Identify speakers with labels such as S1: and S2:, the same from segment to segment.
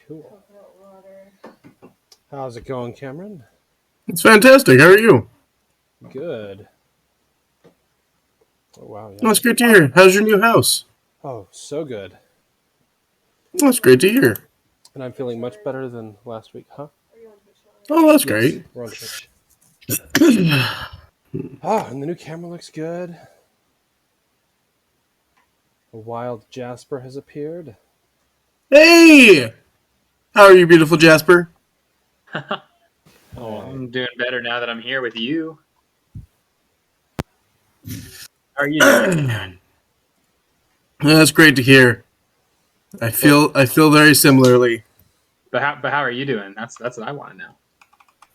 S1: Cool. How's it going, Cameron?
S2: It's fantastic. How are you?
S1: Good. Oh, wow. Yeah.
S2: That's great to hear. How's your new house?
S1: Oh, so good.
S2: That's great to hear.
S1: And I'm feeling much better than last week, huh?
S2: Oh, that's
S1: Yes,
S2: great.
S1: we're on Twitch. And the new camera looks good. A wild Jasper has appeared.
S2: Hey! How are you, beautiful Jasper?
S3: Oh, I'm doing better now that I'm here with you. How are you doing?
S2: That's great to hear. I feel very similarly.
S3: But how are you doing? That's what I want to know.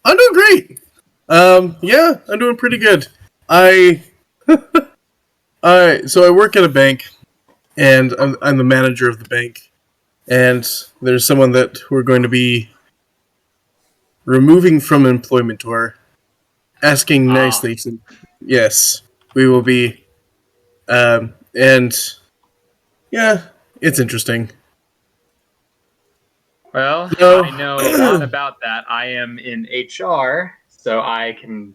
S2: I'm doing great. Yeah, I'm doing pretty good. So I work at a bank, and I'm the manager of the bank. And there's someone that we're going to be removing from employment or asking nicely. Yes, we will be. And yeah, it's interesting.
S3: Well,
S2: No.
S3: I know a lot about that. I am in HR, so I can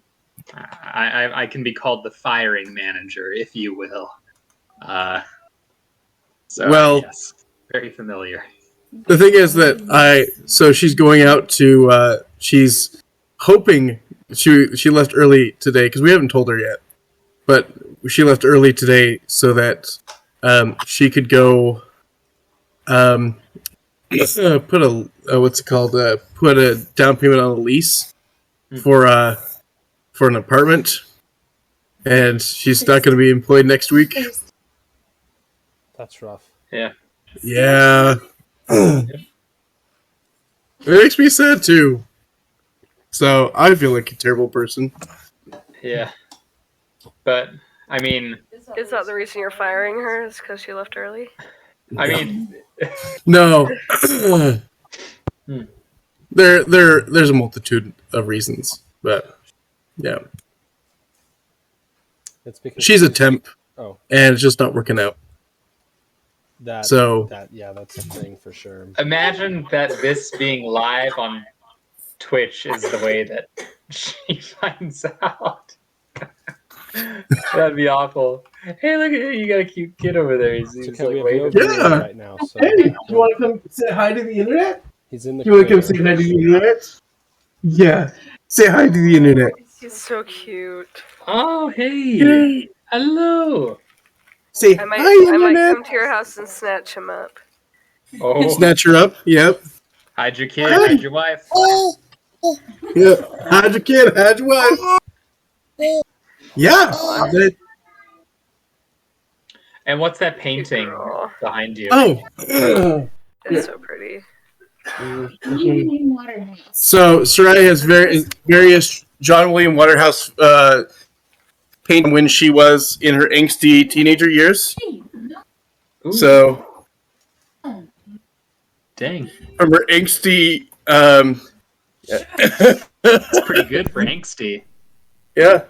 S3: be called the firing manager, if you will. Yes, very familiar.
S2: The thing is that so she's going out to she's hoping she left early today because we haven't told her yet, but she left early today so that she could go put a what's it called put a down payment on a lease for an apartment, and she's not going to be employed next week.
S1: That's rough.
S3: Yeah.
S2: Yeah. It makes me sad too. So I feel like a terrible person.
S3: Yeah. But I mean,
S4: is that the reason you're firing her? Is because she left early?
S3: I mean,
S2: no. There's a multitude of reasons, but yeah,
S1: It's because
S2: she's a temp.
S1: Oh.
S2: And it's just not working out.
S1: That's a thing for sure.
S3: Imagine that this being live on Twitch is the way that she finds out. That'd be awful. Hey, look at you! You got a cute kid over there. He's
S1: okay,
S3: like
S1: we have
S2: yeah.
S1: Right now. So
S2: hey, do you want to come say hi to the internet?
S1: He's in the.
S2: Do you want to come say hi to the internet? Yeah, say hi to the internet.
S4: He's so cute.
S3: Oh, hey!
S2: Yay.
S3: Hello.
S2: Say
S4: I might come to your house and snatch him up.
S3: Oh,
S2: snatch her up. Yep.
S3: Hide your kid. Hide your wife.
S2: Yep. Hide your kid. Hide your wife. Yeah.
S3: And what's that painting behind you?
S2: Oh.
S4: It's so pretty.
S2: So Sarai has various John William Waterhouse paint when she was in her angsty teenager years.
S3: Ooh.
S2: So,
S3: dang,
S2: from her angsty,
S3: that's pretty good for angsty.
S2: Yeah.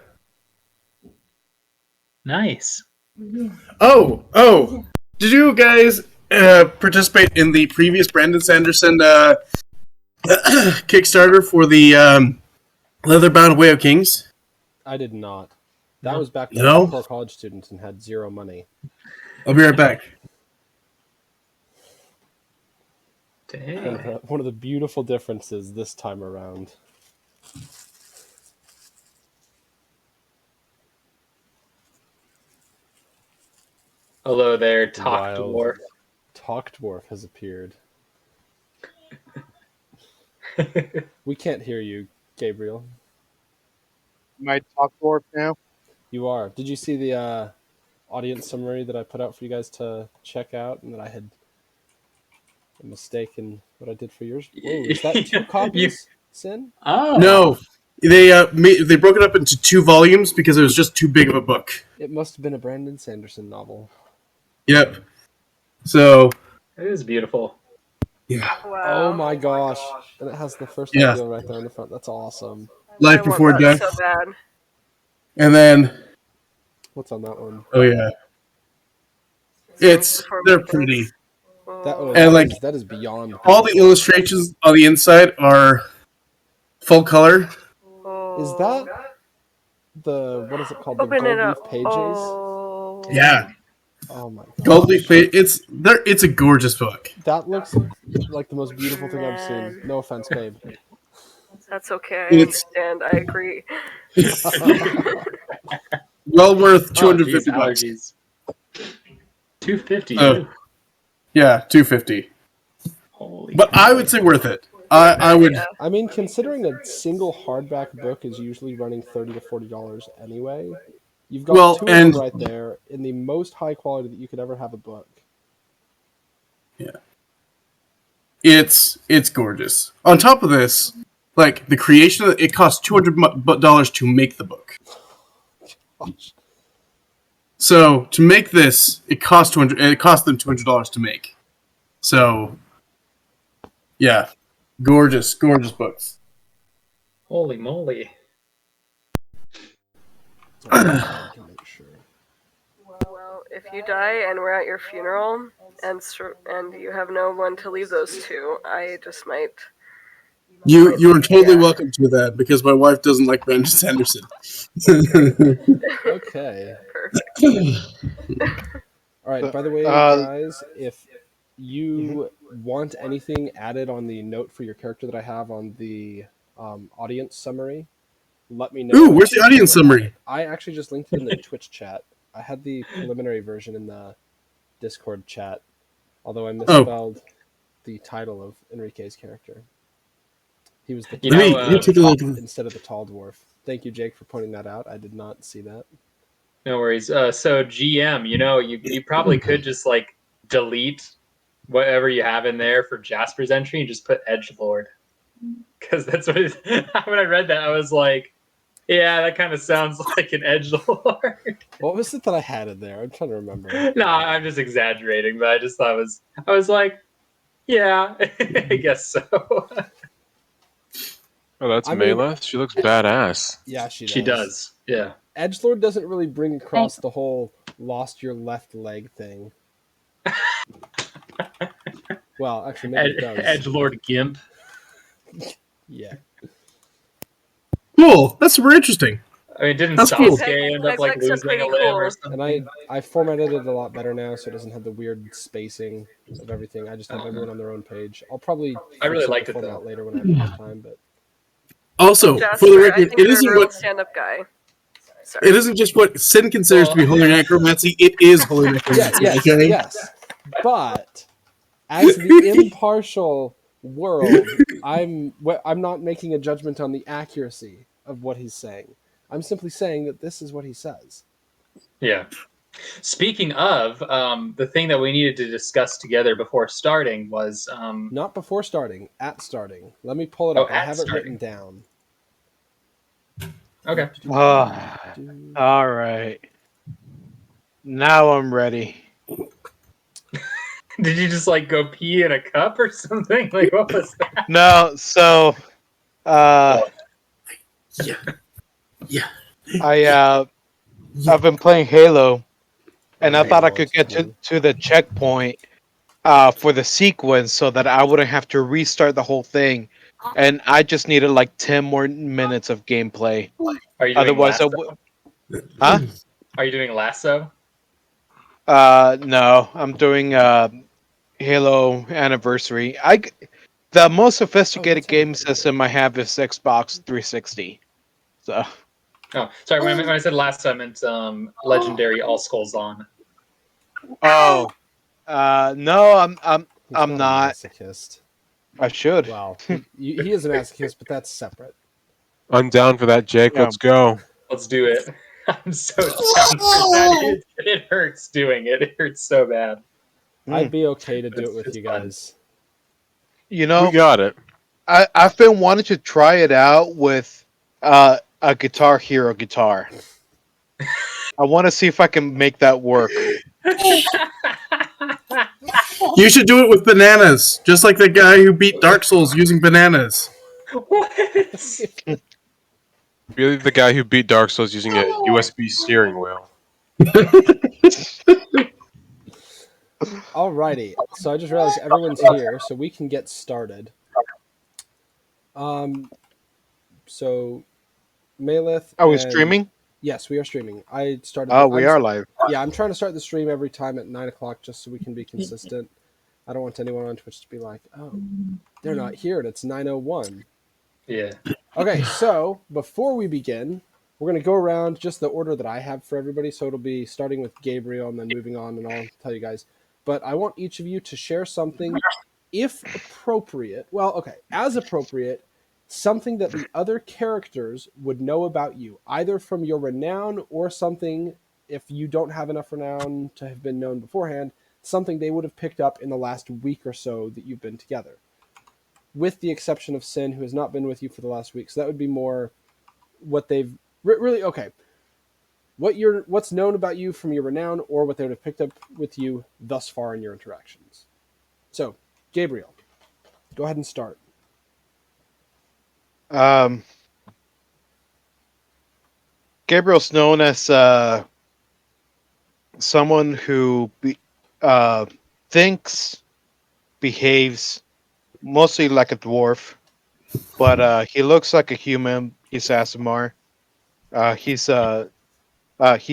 S3: Nice.
S2: Oh! Did you guys participate in the previous Brandon Sanderson Kickstarter for the Leatherbound Way of Kings?
S1: I did not. That was back when
S2: No?
S1: I was a poor college student and had zero money.
S2: I'll be right back.
S3: Dang.
S1: One of the beautiful differences this time around.
S3: Hello there, Talk Dwarf.
S1: Talk Dwarf has appeared. We can't hear you, Gabriel.
S5: Am I talk dwarf now?
S1: You are. Did you see the audience summary that I put out for you guys to check out, and that I had a mistake in what I did for yours? Whoa, is that 2 copies, Sin?
S3: Oh
S2: No, they broke it up into 2 volumes because it was just too big of a book.
S1: It must have been a Brandon Sanderson novel.
S2: Yep. So
S3: it is beautiful.
S2: yeah,
S4: Wow.
S1: Oh my gosh. And it has the first
S2: Yeah.
S1: ideal right there in the front. That's awesome.
S2: Life
S4: I want
S2: Before
S4: that
S2: Death,
S4: so bad.
S2: and then
S1: What's on that one?
S2: oh yeah,
S4: Before
S2: they're
S4: Weekends.
S2: pretty.
S4: Oh.
S2: And, like,
S1: that is beyond
S2: All the
S1: beautiful.
S2: illustrations on the inside are full color.
S4: Oh.
S1: Is that the what is it called? The
S4: Open
S1: gold
S4: it up.
S1: leaf pages?
S4: Oh.
S2: Yeah,
S1: Oh my god.
S2: Gold Leaf. It's a gorgeous book.
S1: That looks like the most beautiful thing I've seen.
S4: Man.
S1: No offense, babe.
S4: That's okay. I
S2: It's-
S4: understand. I agree.
S2: Well worth
S3: Oh, geez,
S2: $250.
S3: allergies. $250.
S2: Oh. Yeah, $250.
S3: Holy.
S2: But I would say worth it. I would.
S4: Yeah.
S1: I mean, considering a single hardback book is usually running $30 to $40 anyway, you've got
S2: Well,
S1: 2 of
S2: and-
S1: them right there in the most high quality that you could ever have a book.
S2: It's gorgeous. On top of this, like the creation of it costs $200 to make the book.
S1: Gosh.
S2: So to make this, it cost them $200 to make. So yeah, gorgeous books.
S3: Holy moly.
S1: I can make sure.
S4: Well, if you die and we're at your funeral and you have no one to leave those to, I just might.
S2: You are totally
S4: Yeah.
S2: welcome to that because my wife doesn't like Brandon Sanderson.
S1: Okay.
S4: Perfect.
S1: All right. By the way,
S5: Uh,
S1: guys, if you want anything added on the note for your character that I have on the audience summary, let me know.
S2: Ooh, where's the audience summary?
S1: I actually just linked it in the Twitch chat. I had the preliminary version in the Discord chat, although I misspelled the title of Enrique's character. He was the
S3: You
S2: Let me,
S3: know,
S2: let me take a look.
S1: instead of the tall dwarf. Thank you, Jake, for pointing that out. I did not see that.
S3: No worries. So GM, you probably could just like delete whatever you have in there for Jasper's entry and just put Edgelord. Because that's what it, when I read that, I was like, yeah, that kind of sounds like an Edgelord.
S1: What was it that I had in there? I'm trying to remember.
S3: No, I'm just exaggerating, but I just thought I was like, yeah, I guess so.
S6: Oh, that's
S1: I mean-
S6: Meleth. She looks badass.
S1: Yeah, she does.
S3: She does. Yeah.
S1: Edgelord doesn't really bring across the whole lost your left leg thing. Well, actually, maybe it does.
S3: Edgelord Gimp.
S1: Yeah.
S2: Cool. That's super interesting.
S3: I mean, didn't
S2: That's cool.
S3: Sasuke end up like
S4: Effects are
S3: losing
S4: pretty
S3: a limb or
S4: cool.
S3: something?
S1: And I formatted it a lot better now, so it doesn't have the weird spacing of everything. I just have everyone on their own page. I'll probably
S3: I really
S1: fix up
S3: liked
S1: the
S3: it,
S1: format
S3: though.
S1: later when I have more time. But
S2: Also,
S4: Jasper,
S2: for the
S4: I
S2: record,
S4: think
S2: it
S4: you're
S2: isn't
S4: a real
S2: what
S4: stand-up guy. Sorry.
S2: it isn't just what Sin considers to be holy necromancy. It is holy
S1: yeah,
S2: necromancy.
S1: yes,
S2: okay?
S1: yes. But as the impartial world, I'm not making a judgment on the accuracy of what he's saying. I'm simply saying that this is what he says.
S3: Yeah. Speaking of, the thing that we needed to discuss together before starting was
S1: Not before starting, at starting. Let me pull it up. I
S3: at
S1: have it
S3: starting.
S1: written down.
S3: okay.
S5: All right. Now I'm ready.
S3: Did you just like go pee in a cup or something? Like what was that?
S5: No, so
S2: Yeah.
S5: I've been playing Halo, and I thought I
S1: Halo,
S5: could get
S1: it's
S5: to the checkpoint for the sequence so that I wouldn't have to restart the whole thing. And I just needed like 10 more minutes of gameplay.
S3: Are you doing
S5: Otherwise,
S3: lasso?
S5: Huh?
S3: Are you doing lasso?
S5: No, I'm doing Halo Anniversary. The most sophisticated
S1: that's
S5: game
S1: right.
S5: system I have is Xbox 360. So
S3: Oh, sorry. When I said lasso, I meant legendary All Skulls On.
S5: no, I'm
S1: He's
S5: not.
S1: a masochist.
S5: I should.
S1: Well, he is a masochist, but that's separate.
S6: I'm down for that, Jake.
S5: Yeah.
S6: Let's go.
S3: Let's do it. I'm so down for that. It hurts doing it. It hurts so bad.
S1: I'd be okay to do it with
S3: It's
S1: you
S3: fun.
S1: guys.
S5: You know,
S6: We got it.
S5: I've been wanting to try it out with a Guitar Hero guitar. I want to see if I can make that work.
S2: You should do it with bananas, just like the guy who beat Dark Souls using bananas.
S3: What?
S6: Really, the guy who beat Dark Souls using a USB steering wheel.
S1: Alrighty, so I just realized everyone's here, so we can get started. So Malith.
S5: Are we
S1: and-
S5: streaming?
S1: Yes, we are streaming. I started.
S5: Oh, we are live.
S1: Yeah, I'm trying to start the stream every time at 9 o'clock just so we can be consistent. I don't want anyone on Twitch to be like, "Oh, they're not here," and it's 9:01.
S3: Yeah.
S1: Okay, so before we begin, we're going to go around just the order that I have for everybody. So it'll be starting with Gabriel and then moving on, and I'll tell you guys. But I want each of you to share something, if appropriate. Well, okay, as appropriate, something that the other characters would know about you, either from your renown or something, if you don't have enough renown to have been known beforehand, something they would have picked up in the last week or so that you've been together. With the exception of Sin, who has not been with you for the last week. So that would be more what they've really okay. What's known about you from your renown, or what they would have picked up with you thus far in your interactions. So, Gabriel, go ahead and start.
S5: Gabriel's known as someone who thinks, behaves mostly like a dwarf, but he looks like a human. He's Asimar. He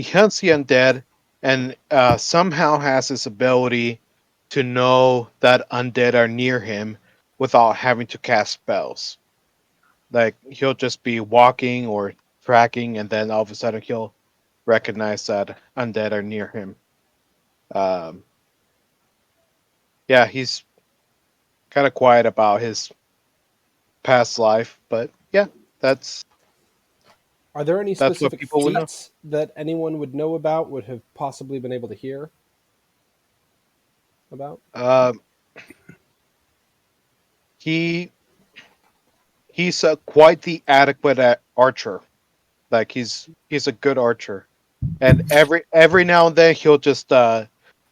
S5: hunts the undead, and somehow has this ability to know that undead are near him without having to cast spells. Like he'll just be walking or tracking, and then all of a sudden he'll recognize that undead are near him. Yeah, he's kind of quiet about his past life, but yeah, that's
S1: Are there any
S5: That's what
S1: specific
S5: people would know.
S1: feats that anyone would know about, would have possibly been able to hear about?
S5: He's quite the adequate archer. Like he's a good archer, and every now and then he'll just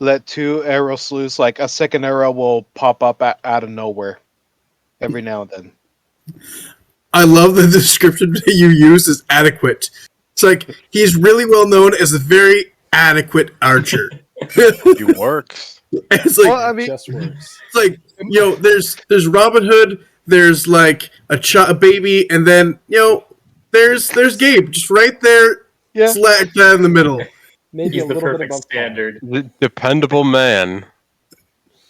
S5: let two arrows loose. Like a second arrow will pop up out of nowhere every now and then.
S2: I love the description that you use as adequate. It's like he's really well known as a very adequate archer.
S6: He works.
S2: It's like
S5: Well, I mean,
S1: Just works.
S2: it's like there's Robin Hood, there's like a baby, and then there's Gabe just right there,
S5: yeah.
S2: slack down in the middle.
S1: Maybe
S3: He's
S1: a
S3: the
S1: little bit
S3: perfect
S1: above par.
S3: standard.
S6: The dependable man.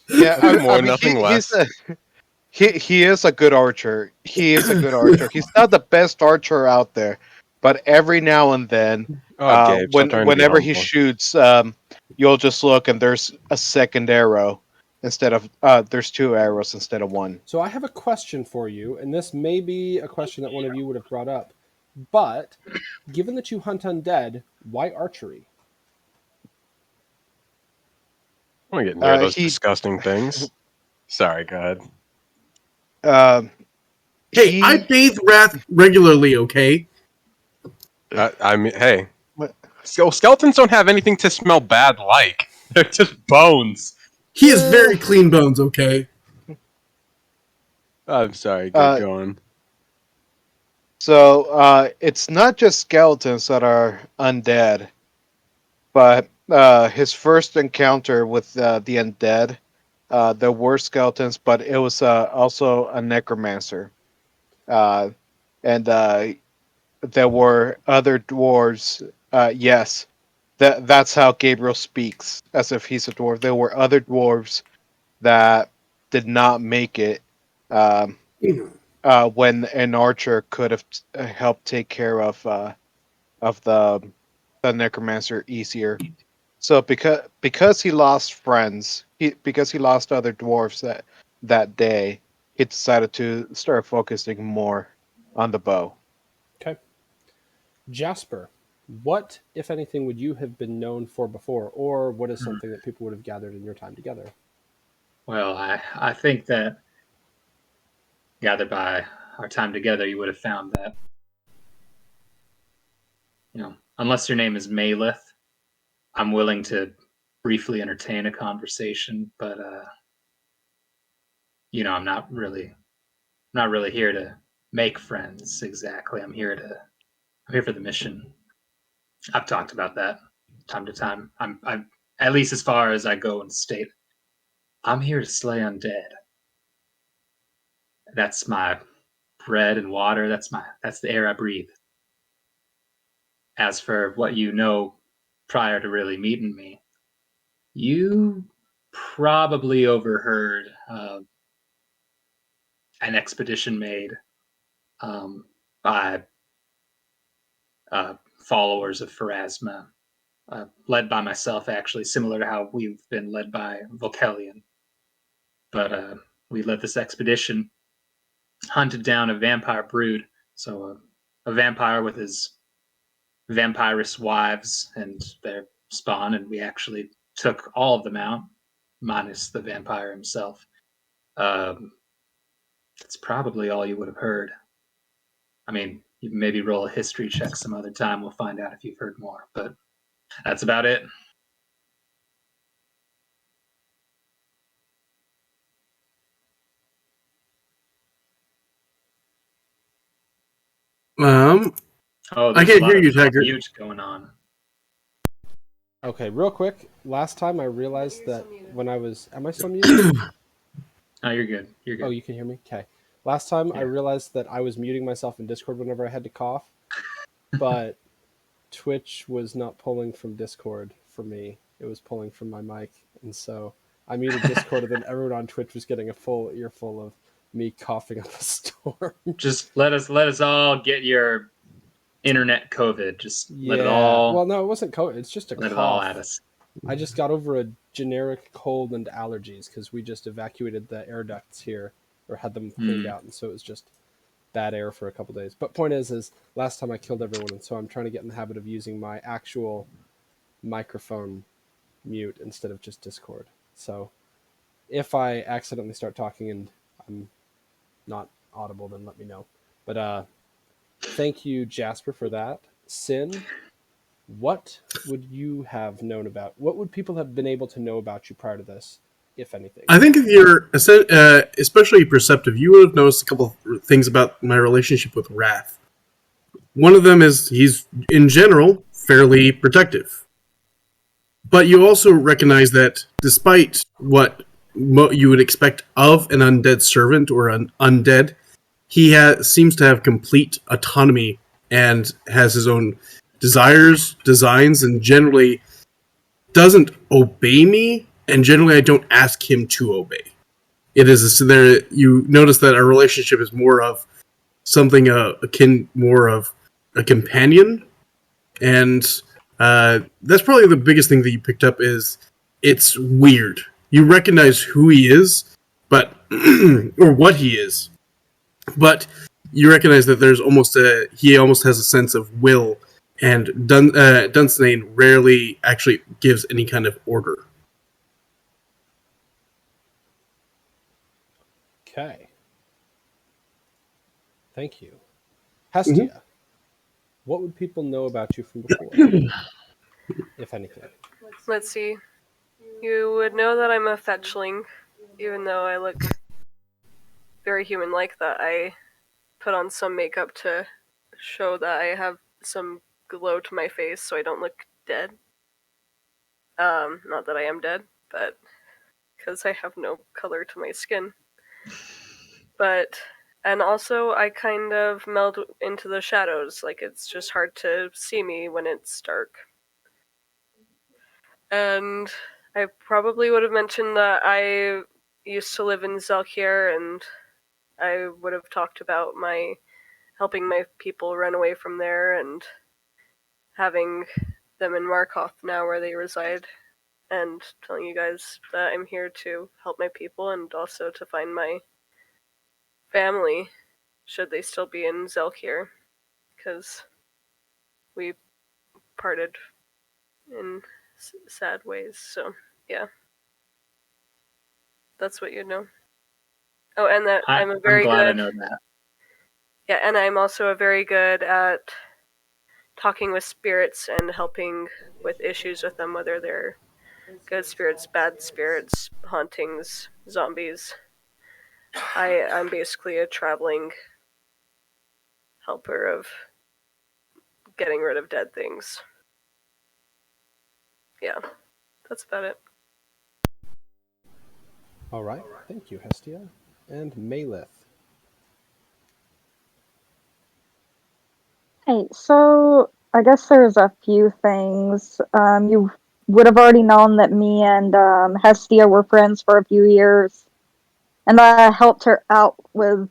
S5: Yeah,
S6: Nothing more, nothing less.
S5: He is a good archer. He is a good archer. He's not the best archer out there, but every now and then,
S6: Oh, Gabe, stop trying to be
S5: whenever he
S6: humble.
S5: shoots, you'll just look and there's a second arrow instead of there's two arrows instead of one.
S1: So I have a question for you, and this may be a question that one of you would have brought up. But given that you hunt undead, why archery?
S6: I want to get near those
S5: he-
S6: disgusting things. Sorry, go ahead.
S2: Hey, I bathe Wrath regularly, okay?
S6: I mean, hey.
S5: What?
S6: Skeletons don't have anything to smell bad like. They're just bones.
S2: He has very clean bones, okay?
S6: I'm sorry, get
S5: Uh,
S6: going.
S5: So it's not just skeletons that are undead, but his first encounter with the undead, there were skeletons, but it was also a necromancer, and there were other dwarves. Yes, that's how Gabriel speaks, as if he's a dwarf. There were other dwarves that did not make it. When an archer could have helped take care of the necromancer easier. So because he lost friends, because he lost other dwarves that day, he decided to start focusing more on the bow.
S1: Okay. Jasper, what, if anything, would you have been known for before, or what is something that people would have gathered in your time together?
S3: Well, I think that gathered by our time together, you would have found that, unless your name is Malith, I'm willing to briefly entertain a conversation, but I'm not really here to make friends exactly. I'm here for the mission. I've talked about that time to time. I'm at least as far as I go and state, I'm here to slay undead. That's my bread and water. That's the air I breathe. As for what you know prior to really meeting me, you probably overheard an expedition made by followers of Pharasma, led by myself, actually, similar to how we've been led by Volkelion. But we led this expedition, hunted down a vampire brood, so a vampire with his vampirous wives and their spawn, and we actually took all of them out, minus the vampire himself. Um, that's probably all you would have heard. I mean, you can maybe roll a history check some other time. We'll find out if you've heard more, but that's about it.
S2: Um,
S3: Oh,
S2: I
S3: there's
S2: can't
S3: a lot
S2: hear
S3: of
S2: you, Tiger.
S3: mute going on.
S1: Okay, real quick. Last time I realized that when I was, am I still muted?
S3: Oh, you're good. You're good.
S1: Oh, you can hear me? Okay. Last time I
S3: Yeah.
S1: realized that I was muting myself in Discord whenever I had to cough, but Twitch was not pulling from Discord for me. It was pulling from my mic. And so I muted Discord, and then everyone on Twitch was getting a full earful of me coughing up a storm.
S3: Just let us all get your internet COVID. Just let it
S1: Yeah.
S3: all
S1: Well, no, it wasn't COVID. It's just a
S3: let it all
S1: cough.
S3: at us.
S1: I just got over a generic cold and allergies because we just evacuated the air ducts here, or had them cleaned out, and so it was just bad air for a couple days. But point is last time I killed everyone, and so I'm trying to get in the habit of using my actual microphone mute instead of just Discord. So if I accidentally start talking and I'm not audible, then let me know. But thank you, Jasper, for that. Sin, what would you have known about? What would people have been able to know about you prior to this, if anything?
S2: I think if you're especially perceptive, you would have noticed a couple of things about my relationship with Wrath. One of them is he's, in general, fairly protective. But you also recognize that despite what you would expect of an undead servant or an undead, he seems to have complete autonomy and has his own desires, designs, and generally doesn't obey me, and generally I don't ask him to obey. It is there. You notice that our relationship is more of something akin, more of a companion, and that's probably the biggest thing that you picked up is it's weird. You recognize who he is, but or what he is, but you recognize that there's he almost has a sense of will, and Dunstan rarely actually gives any kind of order.
S1: Okay. Thank you. Hestia, what would people know about you from before, if anything?
S4: Let's see. You would know that I'm a fetchling, even though I look very human-like. That I put on some makeup to show that I have some glow to my face, so I don't look dead. Not that I am dead, but because I have no color to my skin. And also I kind of meld into the shadows, like it's just hard to see me when it's dark. And I probably would have mentioned that I used to live in Zelkier, and I would have talked about helping my people run away from there and having them in Markoth now where they reside, and telling you guys that I'm here to help my people and also to find my family, should they still be in Zelkir, because we parted in sad ways. So yeah, that's what you know. Oh, and that I'm a
S3: I'm
S4: very
S3: glad I
S4: good.
S3: know that.
S4: Yeah, and I'm also a very good at talking with spirits and helping with issues with them, whether they're good spirits, bad spirits, hauntings, zombies. I'm basically a traveling helper of getting rid of dead things. Yeah, that's about it.
S1: All right. Thank you, Hestia. And Malith.
S7: Hey, so I guess there's a few things. You would have already known that me and Hestia were friends for a few years, and I helped her out with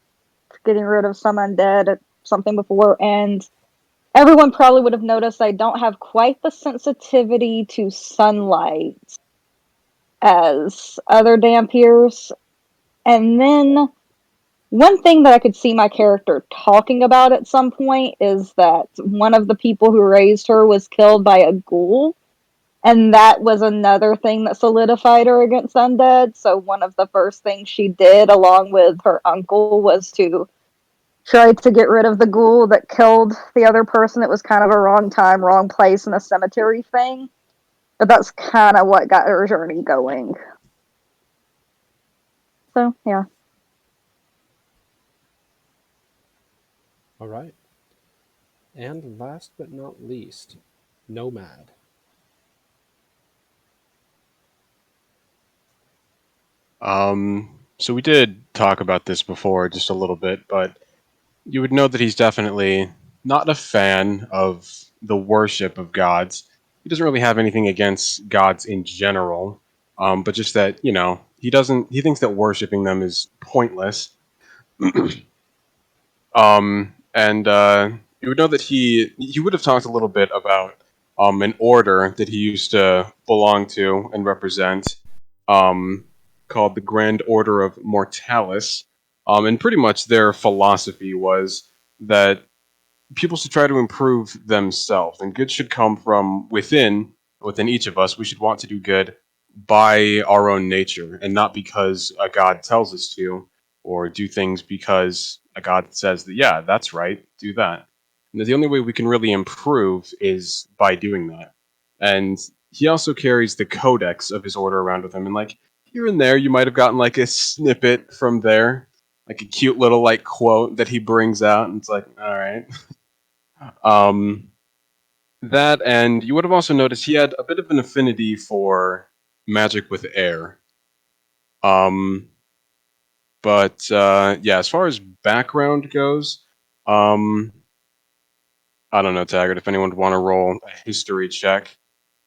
S7: getting rid of some undead or something before. And everyone probably would have noticed I don't have quite the sensitivity to sunlight as other Dampiers. And then one thing that I could see my character talking about at some point is that one of the people who raised her was killed by a ghoul. And that was another thing that solidified her against undead. So one of the first things she did, along with her uncle, was to try to get rid of the ghoul that killed the other person. It was kind of a wrong time, wrong place in a cemetery thing. But that's kind of what got her journey going. So, yeah.
S1: All right. And last but not least, Nomad.
S6: So we did talk about this before just a little bit, but you would know that he's definitely not a fan of the worship of gods. He doesn't really have anything against gods in general, but just that he doesn't. He thinks that worshiping them is pointless. And you would know that he would have talked a little bit about an order that he used to belong to and represent, um, called the Grand Order of Mortalis. And pretty much their philosophy was that people should try to improve themselves, and good should come from within each of us. We should want to do good by our own nature, and not because a god tells us to, or do things because a god says that, yeah, that's right, do that. And the only way we can really improve is by doing that. And he also carries the codex of his order around with him, and like here and there, you might have gotten like a snippet from there, like a cute little like quote that he brings out, and it's like, all right. Um, that, and you would have also noticed he had a bit of an affinity for magic with air. Um, but yeah, as far as background goes, um, I don't know, Taggart, if anyone would want to roll a history check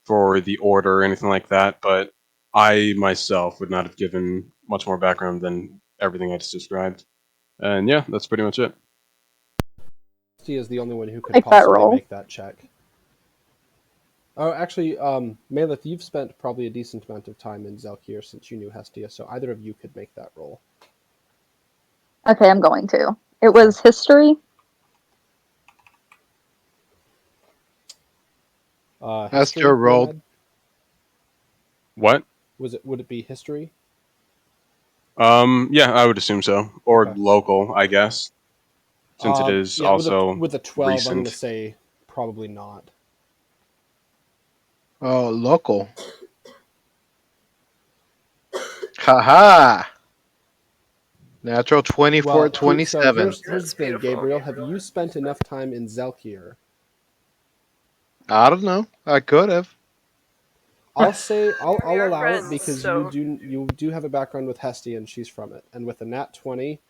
S6: for the order or anything like that, but I myself would not have given much more background than everything I just described. And yeah, that's pretty much it.
S1: Hestia is the only one who could
S7: Take that
S1: possibly
S7: roll.
S1: make that check. Oh, actually, Malith, you've spent probably a decent amount of time in Zelkir since you knew Hestia, so either of you could make that roll.
S7: Okay, I'm going to. It was history.
S5: That's
S1: History,
S5: your roll.
S1: Nomad?
S6: What?
S1: Would it be history?
S6: Yeah, I would assume so, or
S1: Okay.
S6: local, I guess, since it is
S1: Yeah,
S6: also
S1: with a 12, I'm going to
S6: recent.
S1: say probably not.
S5: Oh, local. Haha. Natural 24,
S1: Well, so
S5: 27.
S1: here's the
S4: That's
S1: thing,
S4: beautiful.
S1: Gabriel. Have you spent enough time in Zelkir?
S5: I don't know. I could have.
S1: I'll say I'll
S4: We are
S1: allow it
S4: friends,
S1: because
S4: so
S1: you do have a background with Hestia and she's from it. And with a nat 20,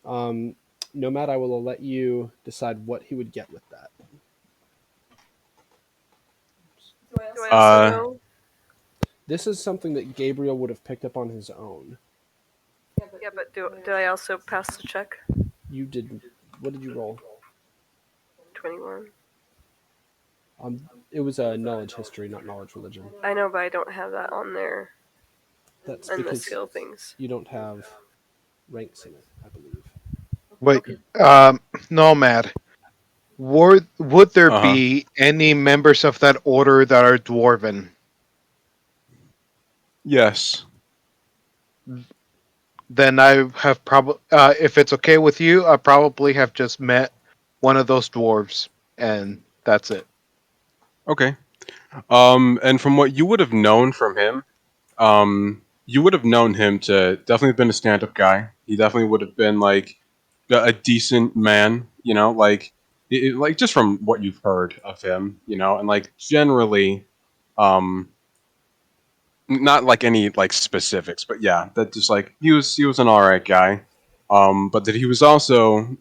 S1: Nomad, I will let you decide what he would get with that.
S4: do I also
S6: Uh,
S4: know?
S1: This is something that Gabriel would have picked up on his own.
S4: Yeah, but do I also pass the check?
S1: You did. What did you roll?
S4: 21.
S1: It was a knowledge history, not knowledge religion.
S4: I know, but I don't have that on there
S1: That's
S4: in the
S1: because
S4: skill things.
S1: you don't have ranks in it, I believe.
S5: Wait,
S3: Okay.
S5: Nomad. Would there
S6: Uh-huh.
S5: be any members of that order that are dwarven?
S6: Yes.
S5: Then I have probably, if it's okay with you, I probably have just met one of those dwarves, and that's it.
S6: Okay. And from what you would have known from him, you would have known him to definitely have been a stand-up guy. He definitely would have been like a decent man, you know, like like just from what you've heard of him, you know, and like generally, um, not like any like specifics, but yeah, that just like he was an alright guy, but that he was also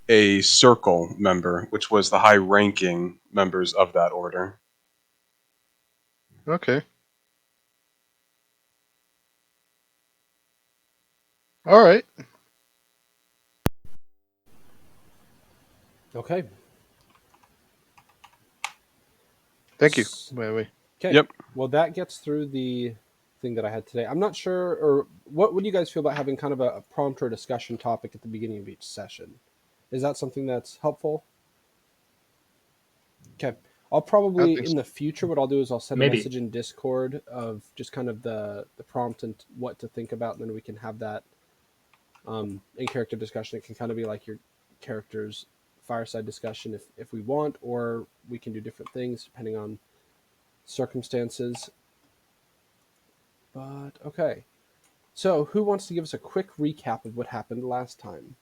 S6: a circle member, which was the high-ranking members of that order.
S5: Okay. All right.
S1: Okay.
S5: Thank you. Wait.
S1: Okay.
S6: Yep.
S1: Well, that gets through the thing that I had today. I'm not sure, or what would you guys feel about having kind of a prompt or discussion topic at the beginning of each session? Is that something that's helpful? Okay. I'll
S5: I
S1: probably
S5: think
S1: in the future what I'll do is I'll send a
S3: Maybe.
S1: message in Discord of just kind of the prompt and what to think about, and then we can have that in character discussion. It can kind of be like your character's fireside discussion if we want, or we can do different things depending on circumstances. But okay. So who wants to give us a quick recap of what happened last time?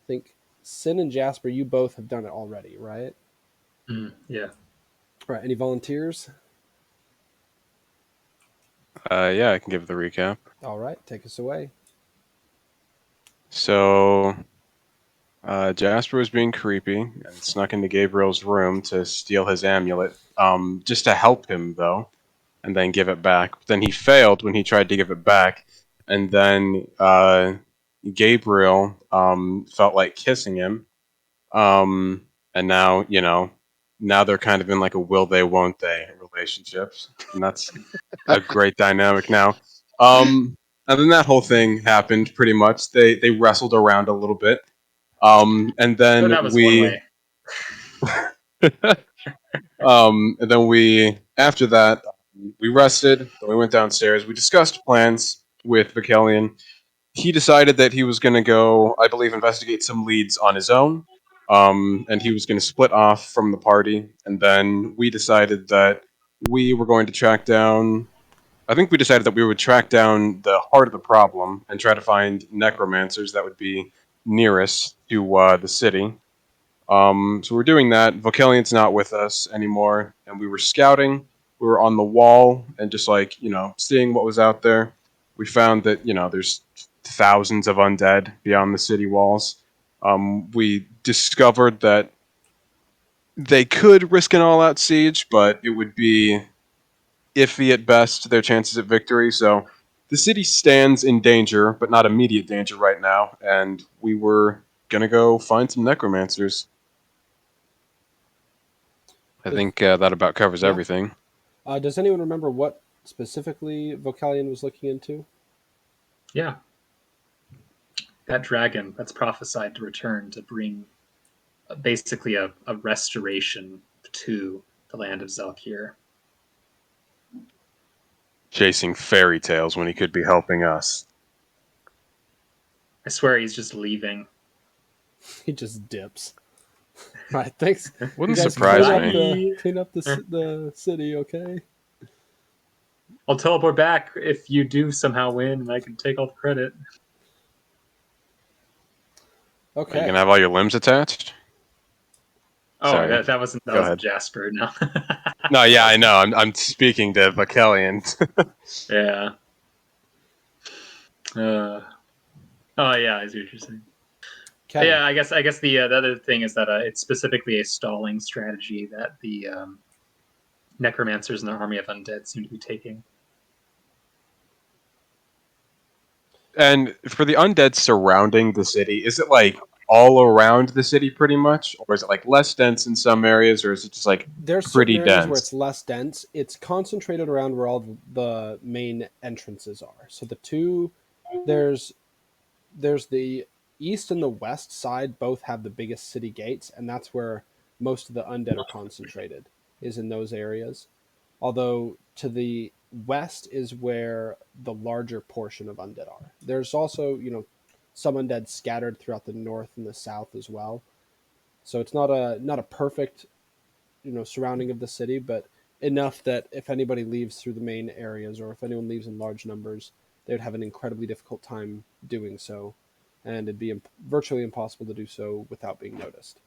S1: I think Sin and Jasper, you both have done it already, right?
S3: Yeah.
S1: All right. Any volunteers?
S6: Yeah, I can give the recap.
S1: All right. Take us away.
S6: So, Jasper was being creepy and snuck into Gabriel's room to steal his amulet, just to help him, though, and then give it back. But then he failed when he tried to give it back, and then Gabriel felt like kissing him, and now, now they're kind of in like a will they, won't they relationships, and that's a great dynamic now. And then that whole thing happened pretty much. They wrestled around a little bit. And
S3: So
S6: then
S3: that was one way.
S6: and then we after that we rested. Then we went downstairs. We discussed plans with Vikelian. He decided that he was going to go, I believe, investigate some leads on his own. And he was going to split off from the party. And then we decided that we were going to track down. I think we decided that we would track down the heart of the problem and try to find necromancers that would be nearest to the city. So we're doing that. Vocalian's not with us anymore, and we were scouting. We were on the wall and just like seeing what was out there. We found that there's thousands of undead beyond the city walls. We discovered that they could risk an all-out siege, but it would be iffy at best, their chances at victory. So the city stands in danger, but not immediate danger right now. And we were gonna go find some necromancers. I think that about covers
S1: Yeah.
S6: everything.
S1: Does anyone remember what specifically Vocalion was looking into?
S3: Yeah. That dragon that's prophesied to return to bring basically a restoration to the land of Zelkir.
S6: Chasing fairy tales when he could be helping us.
S3: I swear he's just leaving.
S1: He just dips. All right, thanks.
S6: Wouldn't
S1: You guys
S6: surprise
S3: clean
S6: me.
S3: me.
S1: Clean up the city, okay?
S3: I'll teleport back if you do somehow win, and I can take all the credit.
S6: Are you
S1: Okay.
S6: gonna have all your limbs attached?
S3: Oh,
S6: Sorry.
S3: that wasn't
S6: Go ahead.
S3: Jasper. No.
S6: No, yeah, I know. I'm speaking to Vakelian.
S3: Yeah. Oh yeah, I see what you're saying.
S1: Okay.
S3: Yeah, I guess the other thing is that it's specifically a stalling strategy that the necromancers and their army of undead seem to be taking.
S6: And for the undead surrounding the city, is it like all around the city pretty much? Or is it like less dense in some areas, or is it just like
S1: There's
S6: pretty
S1: certain areas where
S6: dense?
S1: it's less dense. It's concentrated around where all the main entrances are. So there's the east and the west side both have the biggest city gates, and that's where most of the undead are concentrated, is in those areas. Although to the west is where the larger portion of undead are. There's also, some undead scattered throughout the north and the south as well. So it's not a perfect, surrounding of the city, but enough that if anybody leaves through the main areas, or if anyone leaves in large numbers, they would have an incredibly difficult time doing so, and it'd be virtually impossible to do so without being noticed.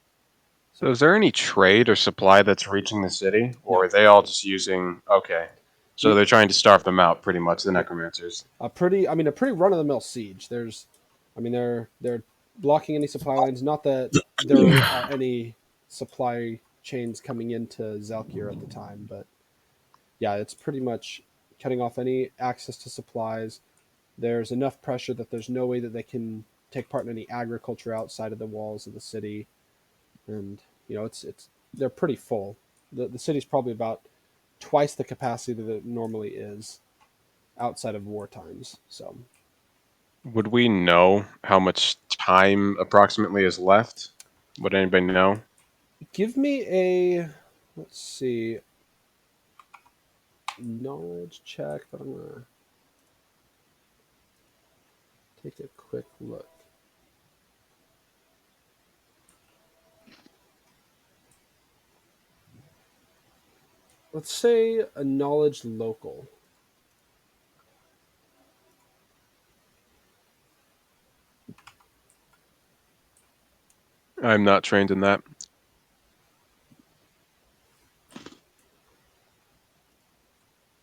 S6: So is there any trade or supply that's reaching the city, or
S1: No.
S6: are they all just using? Okay, so they're trying to starve them out, pretty much. The necromancers.
S1: A pretty run of the mill siege. They're blocking any supply lines. Not that there are any supply chains coming into Zelkir at the time, but yeah, it's pretty much cutting off any access to supplies. There's enough pressure that there's no way that they can take part in any agriculture outside of the walls of the city, and it's they're pretty full. The city's probably about twice the capacity that it normally is outside of war times. So
S6: Would we know how much time approximately is left? Would anybody know?
S1: give me a, let's see, knowledge check, but I'm gonna take a quick look. Let's say a knowledge local.
S6: I'm not trained in that.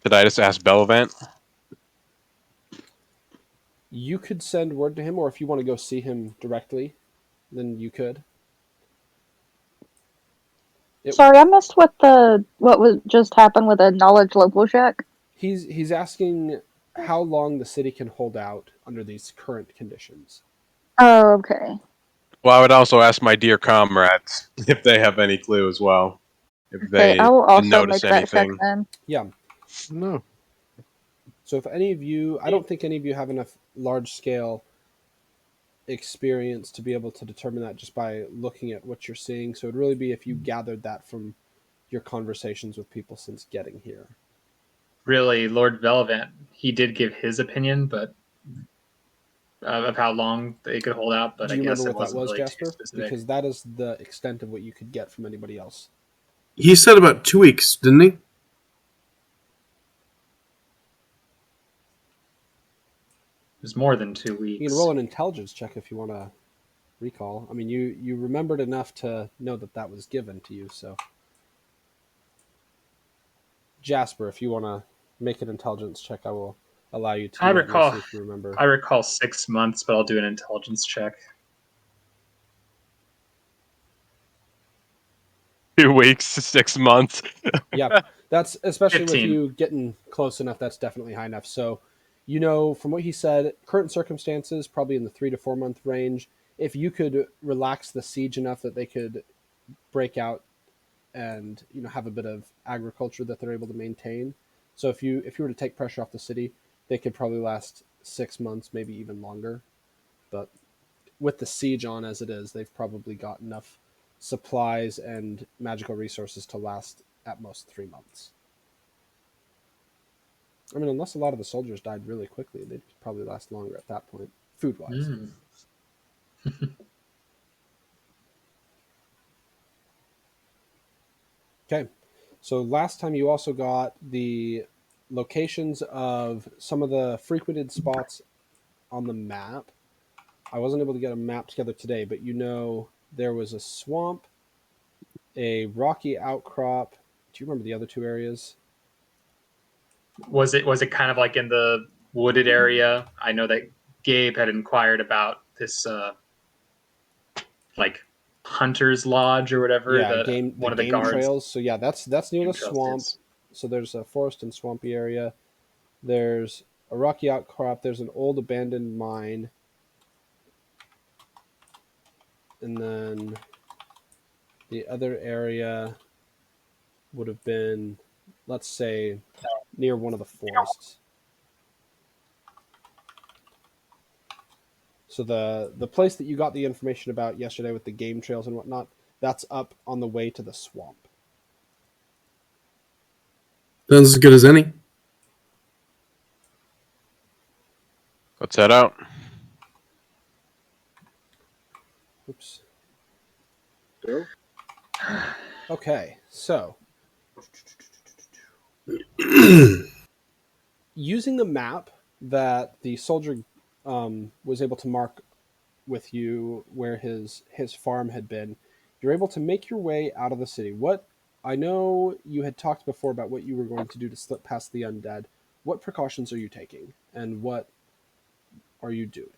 S6: Did I just ask Belvant?
S1: You could send word to him, or if you want to go see him directly, then you could.
S7: Sorry, I missed what was just happened with a knowledge local check.
S1: He's asking how long the city can hold out under these current conditions.
S7: Oh, okay.
S6: Well, I would also ask my dear comrades if they have any clue as well. If
S7: Okay,
S6: they
S7: I will also
S6: notice
S7: make that check
S6: anything.
S7: then.
S1: Yeah.
S5: No.
S1: So if any of you, I don't think any of you have enough large scale experience to be able to determine that just by looking at what you're seeing. So it'd really be if you gathered that from your conversations with people since getting here.
S3: Really, Lord Velvant, he did give his opinion, but of how long they could hold out. But
S1: Do
S3: I
S1: you remember
S3: guess it
S1: what that
S3: wasn't
S1: was,
S3: really too
S1: Jasper?
S3: specific.
S1: Because that is the extent of what you could get from anybody else.
S2: He said about 2 weeks, didn't he?
S3: It was more than 2 weeks.
S1: You can roll an intelligence check if you want to recall. I mean, you remembered enough to know that was given to you. So, Jasper, if you want to make an intelligence check, I will allow you to.
S3: I
S1: We'll
S3: recall.
S1: see if you remember.
S3: I recall 6 months, but I'll do an intelligence check.
S6: 2 weeks, 6 months.
S1: Yeah, that's especially
S3: 15.
S1: with you getting close enough. That's definitely high enough. So, from what he said, current circumstances probably in the 3 to 4 month range. If you could relax the siege enough that they could break out and have a bit of agriculture that they're able to maintain. So if you were to take pressure off the city, they could probably last 6 months, maybe even longer. But with the siege on as it is, they've probably got enough supplies and magical resources to last at most 3 months. I mean, unless a lot of the soldiers died really quickly, they'd probably last longer at that point, food-wise. Okay, so last time you also got the locations of some of the frequented spots on the map. I wasn't able to get a map together today, but there was a swamp, a rocky outcrop. Do you remember the other two areas?
S3: Was it kind of like in the wooded area? I know that Gabe had inquired about this like hunter's lodge or whatever.
S1: Yeah,
S3: That one of the
S1: game
S3: guards.
S1: trails. So yeah, that's near
S3: Game
S1: the
S3: trails
S1: swamp.
S3: is.
S1: So there's a forest and swampy area. There's a rocky outcrop. There's an old abandoned mine. And then the other area would have been, let's say, near one of the forests. So the place that you got the information about yesterday with the game trails and whatnot, that's up on the way to the swamp.
S2: Sounds as good as any.
S6: Let's head out.
S1: Oops. Okay, so using the map that the soldier was able to mark with you where his farm had been, you're able to make your way out of the city. What I know you had talked before about what you were going to do to slip past the undead. What precautions are you taking, and what are you doing?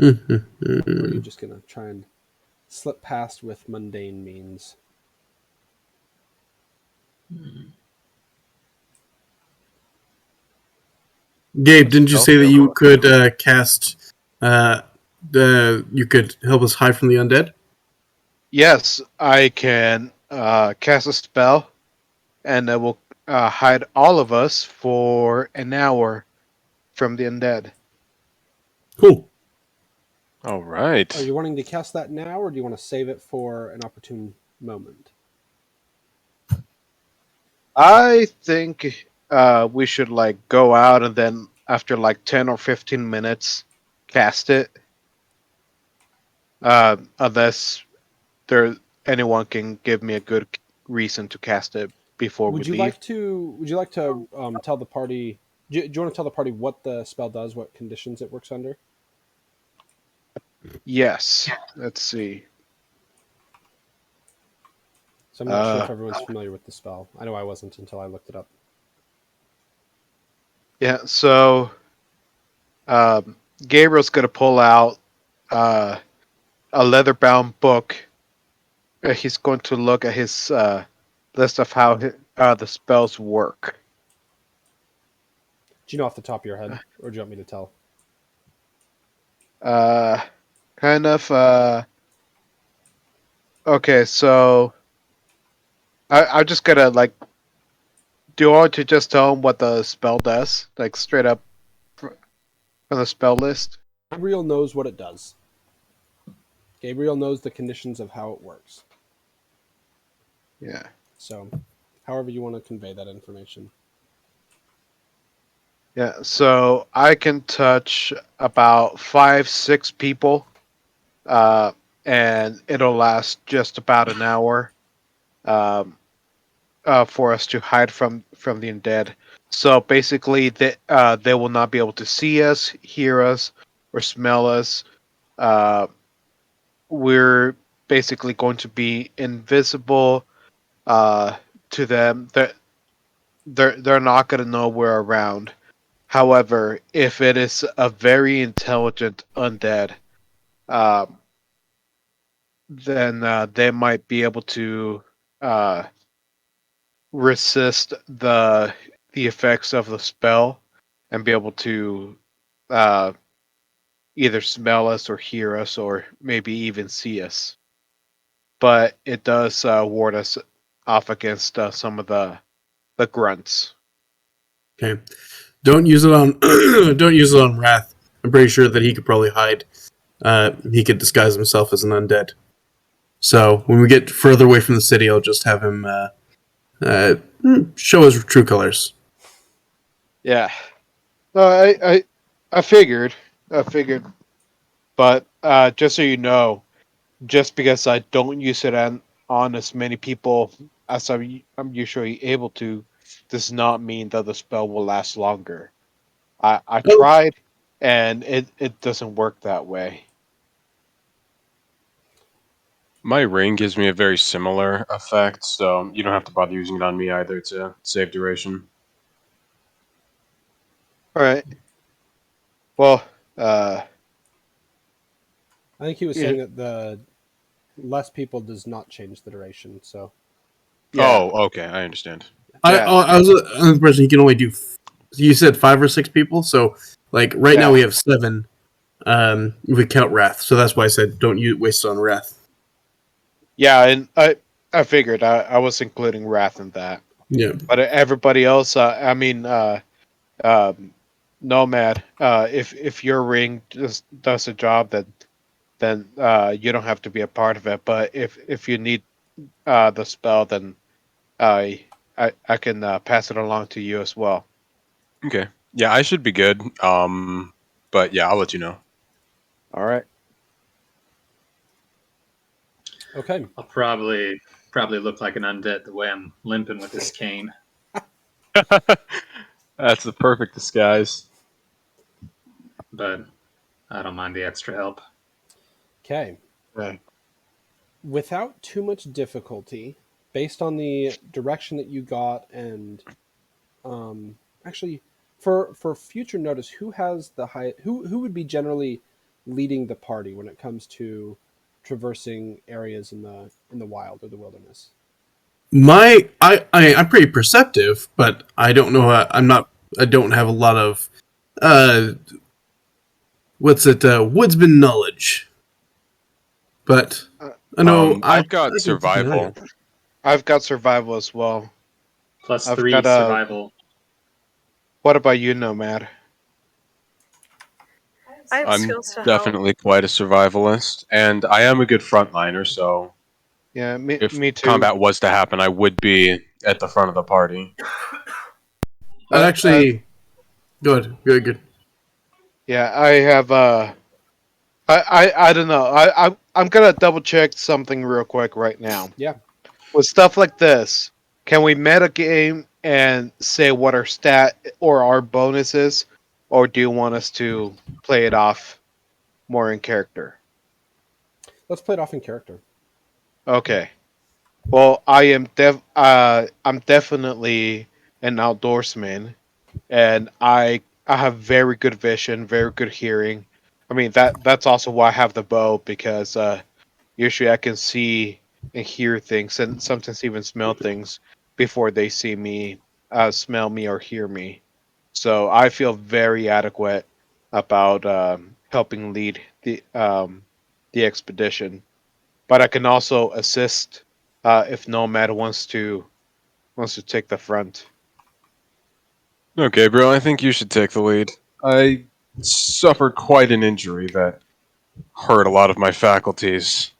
S1: Or are you just gonna try and slip past with mundane means?
S2: Gabe, didn't you say that you could cast? You could help us hide from the undead.
S5: Yes, I can cast a spell, and it will hide all of us for an hour from the undead.
S2: Cool.
S6: All right.
S1: Are you wanting to cast that now, or do you want to save it for an opportune moment?
S5: I think we should go out and then after 10 or 15 minutes cast it. Unless anyone can give me a good reason to cast it before
S1: Would
S5: we
S1: you
S5: leave.
S1: Would you like to tell the party? Do you want to tell the party what the spell does, what conditions it works under?
S5: Yes. Let's see.
S1: So I'm not sure if everyone's familiar with the spell. I know I wasn't until I looked it up.
S5: Yeah, so Gabriel's going to pull out a leather-bound book. He's going to look at his list of how the spells work.
S1: Do you know off the top of your head, or do you want me to tell?
S5: Kind of. Okay, so I'm just gonna do you want to just tell him what the spell does, straight up from the spell list?
S1: Gabriel knows what it does. Gabriel knows the conditions of how it works.
S5: Yeah.
S1: So, however you want to convey that information.
S5: Yeah, so I can touch about 5-6 people, and it'll last just about an hour for us to hide from the undead. So basically, they will not be able to see us, hear us, or smell us. We're basically going to be invisible to them. They're not going to know we're around. However, if it is a very intelligent undead, then they might be able to resist the effects of the spell and be able to either smell us or hear us or maybe even see us. But it does ward us off against some of the grunts.
S2: Okay. Don't use it on don't use it on Wrath. I'm pretty sure that he could probably hide. He could disguise himself as an undead. So when we get further away from the city, I'll just have him show his true colors.
S5: Yeah. I figured. But just so you know, just because I don't use it on as many people as I'm usually able to, does not mean that the spell will last longer. I tried, and it doesn't work that way.
S6: My ring gives me a very similar effect, so you don't have to bother using it on me either to save duration.
S5: All right. Well,
S1: I think he was
S5: Yeah.
S1: saying that the less people does not change the duration. So
S5: yeah.
S6: Oh, okay, I understand.
S2: I was under the impression he can only do. You said 5 or 6 people, so right now
S5: Yeah.
S2: we have 7. If we count Wrath, so that's why I said don't waste it on Wrath.
S5: Yeah, and I figured I was including Wrath in that.
S2: Yeah.
S5: But everybody else, Nomad, if your ring does a job, then you don't have to be a part of it. But if you need the spell, then I can pass it along to you as well.
S6: Okay. Yeah, I should be good. But yeah, I'll let you know.
S5: All right.
S1: Okay.
S3: I'll probably look like an undead the way I'm limping with this cane.
S6: That's the perfect disguise.
S3: But I don't mind the extra help.
S1: Okay.
S5: Right.
S1: Without too much difficulty, based on the direction that you got, and actually, for future notice, who has the high? Who would be generally leading the party when it comes to traversing areas in the wild or the wilderness?
S2: I'm pretty perceptive, but I don't know. I don't have a lot of uh, woodsman knowledge. But I know
S6: I've got
S2: I can keep an eye
S6: survival.
S2: out.
S5: I've got survival as well.
S3: Plus
S5: I've
S3: 3
S5: got
S3: survival.
S5: What about you, Nomad?
S4: I have
S6: I'm
S4: skills to help.
S6: definitely quite a survivalist, and I am a good frontliner. So
S5: Yeah, me
S6: if
S5: me too.
S6: combat was to happen, I would be at the front of the party.
S2: I'd
S5: Uh, uh,
S2: actually good, good, good.
S5: yeah, I have. I don't know. I'm gonna double check something real quick right now.
S1: Yeah.
S5: With stuff like this, can we meta game and say what our stat or our bonus is, or do you want us to play it off more in character?
S1: Let's play it off in character.
S5: Okay. Well, I'm definitely an outdoorsman, and I have very good vision, very good hearing. I mean that's also why I have the bow, because usually I can see and hear things, and sometimes even smell things before they see me, smell me or hear me. So I feel very adequate about helping lead the expedition. But I can also assist if Nomad wants to take the front.
S6: No, Gabriel, I think you should take the lead. I suffered quite an injury that hurt a lot of my faculties.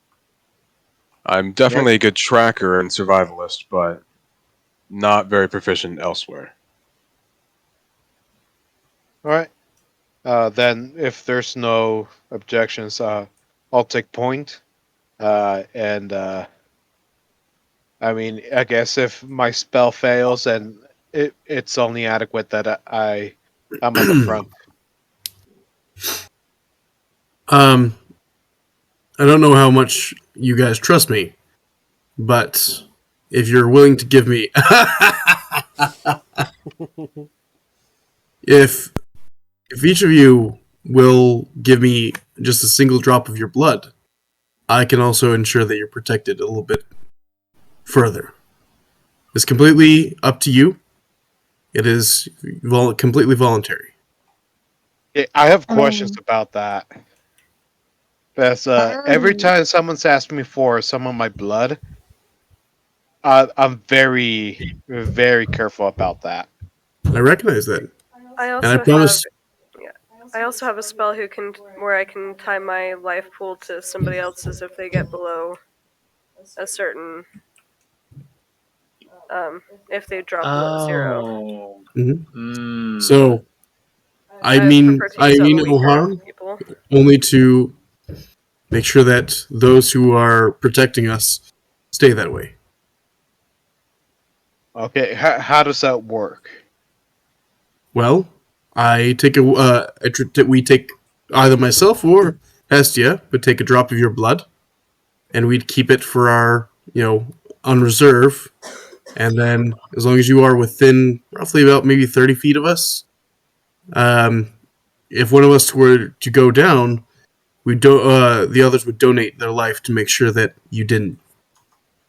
S6: I'm
S5: Yeah.
S6: definitely a good tracker and survivalist, but not very proficient elsewhere.
S5: All right. Then, if there's no objections, I'll take point. And I mean, I guess if my spell fails, and it's only adequate that I'm on the front.
S2: Um, I don't know how much you guys trust me, but if you're willing to give me, if each of you will give me just a single drop of your blood, I can also ensure that you're protected a little bit further. It's completely up to you. It is completely voluntary.
S5: I have
S7: I
S5: questions
S7: mean,
S5: about that. Because every time someone's asked me for some of my blood, I'm very, very careful about that.
S2: I recognize that,
S4: I
S2: and I
S4: also have
S2: promise.
S4: yeah. I also have a spell where I can tie my life pool to somebody else's if they get below a certain if they drop below 0.
S3: Oh.
S2: Mhm.
S3: Mm.
S2: So
S4: I prefer to
S2: I
S4: use it on
S2: mean
S4: the
S2: no
S4: weaker
S2: harm,
S4: people.
S2: only to make sure that those who are protecting us stay that way.
S5: Okay, how does that work?
S2: Well, we take either myself or Hestia would take a drop of your blood, and we'd keep it for our, on reserve. And then, as long as you are within roughly about maybe 30 feet of us, um, if one of us were to go down, the others would donate their life to make sure that you didn't,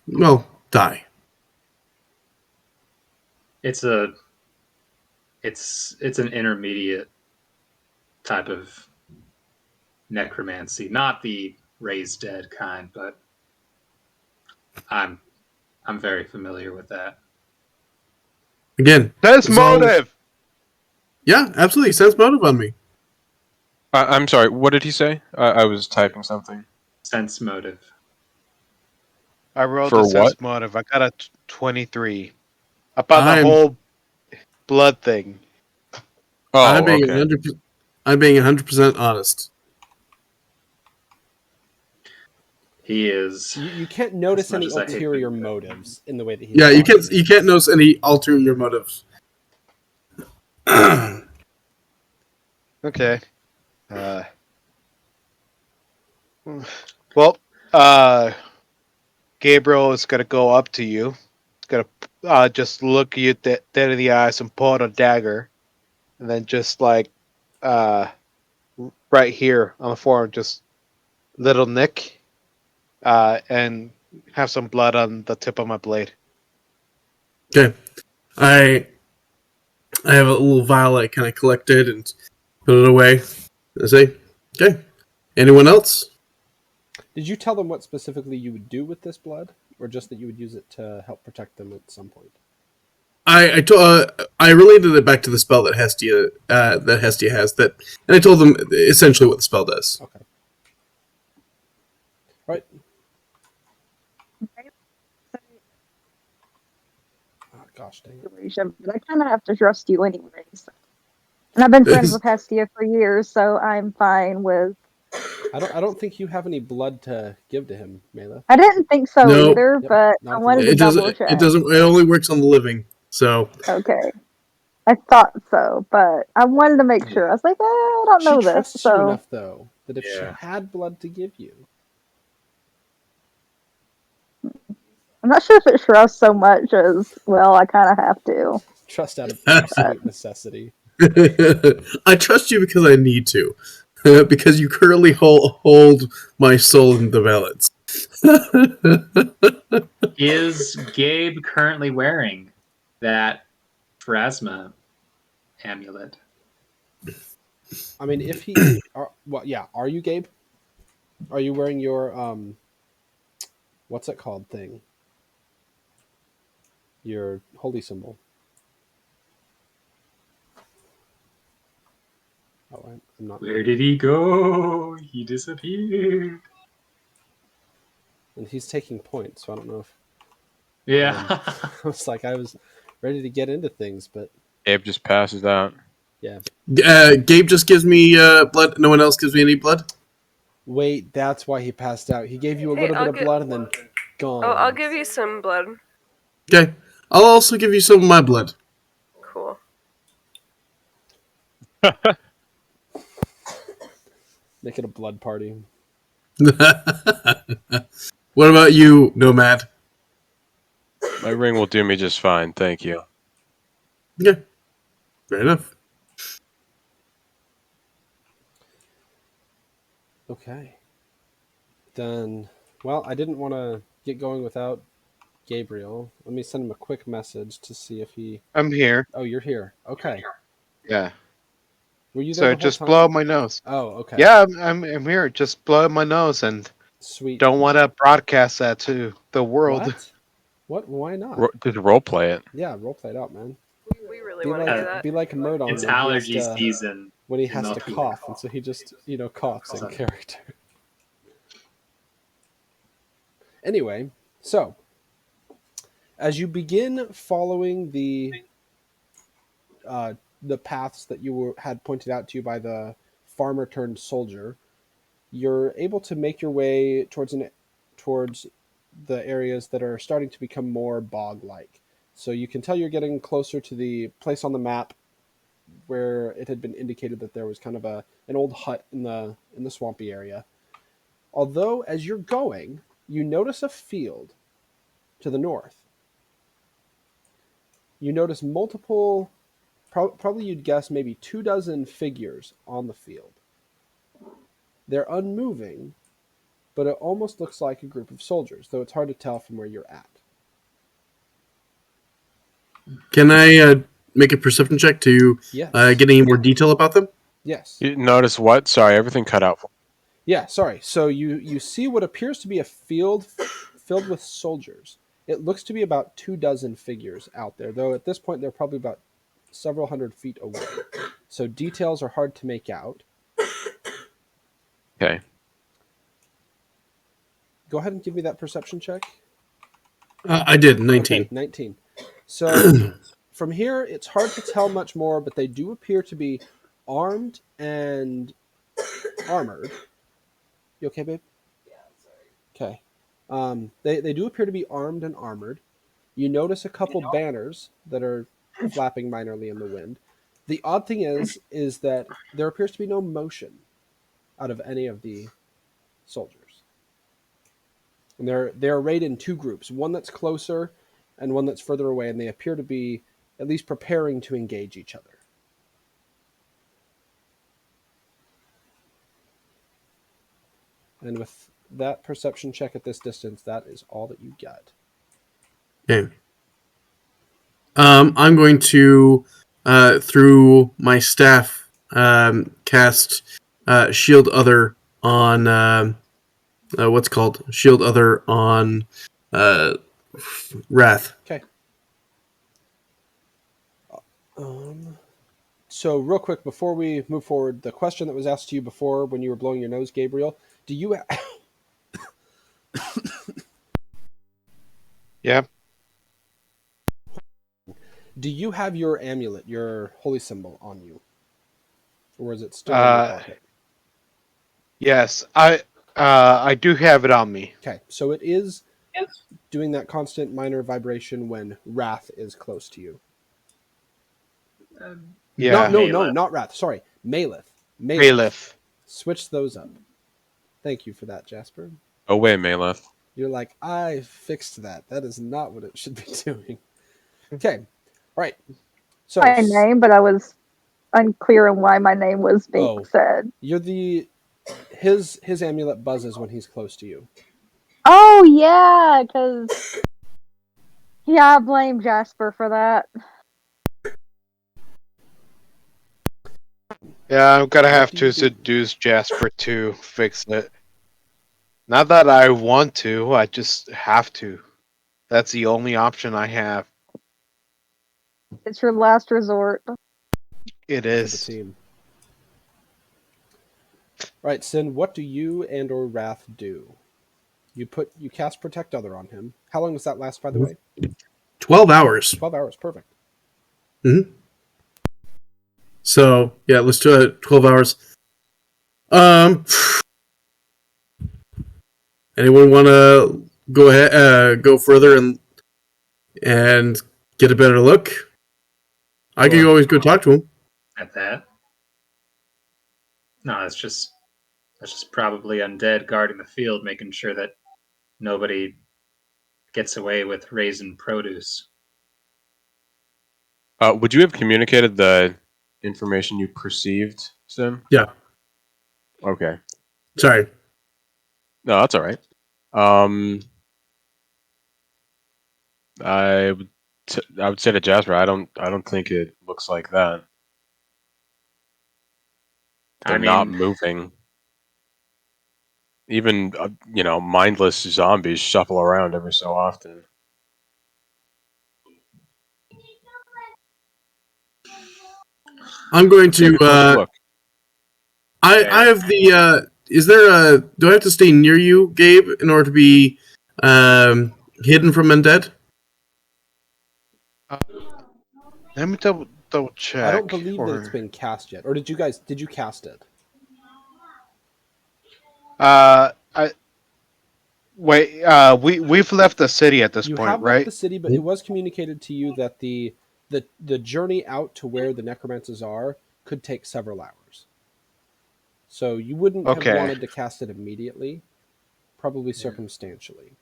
S2: well, die.
S3: It's an intermediate type of necromancy, not the raised dead kind, but I'm very familiar with that.
S2: Again,
S5: That's
S2: it's all-
S5: motive.
S2: Yeah, absolutely. Sense motive on me.
S6: I'm sorry. What did he say? I was typing something.
S3: Sense motive.
S5: I rolled
S6: For
S5: a
S6: what?
S5: sense motive. I got a 23. About the
S2: I'm-
S5: whole blood thing.
S6: Oh,
S2: I'm being
S6: okay.
S2: 100%. I'm being 100% honest.
S3: He is.
S1: You can't notice
S3: much
S1: any
S3: as I hate
S1: ulterior
S3: thinking about it.
S1: motives in the way that he's.
S2: Yeah, you
S1: talking.
S2: can't notice any ulterior motives.
S5: Okay. Well, Gabriel is gonna go up to you. He's gonna just look you dead in the eyes and pull out a dagger, and then just like right here on the forearm, just little nick, and have some blood on the tip of my blade.
S2: Okay, I have a little vial I kind of collected and put it away. I say, okay. Anyone else?
S1: Did you tell them what specifically you would do with this blood, or just that you would use it to help protect them at some point?
S2: I related it back to the spell that Hestia has that, and I told them essentially what the spell does.
S1: Okay. Right. Oh, gosh dang it.
S7: Situation, but I kind of have to trust you anyways. And I've been friends with Hestia for years, so I'm fine with.
S1: I don't think you have any blood to give to him, Mela.
S7: I didn't think so
S2: No.
S7: either,
S1: Yep,
S7: but
S1: not
S7: I
S1: if
S7: wanted
S1: you-
S7: to double check.
S2: It doesn't. It only works on the living. So
S7: Okay. I thought so, but I wanted to make sure. I was like, I don't know
S1: She
S7: this,
S1: trusts you
S7: so
S1: enough, though, that if
S3: Yeah.
S1: she had blood to give you,
S7: I'm not sure if it's trust so much as, well, I kind of have to.
S1: trust out of absolute necessity.
S2: I trust you because I need to, because you currently hold my soul in the balance.
S3: Is Gabe currently wearing that Phrasma amulet?
S1: I mean, if he, well, yeah. Are you, Gabe? Are you wearing your what's it called thing? Your holy symbol. Oh, I'm not.
S3: Where did he go? He disappeared.
S1: And he's taking points, so I don't know if
S3: Yeah.
S1: I was like I was ready to get into things, but
S6: Abe just passes out.
S2: Gabe just gives me blood. No one else gives me any blood.
S1: wait, that's why he passed out. He gave you a
S4: Hey,
S1: little
S4: I'll
S1: bit of
S4: get-
S1: blood and then gone.
S4: Oh, I'll give you some blood.
S2: Okay, I'll also give you some of my blood.
S4: Cool.
S1: Make it a blood party.
S2: What about you, Nomad?
S6: My ring will do me just fine, thank you.
S2: Yeah, fair enough.
S1: Okay. Then, well, I didn't want to get going without Gabriel. Let me send him a quick message to see if he.
S5: I'm here.
S1: Oh, you're here. Okay.
S5: Yeah.
S1: Were you there?
S5: So
S1: the whole
S5: just
S1: time?
S5: blow up my nose.
S1: Oh, okay.
S5: Yeah, I'm here. Just blow up my nose and
S1: Sweet.
S5: don't want to broadcast that to the world.
S1: What? What? Why not?
S6: Just role play it.
S1: Yeah, role play it out, man.
S4: We really
S1: Be
S4: want to do
S1: like,
S4: that.
S1: be like Murdon
S3: It's
S1: when he has
S3: allergy
S1: to-
S3: season.
S1: when he
S3: in
S1: has to
S3: Milky Way.
S1: cough, and so he just coughs in
S3: Sorry.
S1: character. Anyway, so as you begin following the paths that had pointed out to you by the farmer turned soldier, you're able to make your way towards the areas that are starting to become more bog-like. So you can tell you're getting closer to the place on the map where it had been indicated that there was kind of an old hut in the swampy area. Although, as you're going, you notice a field to the north. You notice multiple, probably you'd guess maybe 24 figures on the field. They're unmoving, but it almost looks like a group of soldiers, though it's hard to tell from where you're at.
S2: Can I make a perception check to
S1: Yes.
S2: get any more detail about them?
S1: Yes.
S6: You notice what? Sorry, everything cut out.
S1: Yeah, sorry. So you see what appears to be a field filled with soldiers. It looks to be about 24 figures out there, though at this point they're probably about several hundred feet away. So details are hard to make out.
S6: Okay.
S1: Go ahead and give me that perception check.
S2: I did 19.
S1: Okay, 19. So from here, it's hard to tell much more, but they do appear to be armed and armored. You okay, babe? Okay. They do appear to be armed and armored. You notice a couple banners that are flapping minorly in the wind. The odd thing is that there appears to be no motion out of any of the soldiers. And they're arrayed in two groups, one that's closer and one that's further away, and they appear to be at least preparing to engage each other. And with that perception check at this distance, that is all that you got.
S2: Okay. I'm going to, through my staff, cast Shield Other on what's called Shield Other on Wrath.
S1: Okay. So real quick before we move forward, the question that was asked to you before when you were blowing your nose, Gabriel, do you
S5: Yeah.
S1: do you have your amulet, your holy symbol on you? Or is it still in your pocket?
S5: Yes, I do have it on me.
S1: Okay, so it is doing that constant minor vibration when Wrath is close to you.
S5: Yeah.
S1: No, not Wrath. Sorry, Maleth.
S5: Maleth.
S1: Switch those up. Thank you for that, Jasper.
S6: Away, Maleth.
S1: You're like, I fixed that. That is not what it should be doing. Okay, all right. So
S7: My name, but I was unclear on why my name was being said.
S1: you're his amulet buzzes when he's close to you.
S7: Oh yeah, because I blame Jasper for that.
S5: Yeah, I'm gonna have to seduce Jasper to fix it. Not that I want to, I just have to. That's the only option I have.
S7: It's your last resort.
S5: It
S1: For the
S5: is.
S1: team. Right, Sin, what do you and or Wrath do? You cast Protect Other on him. How long does that last, by the way?
S2: 12 hours.
S1: 12 hours, perfect.
S2: Mm-hmm. So, yeah, let's do it 12 hours. Anyone want to go ahead, go further and get a better look? I can always go talk to him.
S3: At that. No, that's just probably undead guarding the field, making sure that nobody gets away with raisin produce.
S6: Would you have communicated the information you perceived, Sim?
S2: Yeah.
S6: Okay.
S2: Sorry.
S6: No, that's all right. I would say to Jasper, I don't think it looks like that. They're not moving. Even mindless zombies shuffle around every so often.
S2: I'm going to.
S6: Look.
S2: I have the. Is there a? Do I have to stay near you, Gabe, in order to be hidden from undead?
S5: Let me double check.
S1: I don't believe that it's been cast yet. Or did you cast it?
S5: We've left the city at this
S1: You
S5: point,
S1: have
S5: right?
S1: left the city, but it was communicated to you that the journey out to where the necromancers are could take several hours. So you wouldn't have wanted to cast it immediately, probably circumstantially.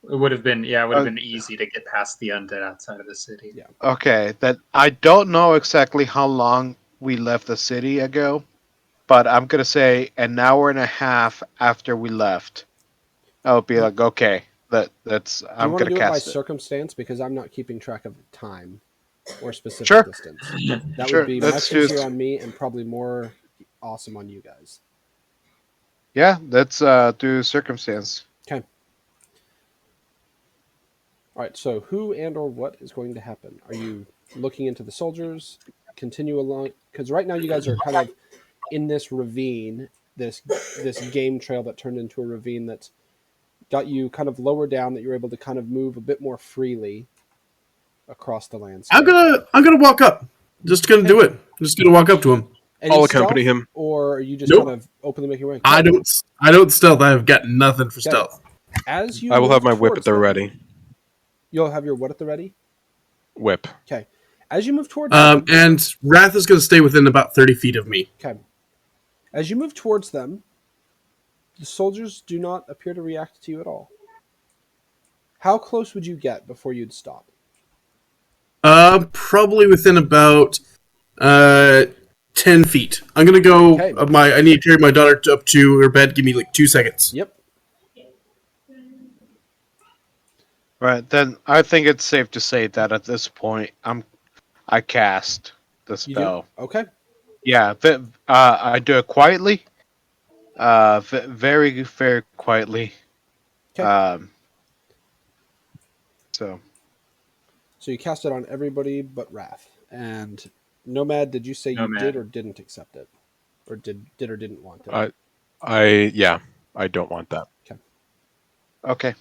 S3: It would have been easy to get past the undead outside of the city.
S1: Yeah.
S5: Okay, that I don't know exactly how long we left the city ago, but I'm gonna say an hour and a half after we left. I would be like, okay, that's I'm
S1: gonna
S5: gonna
S1: do it by
S5: cast it.
S1: circumstance because I'm not keeping track of time or specific
S5: Sure.
S1: distance. That
S5: Sure,
S1: would be
S5: let's
S1: much easier
S5: just-
S1: on me and probably more awesome on you guys.
S5: Yeah, let's do circumstance.
S1: Okay. All right. So who and or what is going to happen? Are you looking into the soldiers? Continue along because right now you guys are kind of in this ravine, this game trail that turned into a ravine that's got you kind of lower down that you're able to kind of move a bit more freely across the landscape.
S2: I'm gonna walk up. Just gonna do it. I'm just gonna walk up to him.
S1: Any
S6: I'll
S1: stealth,
S6: accompany him.
S1: or are you just
S2: Nope.
S1: kind of openly making your way?
S2: I don't stealth. I've got nothing for
S1: Okay.
S2: stealth.
S1: As you
S6: I will
S1: move
S6: have my whip at
S1: towards
S6: the
S1: them-
S6: ready.
S1: You'll have your what at the ready?
S6: Whip.
S1: Okay. As you move towards them,
S2: And Wrath is gonna stay within about 30 feet of me.
S1: okay. As you move towards them, the soldiers do not appear to react to you at all. How close would you get before you'd stop?
S2: Probably within about 10 feet. I'm gonna go.
S1: Okay.
S2: I need to carry my daughter up to her bed. Give me like 2 seconds.
S1: Yep.
S5: Right, then I think it's safe to say that at this point I cast the
S1: You do?
S5: spell.
S1: Okay.
S5: Yeah, I do it quietly. Very, very quietly.
S1: Okay.
S5: So
S1: So you cast it on everybody but Wrath. And Nomad, did you say you
S3: Nomad.
S1: did or didn't accept it? Or did or didn't want it?
S6: I don't want that.
S5: okay.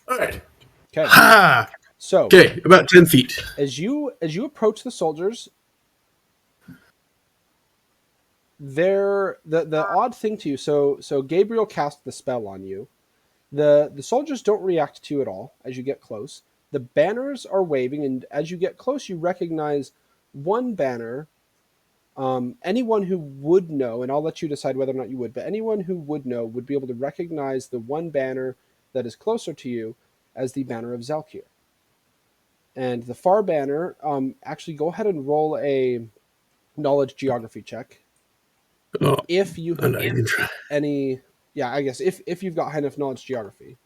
S2: All right.
S1: Okay.
S2: Ha!
S1: So
S2: Okay, about 10 feet.
S1: as you approach the soldiers, the odd thing to you, so Gabriel cast the spell on you. The soldiers don't react to you at all as you get close. The banners are waving, and as you get close, you recognize one banner. Anyone who would know, and I'll let you decide whether or not you would, but anyone who would know would be able to recognize the one banner that is closer to you as the banner of Zelkir. And the far banner, actually go ahead and roll a knowledge geography check.
S2: Oh,
S1: If you
S2: I'm
S1: have
S2: not even trying.
S1: any, yeah, I guess if you've got high enough knowledge geography.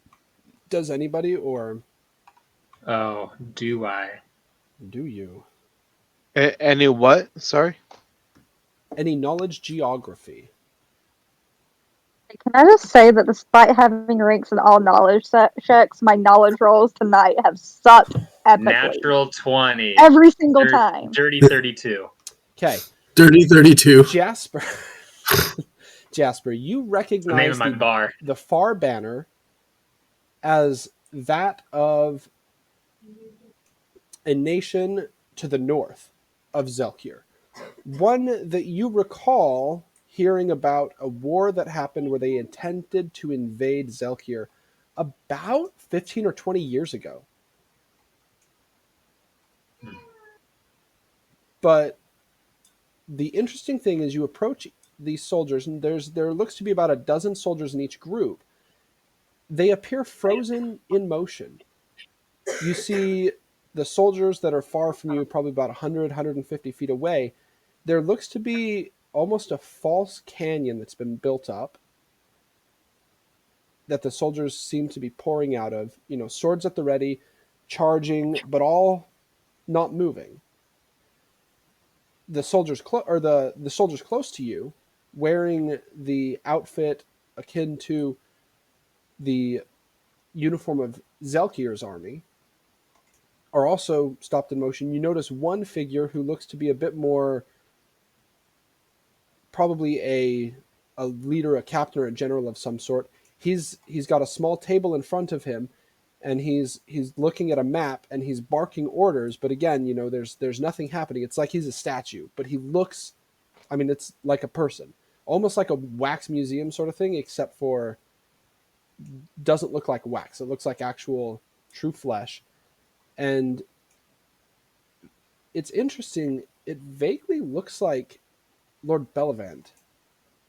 S1: Does anybody, or
S3: Oh, do I?
S1: do you?
S5: Any what? Sorry.
S1: Any knowledge geography?
S7: Can I just say that despite having ranks in all knowledge checks, my knowledge rolls tonight have sucked epically.
S3: Natural 20.
S7: Every single time.
S3: Dirty 32.
S1: Okay,
S2: Dirty 32.
S1: Jasper. Jasper, you
S3: The name
S1: recognize
S3: of my bar.
S1: the far banner as that of a nation to the north of Zelkir. One that you recall hearing about a war that happened where they intended to invade Zelkir about 15 or 20 years ago. But the interesting thing is you approach these soldiers, and there looks to be about a dozen soldiers in each group. They appear frozen in motion. You see the soldiers that are far from you, probably about 100, 150 feet away. There looks to be almost a false canyon that's been built up that the soldiers seem to be pouring out of. You know, swords at the ready, charging, but all not moving. The soldiers the soldiers close to you, wearing the outfit akin to the uniform of Zelkir's army, are also stopped in motion. You notice one figure who looks to be a bit more, probably a leader, a captain, or a general of some sort. He's got a small table in front of him, and he's looking at a map and he's barking orders. But again, you know, there's nothing happening. It's like he's a statue, but he looks, I mean, it's like a person, almost like a wax museum sort of thing, except for doesn't look like wax. It looks like actual true flesh. And it's interesting. It vaguely looks like Lord Bellevant,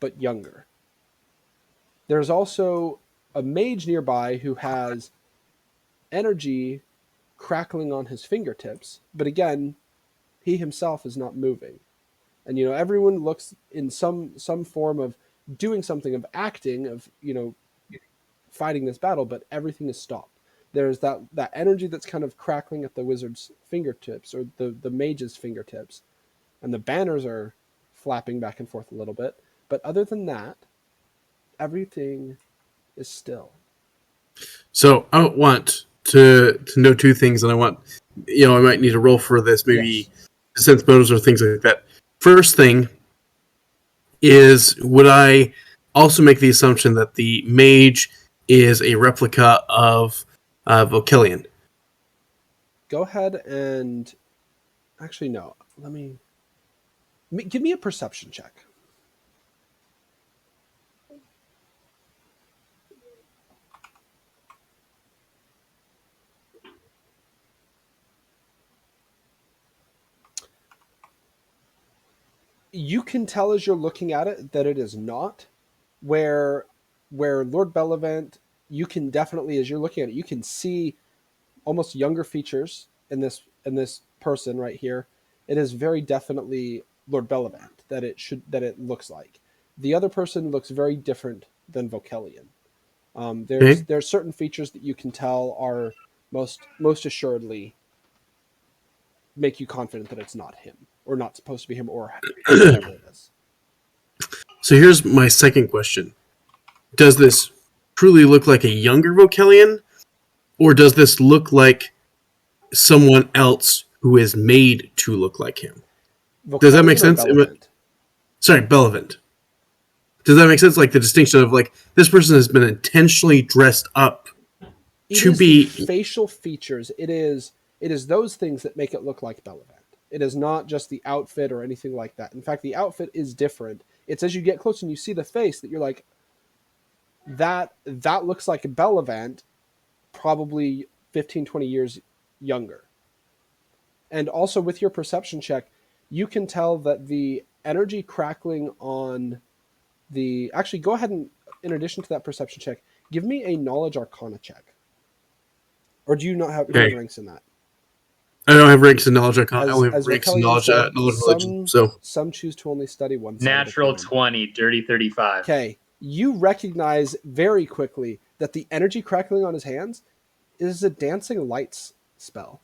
S1: but younger. There's also a mage nearby who has energy crackling on his fingertips, but again, he himself is not moving. And you know, everyone looks in some form of doing something, of acting, of, you know, fighting this battle, but everything is stopped. There's that energy that's kind of crackling at the wizard's fingertips, or the mage's fingertips, and the banners are flapping back and forth a little bit. But other than that, everything is still.
S2: So I want to know two things, and I want, I might need to roll for this, maybe sense motives or things like that. First thing is, would I also make the assumption that the mage is a replica of Vocalion?
S1: Go ahead and actually no. Give me a perception check. You can tell as you're looking at it that it is not. Where Lord Bellevant, you can definitely, as you're looking at it, you can see almost younger features in this person right here. It is very definitely Lord Bellevant that it looks like. The other person looks very different than Vocalion. There's certain features that you can tell are most assuredly make you confident that it's not him, or not supposed to be him, or whatever it is.
S2: So here's my second question. Does this truly look like a younger Vocalion, or does this look like someone else who is made to look like him? Does that make sense? Sorry, Bellevant. Does that make sense? Like the distinction of like this person has been intentionally dressed up to be
S1: facial features. It is those things that make it look like Bellevant. It is not just the outfit or anything like that. In fact, the outfit is different. It's as you get close and you see the face that you're like, that looks like a Bellevant, probably 15, 20 years younger. And also with your perception check, you can tell that the energy crackling on the... Actually, go ahead and, in addition to that perception check, give me a knowledge arcana check. Or do you not have ranks in that?
S2: I don't have ranks in knowledge arcana. I only have ranks in knowledge religion. So
S1: some choose to only study one side.
S3: Natural 20, dirty 35.
S1: Okay. You recognize very quickly that the energy crackling on his hands is a dancing lights spell.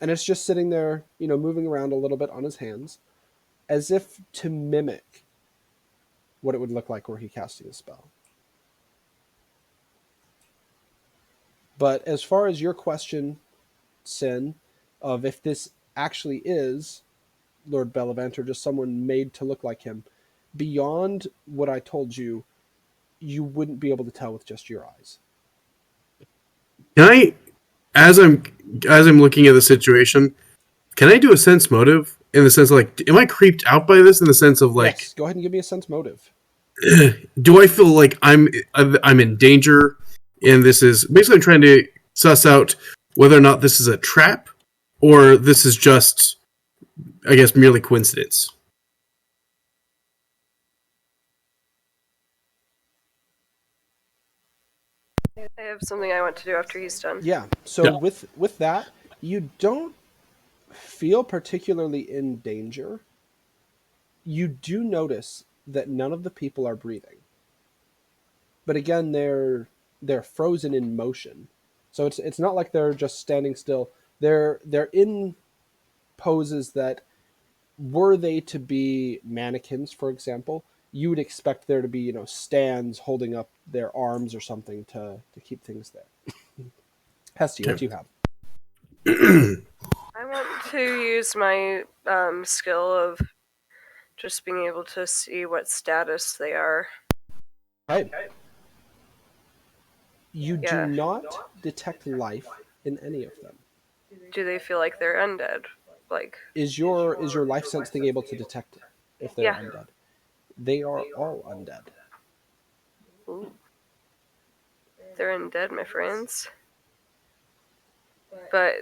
S1: And it's just sitting there, moving around a little bit on his hands, as if to mimic what it would look like were he casting a spell. But as far as your question, Sin, of if this actually is Lord Bellevant or just someone made to look like him, beyond what I told you, you wouldn't be able to tell with just your eyes.
S2: Can I, as I'm looking at the situation, can I do a sense motive in the sense of like, am I creeped out by this in the sense of like?
S1: Yes, go ahead and give me a sense motive.
S2: Do I feel like I'm in danger, and this is basically trying to suss out whether or not this is a trap or this is just, I guess, merely coincidence?
S4: I have something I want to do after he's done.
S1: Yeah. So with that, you don't feel particularly in danger. You do notice that none of the people are breathing. But again, they're frozen in motion. So it's not like they're just standing still. They're in poses that, were they to be mannequins, for example, you would expect there to be, stands holding up their arms or something to keep things there. Hestia, what do you have?
S4: I want to use my skill of just being able to see what status they are.
S1: Right. You do not detect life in any of them.
S4: Do they feel like they're undead? Like,
S1: is your life sense thing able to detect if they're undead? They are all undead.
S4: Ooh. They're undead, my friends. But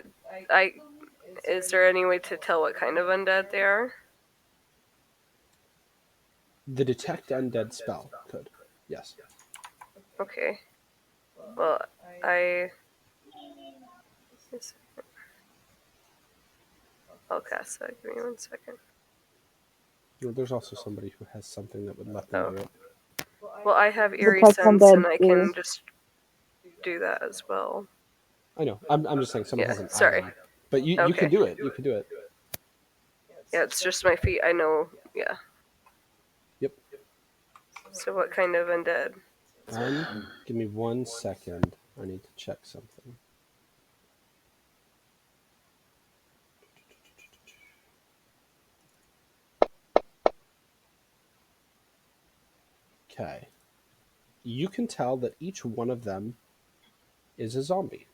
S4: is there any way to tell what kind of undead they are?
S1: The detect undead spell could. Yes.
S4: Okay. Well, I'll cast that. Give me 1 second.
S1: There's also somebody who has something that would let them do it.
S4: Well, I have eerie
S7: Detect
S4: sense,
S7: undead
S4: and I
S7: too.
S4: can just do that as well.
S1: I know. I'm just saying someone has an
S4: sorry.
S1: item. But you can do it. You can do it.
S4: Yeah, it's just my feet. I know. Yeah.
S1: Yep.
S4: So what kind of undead?
S1: Give me 1 second. I need to check something. Okay. You can tell that each one of them is a zombie.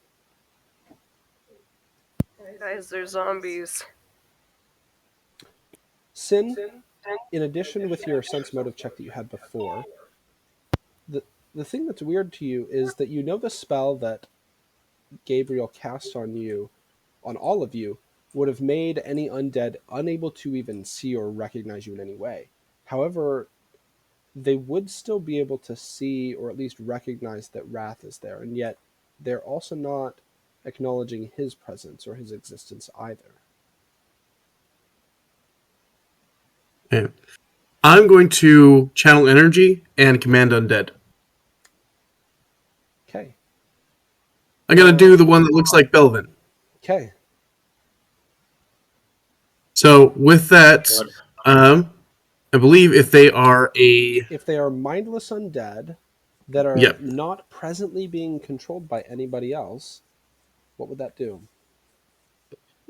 S4: Guys, they're zombies.
S1: Sin, in addition with your sense motive check that you had before, the thing that's weird to you is that you know the spell that Gabriel cast on you, on all of you, would have made any undead unable to even see or recognize you in any way. However, they would still be able to see or at least recognize that Wrath is there, and yet they're also not acknowledging his presence or his existence either.
S2: Okay. I'm going to channel energy and command undead.
S1: Okay.
S2: I'm gonna do the one that looks like Belvin.
S1: Okay.
S2: So with that, I believe if they are
S1: If they are mindless undead that are
S2: Yep.
S1: not presently being controlled by anybody else, what would that do?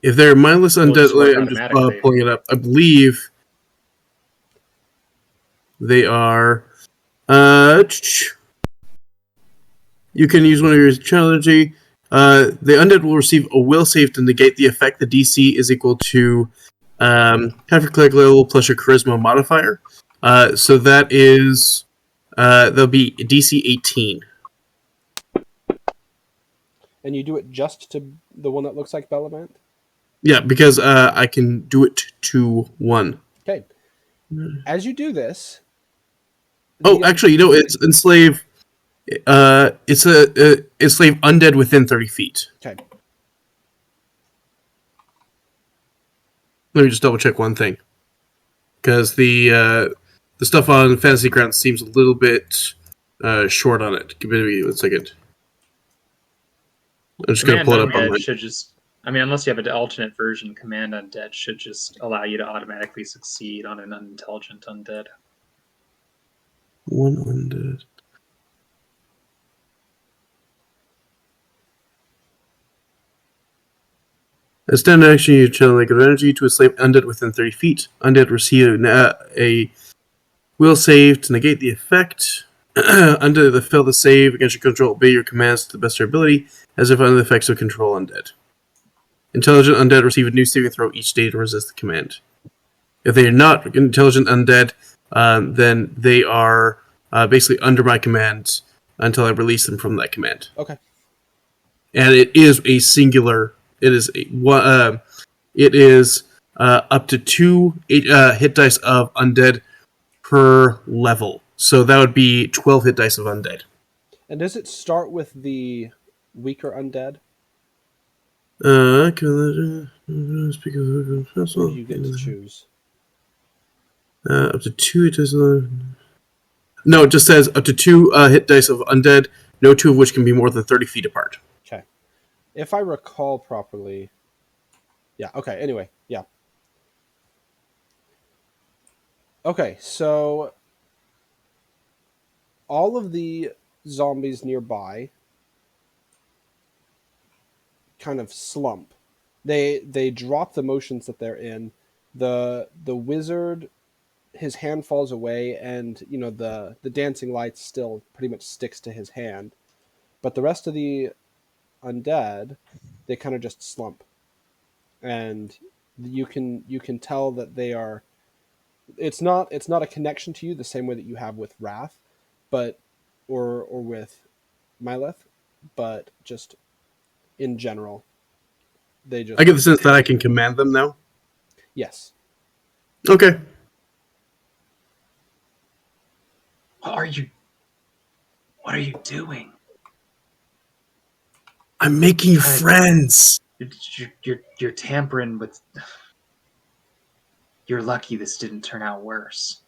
S2: if they're mindless
S3: It'll
S2: undead,
S3: just work
S2: I'm just
S3: automatically.
S2: pulling it up. I believe they are. You can use one of your channel energy. The undead will receive a will save to negate the effect. The DC is equal to half your cleric level plus your charisma modifier. So that is there'll be DC 18.
S1: And you do it just to the one that looks like Bellamant?
S2: Yeah, because I can do it to 1.
S1: Okay. As you do this...
S2: Oh, actually, it's enslave. It's a enslave undead within 30 feet.
S1: Okay.
S2: Let me just double check one thing, because the stuff on Fantasy Grounds seems a little bit short on it. Give me 1 second. I'm just gonna
S3: Command
S2: pull it up on
S3: Undead
S2: my.
S3: should just, I mean, unless you have an alternate version, Command Undead should just allow you to automatically succeed on an unintelligent undead.
S2: One undead. As standard action, you channel negative energy to a slave undead within 30 feet. Undead receive a will save to negate the effect. Undead that fail the save against your control obey your commands to the best of their ability, as if under the effects of control undead. Intelligent undead receive a new saving throw each day to resist the command. If they are not intelligent undead, then they are basically under my command until I release them from that command.
S1: Okay.
S2: And it is a singular. It is up to 2 hit dice of undead per level. So that would be 12 hit dice of undead.
S1: And does it start with the weaker undead?
S2: Or
S1: Or do you get to choose?
S2: up to 2 hit dice. No, it just says up to 2 hit dice of undead, no 2 of which can be more than 30 feet apart.
S1: Okay. If I recall properly... Yeah, okay, anyway, yeah. Okay, so... all of the zombies nearby kind of slump. They drop the motions that they're in. The wizard, his hand falls away, and the dancing lights still pretty much sticks to his hand. But the rest of the undead, they kind of just slump. And you can tell that they are... It's not a connection to you the same way that you have with Wrath, but or with Myleth, but just in general, they just...
S2: I get the sense that I can command them now.
S1: Yes.
S2: Okay.
S3: What are you doing?
S2: I'm making friends.
S3: You're tampering with. You're lucky this didn't turn out worse.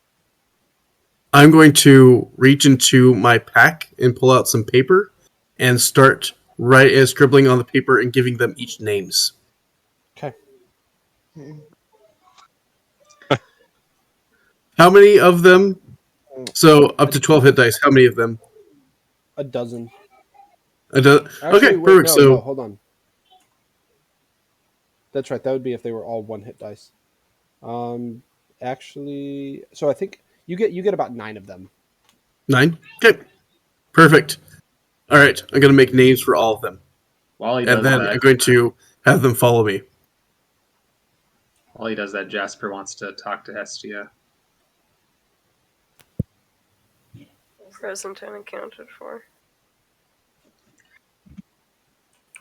S2: I'm going to reach into my pack and pull out some paper and start scribbling on the paper and giving them each names.
S1: Okay.
S2: How many of them? So up to 12 hit dice. How many of them?
S1: A dozen.
S2: Okay,
S1: Actually, wait,
S2: perfect.
S1: no, hold on. That's right. That would be if they were all one hit dice. Actually, so I think you get about 9 of them.
S2: 9. Okay, perfect. All right, I'm gonna make names for all of them,
S3: While he
S2: and
S3: does
S2: then
S3: that,
S2: I'm going to have them follow me.
S3: Jasper wants to talk to Hestia.
S4: Present and accounted for.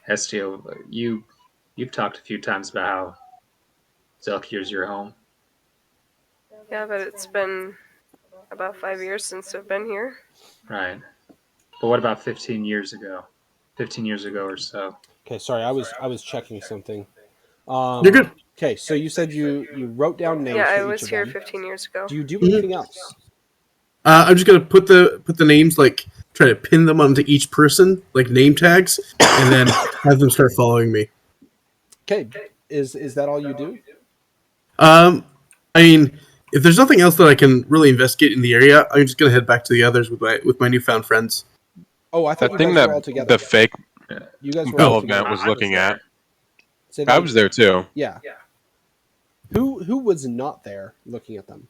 S3: Hestia, you've talked a few times about how Zelkir's your home.
S4: Yeah, but it's been about 5 years since I've been here.
S3: Right. But what about 15 years ago? 15 years ago or so.
S1: Okay, sorry, I was checking something.
S2: You're good.
S1: Okay, so you said you wrote down names
S4: Yeah,
S1: for
S4: I
S1: each
S4: was
S1: of
S4: here
S1: them.
S4: 15 years ago.
S1: Do you do
S2: Mhm.
S1: anything else?
S2: I'm just gonna put the names, like try to pin them onto each person, like name tags, and then have them start following me.
S1: Okay, is that all you do?
S2: I mean, if there's nothing else that I can really investigate in the area, I'm just gonna head back to the others with my newfound friends.
S1: Oh, I thought
S6: That
S1: you
S6: thing
S1: guys
S6: that
S1: were all together.
S6: the fake
S1: You guys were all
S6: Velvet
S1: together.
S6: was
S3: I
S6: looking
S3: there.
S6: at.
S1: Say that
S6: I was there too.
S1: Yeah. Who was not there looking at them?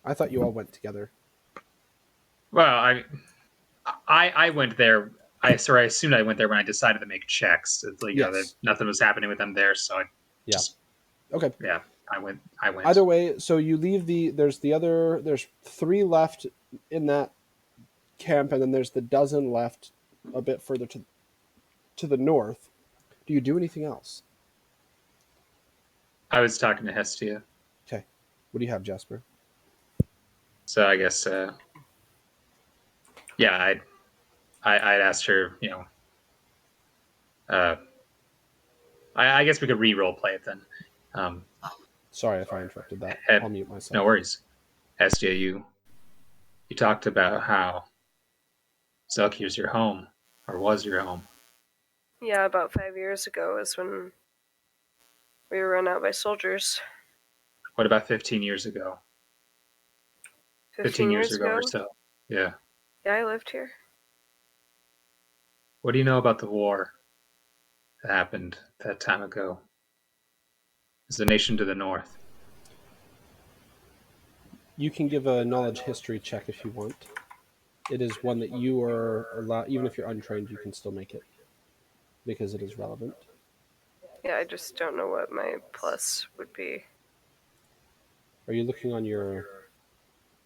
S1: I thought you all went together.
S3: Well, I went there. I assumed I went there when I decided to make checks. It's like
S1: Yes.
S3: nothing was happening with them there, so I
S1: Yeah.
S3: just
S1: Okay.
S3: I went.
S1: Either way, so you leave there's 3 left in that camp, and then there's the dozen left a bit further to the north. Do you do anything else?
S3: I was talking to Hestia,
S1: Okay. What do you have, Jasper?
S3: so I guess yeah, I'd asked her, I guess we could re-role play it then.
S1: Sorry if I interrupted that.
S3: Hey,
S1: I'll mute myself.
S3: No worries. Hestia, you talked about how Zelkir's your home, or was your home.
S4: Yeah, about 5 years ago is when we were run out by soldiers.
S3: What about 15 years ago?
S4: 15 years ago?
S3: or so. Yeah.
S4: Yeah, I lived here.
S3: What do you know about the war that happened that time ago? It's the nation to the north.
S1: You can give a knowledge history check if you want. It is one that you are allowed, even if you're untrained, you can still make it because it is relevant.
S4: Yeah, I just don't know what my plus would be.
S1: Are you looking on your?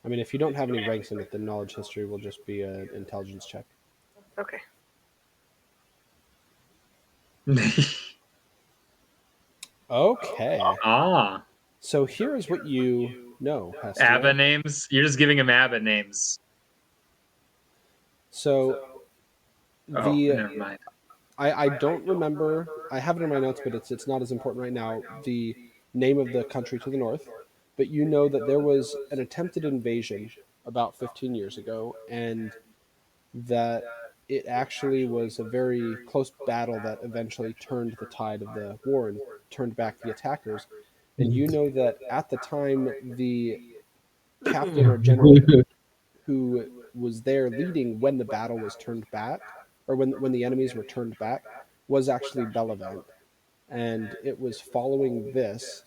S1: I mean, if you don't have any ranks in it, then knowledge history will just be an intelligence check.
S4: Okay.
S1: Okay.
S3: Ah,
S1: So here is what you know, Hestia.
S3: ABBA names? You're just giving him ABBA names.
S1: So
S3: Oh, never mind.
S1: I don't remember. I have it in my notes, but it's not as important right now. The name of the country to the north, but you know that there was an attempted invasion about 15 years ago, and that it actually was a very close battle that eventually turned the tide of the war and turned back the attackers. And you know that at the time, the captain or general who was there leading when the battle was turned back, or when the enemies were turned back, was actually Bellavant. And it was following this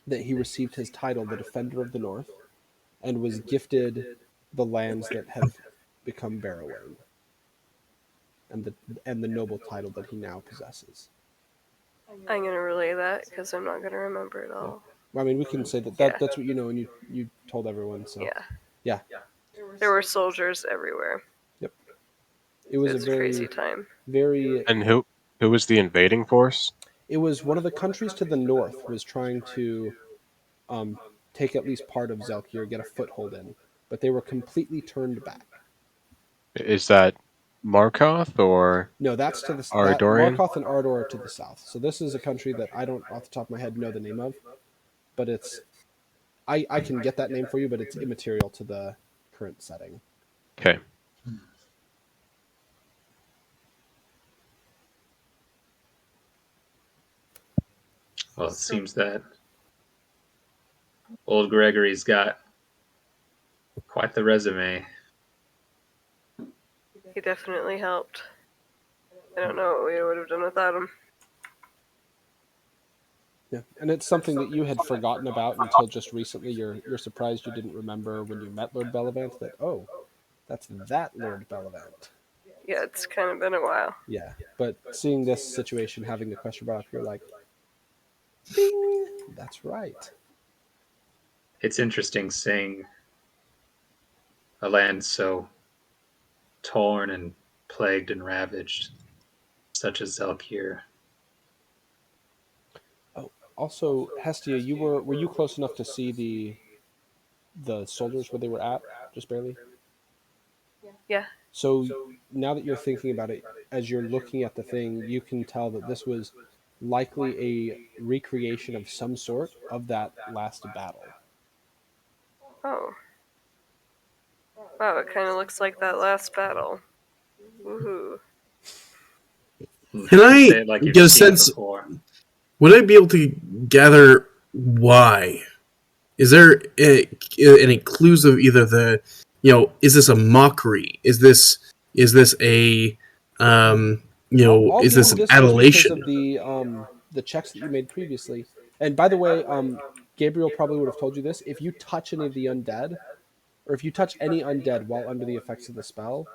S1: that he received his title, the Defender of the North, and was gifted the lands that have become Barrowain, and the noble title that he now possesses.
S4: I'm going to relay that because I'm not going to remember it all.
S1: I mean, we can say that that's what you know, and you told everyone. So
S4: Yeah. There were soldiers everywhere.
S1: it was
S4: It's
S1: a
S4: a crazy time.
S1: very.
S6: And who was the invading force?
S1: It was one of the countries to the north was trying to take at least part of Zelkir, get a foothold in, but they were completely turned back.
S6: Is that Markoth or
S1: No, that's to the
S6: Ardorian?
S1: Markoth and Ardor are to the south. So this is a country that I don't, off the top of my head, know the name of, but it's. I can get that name for you, but it's immaterial to the current setting.
S6: Okay.
S3: Well, it seems that old Gregory's got quite the resume.
S4: He definitely helped. I don't know what we would have done without him.
S1: Yeah, and it's something that you had forgotten about until just recently. You're surprised you didn't remember when you met Lord Bellevant that, oh, that's that Lord Bellevant.
S4: Yeah, it's kind of been a while.
S1: Yeah, but seeing this situation, having the question brought up, you're like, bing, that's right.
S3: It's interesting seeing a land so torn and plagued and ravaged, such as Zelkir.
S1: Oh, also, Hestia, were you close enough to see the soldiers where they were at, just barely?
S4: Yeah.
S1: So now that you're thinking about it, as you're looking at the thing, you can tell that this was likely a recreation of some sort of that last battle.
S4: Oh. Wow, it kind of looks like that last battle. Woohoo.
S2: Can I
S3: Say it like you've
S2: get a
S3: seen it
S2: sense?
S3: before.
S2: Would I be able to gather why? Is there any clues of either the, is this a mockery? Is this a,
S1: I'll
S2: is
S1: give
S2: this
S1: you
S2: an
S1: this just
S2: adulation?
S1: because of the checks that you made previously. And by the way, Gabriel probably would have told you this. If you touch any of the undead, or if you touch any undead while under the effects of the spell,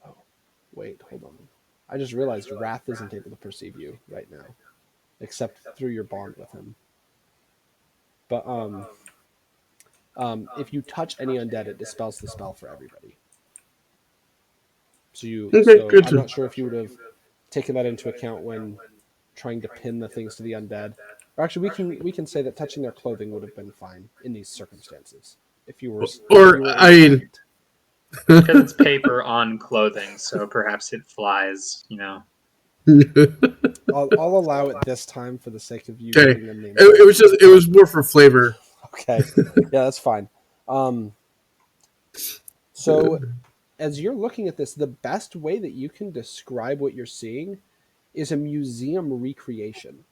S1: oh, wait, hold on. I just realized Wrath isn't able to perceive you right now, except through your bond with him. But if you touch any undead, it dispels the spell for everybody.
S2: Okay,
S1: So
S2: good
S1: I'm
S2: to-
S1: not sure if you would have taken that into account when trying to pin the things to the undead. Or actually, we can say that touching their clothing would have been fine in these circumstances. If you were,
S2: Or
S3: Because it's paper on clothing, so perhaps it flies,
S1: I'll allow it this time for the sake of you
S2: Okay.
S1: giving them names.
S2: it was more for flavor.
S1: Okay, yeah, that's fine. So as you're looking at this, the best way that you can describe what you're seeing is a museum recreation.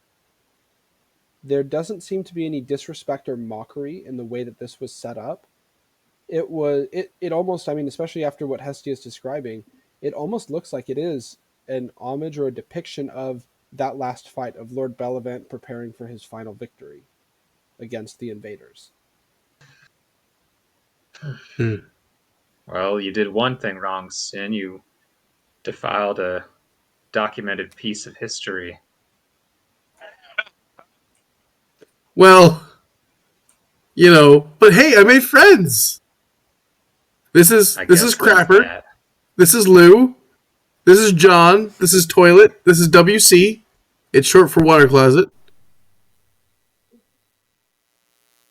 S1: There doesn't seem to be any disrespect or mockery in the way that this was set up. It almost, I mean, especially after what Hestia is describing, it almost looks like it is an homage or a depiction of that last fight of Lord Bellevant preparing for his final victory against the invaders.
S3: Well, you did one thing wrong, Sin. You defiled a documented piece of history.
S2: Well, but hey, I made friends. This is
S3: I guess that's
S2: Crapper.
S3: that.
S2: This is Lou. This is John. This is Toilet. This is WC. It's short for water closet.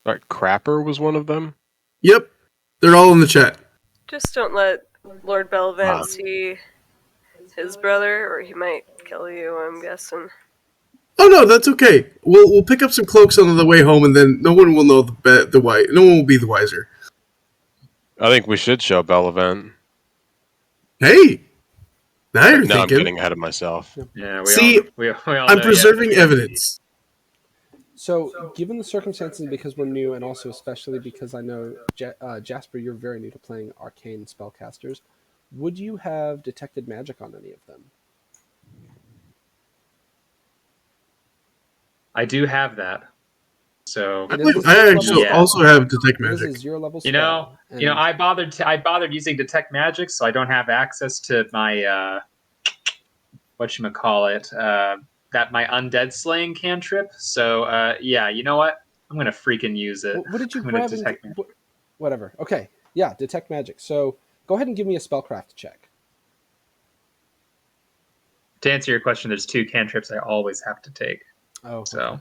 S6: Right, Crapper was one of them.
S2: Yep, they're all in the chat.
S4: Just don't let Lord Bellevant
S6: Wow.
S4: see his brother, or he might kill you, I'm guessing.
S2: Oh no, that's okay. We'll pick up some cloaks on the way home, and then no one will know the why. No one will be the wiser.
S6: I think we should show Bellevant.
S2: Hey, now you're
S6: Now I'm
S2: thinking.
S6: getting ahead of myself.
S3: Yeah,
S2: See,
S3: we all
S2: I'm
S3: know
S2: preserving
S3: you have to be
S2: evidence.
S1: So, given the circumstances, because we're new, and also especially because I know Jasper, you're very new to playing arcane spellcasters, would you have detected magic on any of them?
S3: I do have that. So
S1: It is a
S2: I
S1: sixth
S2: actually
S1: level
S2: also
S1: spell.
S2: have detect
S1: It is a
S2: magic.
S1: 0 level
S3: you
S1: spell.
S3: know, I bothered using detect magic, so I don't have access to my whatchamacallit, that my undead slaying cantrip. So yeah, you know what? I'm gonna freaking use it.
S1: What did you
S3: I'm gonna
S1: grab?
S3: detect magic.
S1: Whatever. Okay. Yeah, detect magic. So go ahead and give me a spellcraft check.
S3: To answer your question, there's 2 cantrips I always have to take.
S1: Oh,
S3: So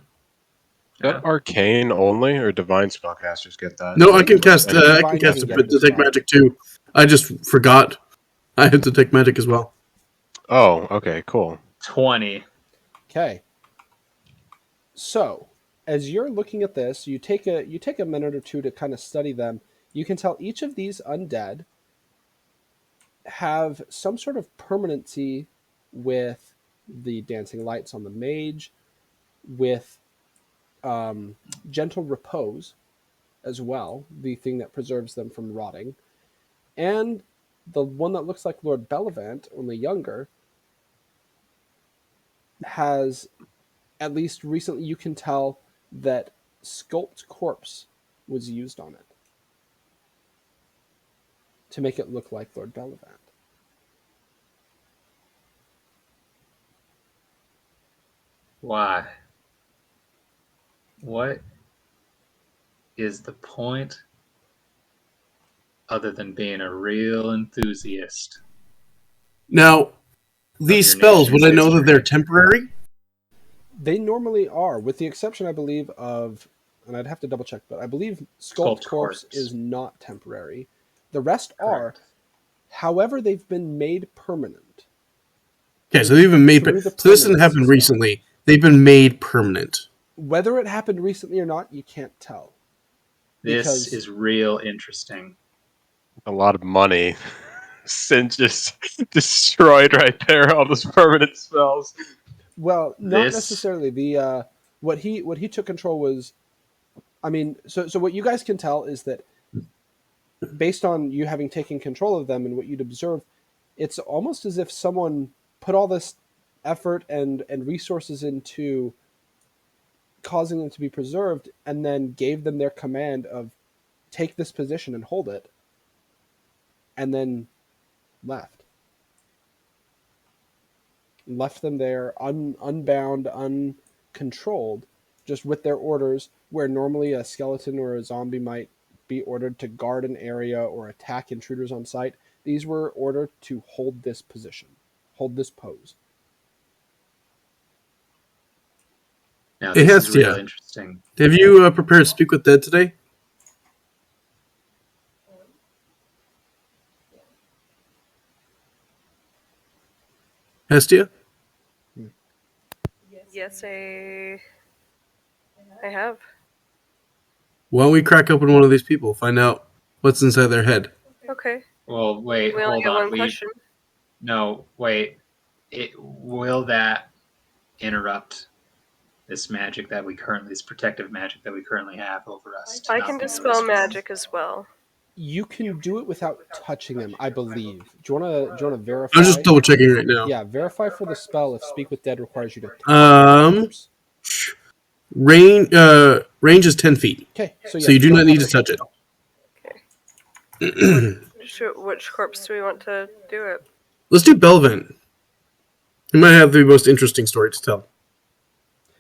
S6: Is that arcane only, or divine spellcasters get that?
S2: No, I can cast.
S1: Divine
S2: I can cast
S1: can get it as
S2: detect
S1: well.
S2: magic too. I just forgot. I had detect magic as well.
S6: Oh, okay, cool.
S3: 20.
S1: Okay. So, as you're looking at this, you take a minute or two to kind of study them. You can tell each of these undead have some sort of permanency with the dancing lights on the mage, with gentle repose as well, the thing that preserves them from rotting, and the one that looks like Lord Bellevant, only younger, has, at least recently, you can tell that sculpt corpse was used on it to make it look like Lord Bellevant.
S3: Why? What is the point other than being a real enthusiast?
S2: Now, these
S3: your
S2: spells, would I
S3: nation's
S2: know that they're
S3: history.
S2: temporary?
S1: They normally are, with the exception, I believe, of, and I'd have to double check, but I believe Sculpt
S3: Sculpt
S1: Corpse
S3: Corpse.
S1: is not temporary. The rest are.
S3: Correct.
S1: However, they've been made permanent.
S2: Okay, so they've been made.
S1: Through the
S2: So this didn't
S1: permanence
S2: happen
S1: spell.
S2: recently. They've been made permanent.
S1: Whether it happened recently or not, you can't tell.
S3: This
S1: Because-
S3: is real interesting.
S6: A lot of money. Sin just destroyed right there all those permanent spells.
S1: Well, not
S3: This-
S1: necessarily. The what he took control was, I mean, so what you guys can tell is that based on you having taken control of them and what you'd observed, it's almost as if someone put all this effort and resources into causing them to be preserved, and then gave them their command of take this position and hold it, and then left them there unbound, uncontrolled, just with their orders, where normally a skeleton or a zombie might be ordered to guard an area or attack intruders on site. These were ordered to hold this position, hold this pose.
S3: Now
S2: Hey,
S3: this is real
S2: Hestia.
S3: interesting.
S2: Have you prepared to speak with Dead today? Hestia?
S4: Yes, I have.
S2: Why don't we crack open one of these people, find out what's inside their head?
S4: Okay.
S3: Well, wait,
S4: We only
S3: hold
S4: get
S3: on.
S4: one question.
S3: No, wait. Will that interrupt this magic that we currently, this protective magic that we currently have over us? to
S4: I
S3: not
S4: can
S3: be
S4: dispel
S3: noticed?
S4: magic as well.
S1: You can do it without touching them, I believe. Do you want to verify?
S2: I'm just double checking right now.
S1: Yeah, verify for the spell if Speak with Dead requires you to touch
S2: Um,
S1: the corpse.
S2: Range is 10 feet,
S1: Okay, so
S2: so you do
S1: don't
S2: not need to
S1: have
S2: touch it.
S4: Which corpse do we want to do it?
S2: Let's do Belvin. He might have the most interesting story to tell.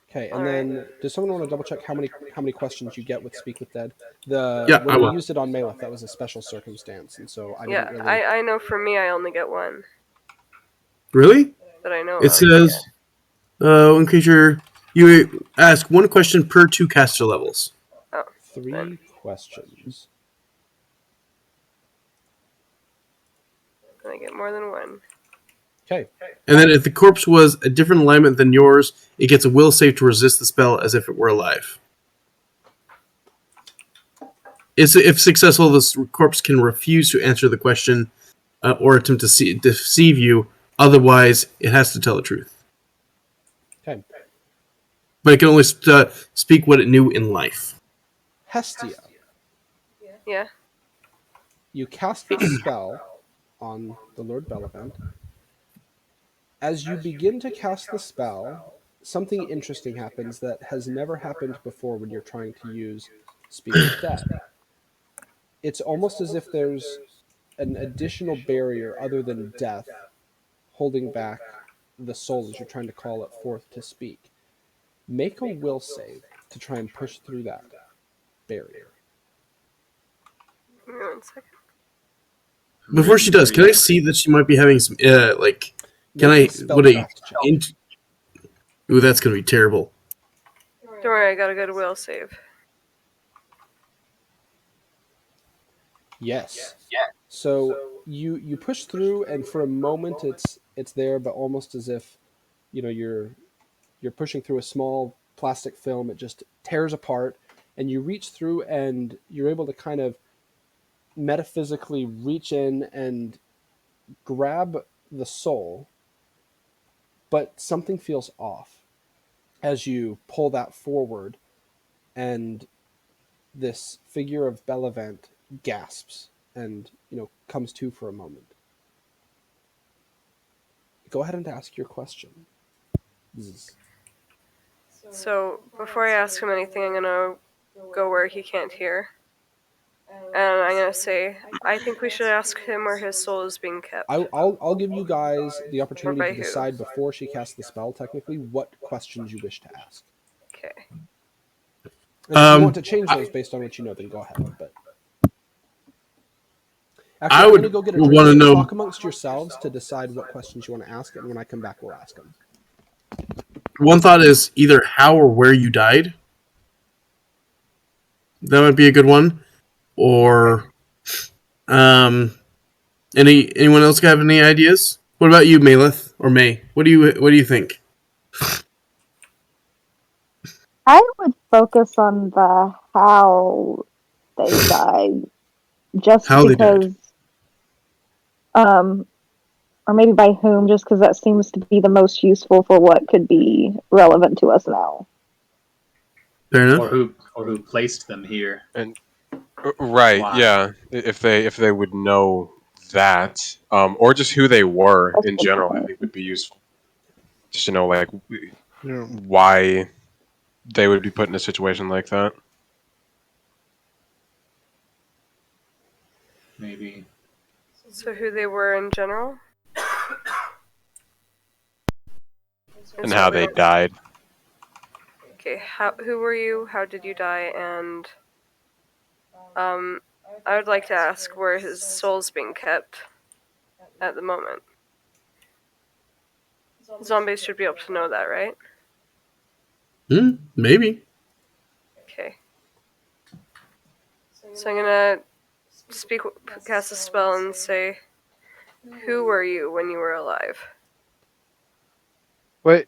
S1: Okay, and
S4: Alright.
S1: then does someone want to double check how many questions you get with Speak with Dead? When
S2: I
S1: we
S2: will.
S1: used it on Maleth, that was a special circumstance, and so I
S4: Yeah,
S1: didn't really.
S4: I know for me I only get one
S2: Really?
S4: that I know
S2: It
S4: of.
S2: says, one creature, you ask one question per 2 caster levels.
S1: 3 questions.
S4: I get more than one.
S1: Okay,
S2: And then if the corpse was a different alignment than yours, it gets a will save to resist the spell as if it were alive. If successful, this corpse can refuse to answer the question or attempt to deceive you. Otherwise, it has to tell the truth.
S1: okay.
S2: But it can only speak what it knew in life.
S1: Hestia,
S4: Yeah.
S1: you cast the spell on the Lord Bellevant. As you begin to cast the spell, something interesting happens that has never happened before when you're trying to use Speak with Dead. It's almost as if there's an additional barrier other than death holding back the soul as you're trying to call it forth to speak. Make a will save to try and push through that barrier.
S4: Give me 1 second.
S2: Before she does, can I see that she might be having some like? Can
S1: Make
S2: I?
S1: a
S2: Would I?
S1: spellcraft check.
S2: Ooh, that's gonna be terrible.
S4: Don't worry, I got a good will save.
S1: Yes. So you push through, and for a moment it's there, but almost as if you're pushing through a small plastic film. It just tears apart, and you reach through, and you're able to kind of metaphysically reach in and grab the soul, but something feels off as you pull that forward, and this figure of Bellevant gasps and comes to for a moment. go ahead and ask your question. Zzz.
S4: So before I ask him anything, I'm gonna go where he can't hear, and I'm gonna say, I think we should ask him where his soul is being kept.
S1: I'll give you guys the
S4: Or
S1: opportunity
S4: by
S1: to
S4: who?
S1: decide before she casts the spell, technically, what questions you wish to ask.
S4: Okay.
S1: And if you want to change those based on what you know, then go ahead. But actually,
S2: I
S1: I'm
S2: would
S1: going to go get a
S2: want
S1: drink.
S2: to know.
S1: Talk amongst yourselves to decide what questions you want to ask, and when I come back, we'll ask them.
S2: One thought is either how or where you died. That might be a good one. Or, anyone else have any ideas? What about you, Malith or May? What do you think?
S7: I would focus on the how they died, just
S2: How they died.
S7: because, or maybe by whom, just because that seems to be the most useful for what could be relevant to us now.
S2: Fair enough.
S8: Or who placed them here.
S6: Right,
S8: Why?
S6: yeah. If they would know that, or just who they were in general, I think would be useful. Just to know, like, why they would be put in a situation like that.
S8: Maybe.
S4: So who they were in general?
S6: And how they died.
S4: Okay, who were you? How did you die? And I would like to ask where his soul's being kept at the moment. Zombies should be able to know that, right?
S2: Maybe.
S4: Okay. So I'm gonna cast a spell and say, who were you when you were alive?
S5: Wait,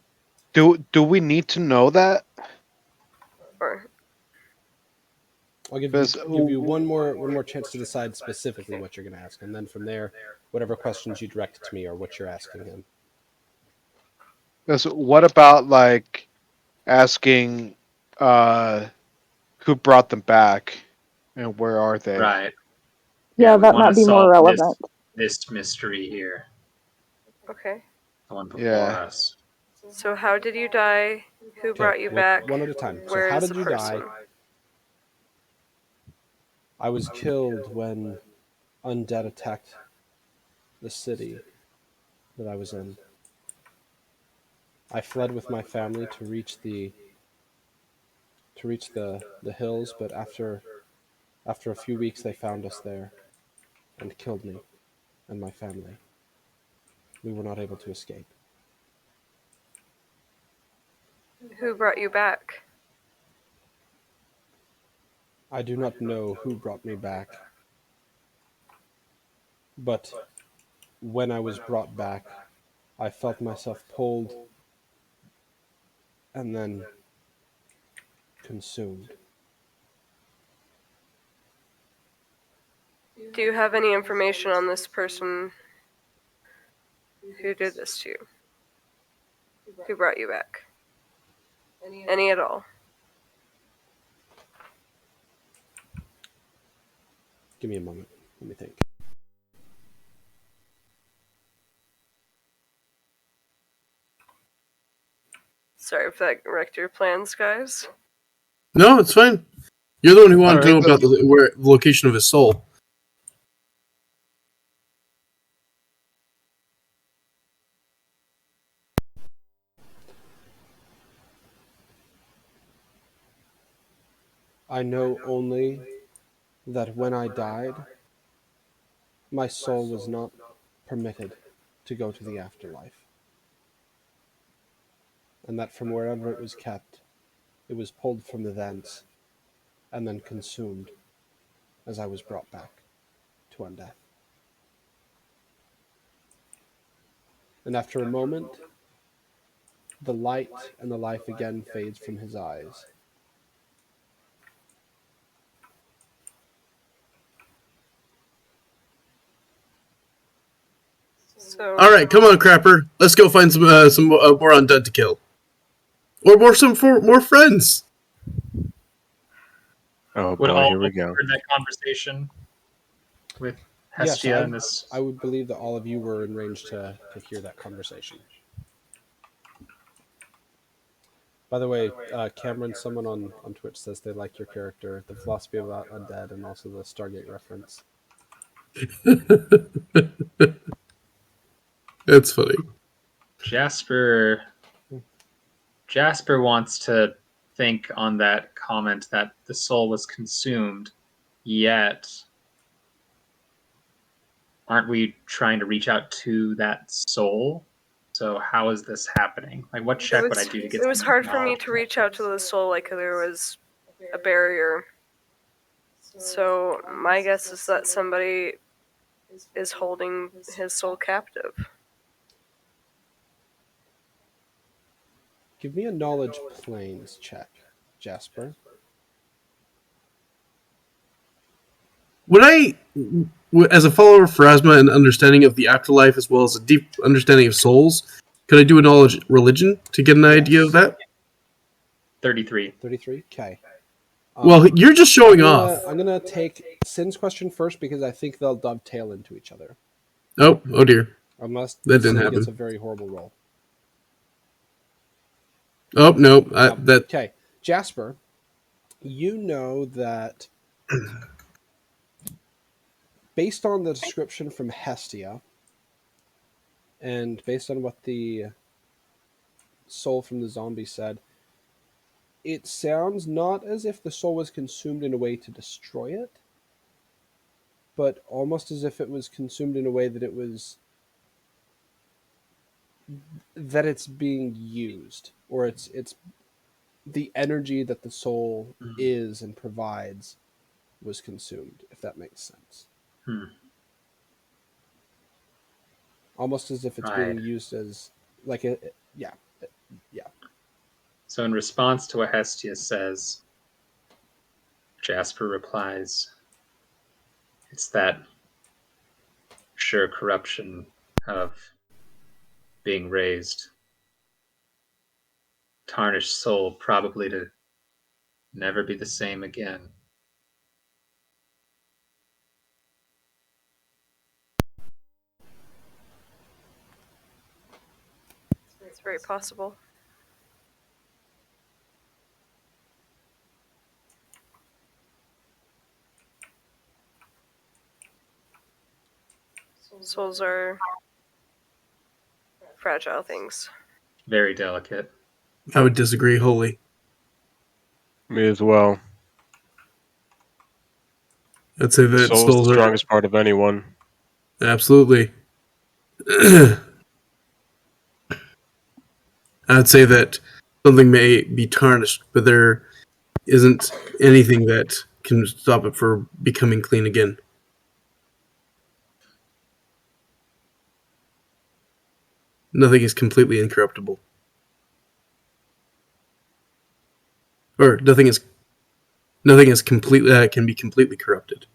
S5: do we need to know that?
S4: Or
S1: I'll give you one more chance to decide specifically what you're going to ask, and then from there, whatever questions you direct to me or what you're asking him.
S5: Because what about like asking who brought them back and where are they?
S8: Right.
S7: Yeah,
S8: we
S7: that
S8: wanna
S7: might be more
S8: solve
S7: relevant.
S8: This mystery here.
S4: okay.
S8: The one before
S5: Yeah.
S8: us.
S4: So how did you die? Who brought you
S1: Okay,
S4: back?
S1: one at a time. So
S4: Where
S1: how
S4: is
S1: did
S4: the
S1: you die?
S4: person?
S1: I was killed when undead attacked the city that I was in. I fled with my family to reach the hills, but after a few weeks they found us there and killed me and my family. We were not able to escape.
S4: Who brought you back?
S1: I do not know who brought me back, but when I was brought back, I felt myself pulled and then consumed.
S4: Do you have any information on this person who did this to you? Who brought you back? Any at all?
S1: Give me a moment. Let me think.
S4: Sorry if that wrecked your plans, guys.
S2: No, it's fine. You're the one who wanted to know
S5: Alright,
S2: about the location of his soul.
S1: I know only that when I died, my soul was not permitted to go to the afterlife. And that from wherever it was kept, it was pulled from the thence and then consumed as I was brought back to undeath. And after a moment, the light and the life again fades from his eyes.
S4: So
S2: All right, come on, Crapper. Let's go find some more undead to kill, or more friends.
S6: Oh
S8: Would
S6: boy,
S8: all
S6: here we
S8: have
S6: go.
S8: heard that conversation with
S3: Hestia
S1: I,
S3: and this.
S1: I would believe that all of you were in range to hear that conversation. By the way, Cameron, someone on Twitch says they like your character, the philosophy about undead, and also the Stargate reference.
S2: That's funny.
S3: Jasper wants to think on that comment that the soul was consumed, yet aren't we trying to reach out to that soul? So how is this happening? Like, what check would I do to get?
S4: It was
S3: some
S4: hard for me
S3: knowledge
S4: to
S3: of
S4: reach
S3: that?
S4: out to the soul, like there was a barrier. So my guess is that somebody is holding his soul captive.
S1: Give me a knowledge planes check, Jasper.
S2: Would I, as a follower of Pharasma and understanding of the afterlife as well as a deep understanding of souls, could I do a knowledge religion to get an idea of that?
S3: 33.
S1: 33? Okay.
S2: Well, you're just showing off.
S1: I'm going to take Sin's question first because I think they'll dovetail into each other.
S2: Oh dear.
S1: Unless
S2: That didn't
S1: Sin gets a
S2: happen.
S1: very horrible roll.
S2: Oh, no. That
S1: Okay. Jasper, you know that based on the description from Hestia and based on what the soul from the zombie said, it sounds not as if the soul was consumed in a way to destroy it, but almost as if it was consumed in a way that it's being used, or it's the energy that the soul is and provides was consumed, if that makes sense. Almost as if it's being used as like a yeah.
S3: So in response to what Hestia says, Jasper replies, "It's that sure corruption of being raised. Tarnished soul, probably to never be the same again."
S4: It's very possible. Souls are fragile things.
S3: Very delicate.
S2: I would disagree wholly.
S6: Me as well.
S2: I'd say that
S6: Soul is
S2: souls
S6: the
S2: are
S6: strongest part of anyone.
S2: absolutely. I'd say that something may be tarnished, but there isn't anything that can stop it from becoming clean again. Nothing is completely incorruptible. Or nothing is completely can be completely corrupted.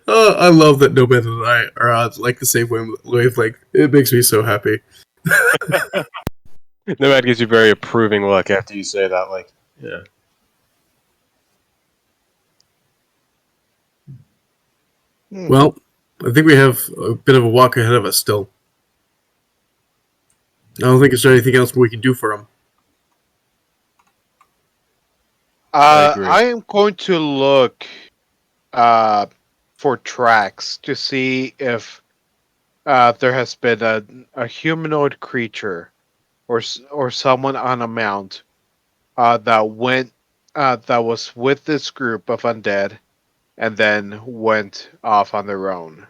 S2: Oh, I love that Nomad and I are on like the same wavelength. It makes me so happy.
S6: Nomad gives you a very approving look after you say that. Like, yeah.
S2: Well, I think we have a bit of a walk ahead of us still. I don't think there's anything else we can do for him.
S6: I agree.
S5: I am going to look for tracks to see if there has been a humanoid creature or someone on a mount that was with this group of undead and then went off on their own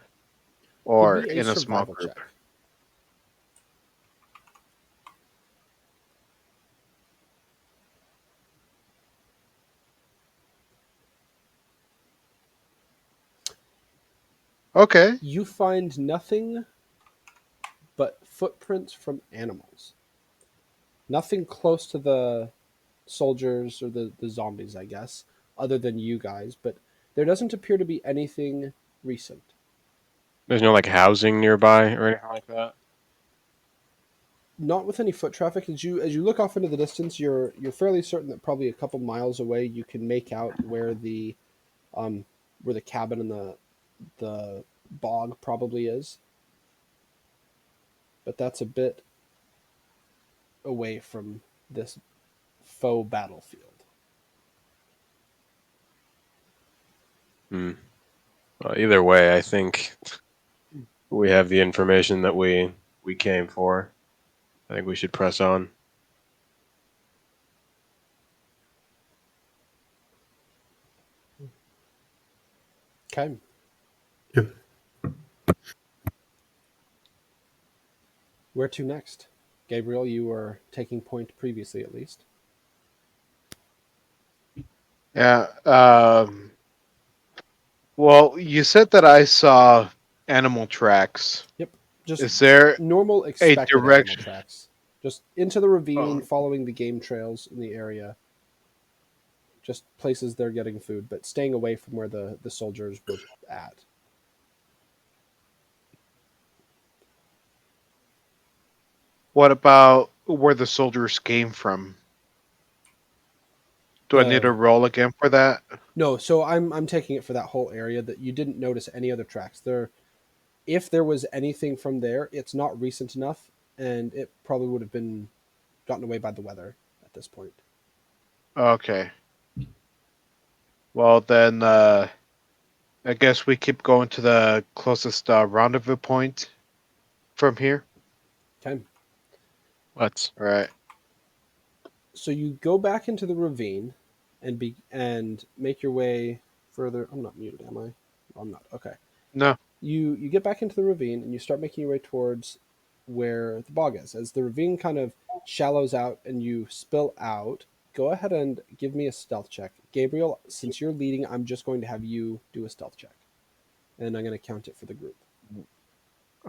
S5: or
S1: Give me
S5: in a small
S1: survival
S5: group.
S1: check.
S5: Okay.
S1: You find nothing but footprints from animals. Nothing close to the soldiers or the zombies, I guess, other than you guys, but there doesn't appear to be anything recent.
S6: There's no like housing nearby or anything like that.
S1: Not with any foot traffic. As you look off into the distance, you're fairly certain that probably a couple miles away you can make out where the cabin and the bog probably is. But that's a bit away from this faux battlefield.
S6: Well, either way, I think we have the information that we came for. I think we should press on.
S1: Okay.
S2: Yeah.
S1: Where to next? Gabriel, you were taking point previously at least.
S5: Yeah. Well, you said that I saw animal tracks.
S1: Just
S5: Is there
S1: normal expected animal
S5: direction?
S1: tracks. Just into the ravine,
S5: Oh.
S1: following the game trails in the area. Just places they're getting food, but staying away from where the soldiers were at.
S5: What about where the soldiers came from? Do I need to roll again for that?
S1: No, so I'm taking it for that whole area that you didn't notice any other tracks. If there was anything from there, it's not recent enough, and it probably would have been gotten away by the weather at this point.
S5: Okay. Well, then, I guess we keep going to the closest rendezvous point from here.
S1: Okay.
S6: Let's.
S5: All right.
S1: So you go back into the ravine and make your way further. I'm not muted, am I? I'm not. Okay.
S5: No.
S1: You get back into the ravine and you start making your way towards where the bog is. As the ravine kind of shallows out and you spill out, go ahead and give me a stealth check. Gabriel, since you're leading, I'm just going to have you do a stealth check. And I'm going to count it for the group.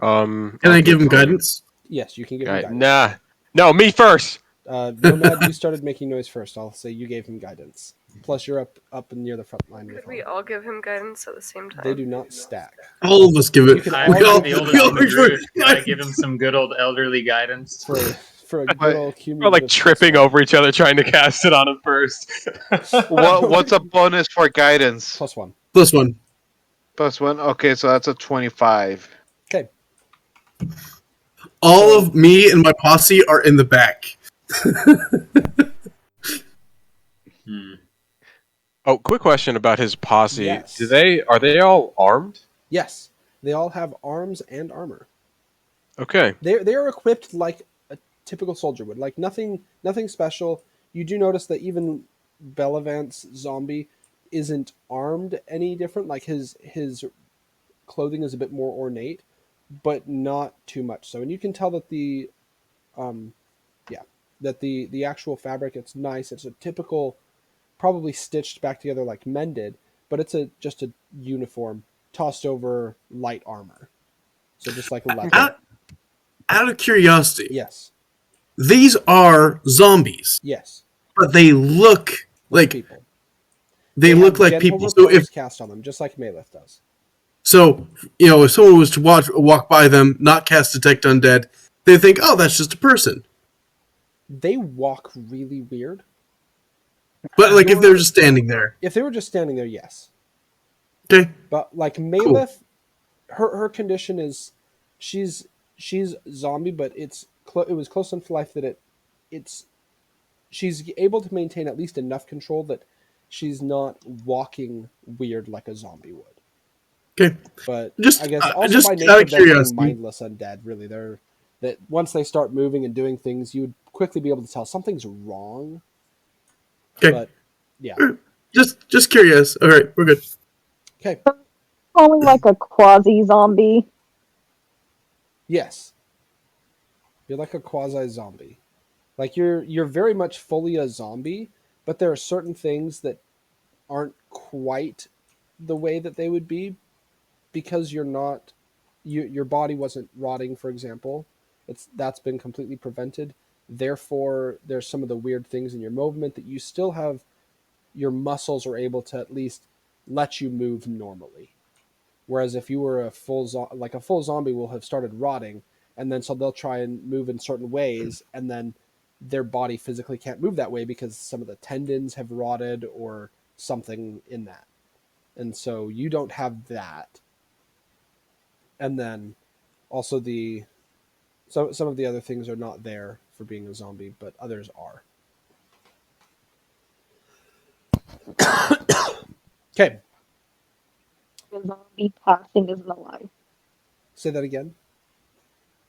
S2: Can I give him guidance?
S1: Yes, you can give him guidance.
S6: Nah. No, me first.
S1: Nomad, you started making noise first. I'll say you gave him guidance. Plus, you're up near the front line.
S4: Could we all give him guidance at the same time?
S1: They do not stack.
S2: All of us give it.
S1: You can
S8: I'm
S1: all
S8: the
S1: give
S8: oldest in the group. Can I give him some good old elderly guidance?
S1: for a good old
S6: We're
S1: cumulative.
S6: like tripping over each other trying to cast it on him first.
S5: What's a bonus for guidance?
S1: +1.
S2: +1.
S5: +1. Okay, so that's a 25.
S1: Okay.
S2: All of me and my posse are in the back.
S6: Oh, quick question about his posse.
S1: Yes.
S6: Are they all armed?
S1: Yes, they all have arms and armor.
S6: Okay.
S1: They are equipped like a typical soldier would. Like nothing special. You do notice that even Bellavant's zombie isn't armed any different. Like his clothing is a bit more ornate, but not too much so. And you can tell that the actual fabric, it's nice. It's a typical, probably stitched back together like mended, but it's just a uniform tossed over light armor. So just like leather.
S2: Out of curiosity,
S1: Yes.
S2: these are zombies,
S1: Yes.
S2: but they look like
S1: people.
S2: they look
S1: have
S2: like
S1: gentle
S2: people. So
S1: repose cast on them, just like Malith does.
S2: if someone was to walk by them, not cast detect undead, they think, oh, that's just a person.
S1: They walk really weird.
S2: But like if they were just standing there,
S1: If they were just standing there, yes.
S2: okay,
S1: But like Malith, her condition is she's zombie, but it was close enough to life that she's able to maintain at least enough control that she's not walking weird like a zombie would.
S2: okay.
S1: But
S2: Just
S1: I guess also
S2: just
S1: by
S2: out
S1: nature
S2: of
S1: of them being
S2: curiosity,
S1: mindless undead, really, that once they start moving and doing things, you would quickly be able to tell something's wrong.
S2: okay.
S1: But yeah,
S2: Just curious. All right, we're good.
S1: okay,
S7: Only like a quasi zombie.
S1: yes, you're like a quasi zombie. Like you're very much fully a zombie, but there are certain things that aren't quite the way that they would be because you're not your body wasn't rotting, for example. That's been completely prevented. Therefore, there's some of the weird things in your movement that you still have. Your muscles are able to at least let you move normally. Whereas if you were a like a full zombie will have started rotting, and then so they'll try and move in certain ways, and then their body physically can't move that way because some of the tendons have rotted or something in that. And so you don't have that. And then also some of the other things are not there for being a zombie, but others are. Okay,
S7: A zombie passing isn't alive.
S1: say that again.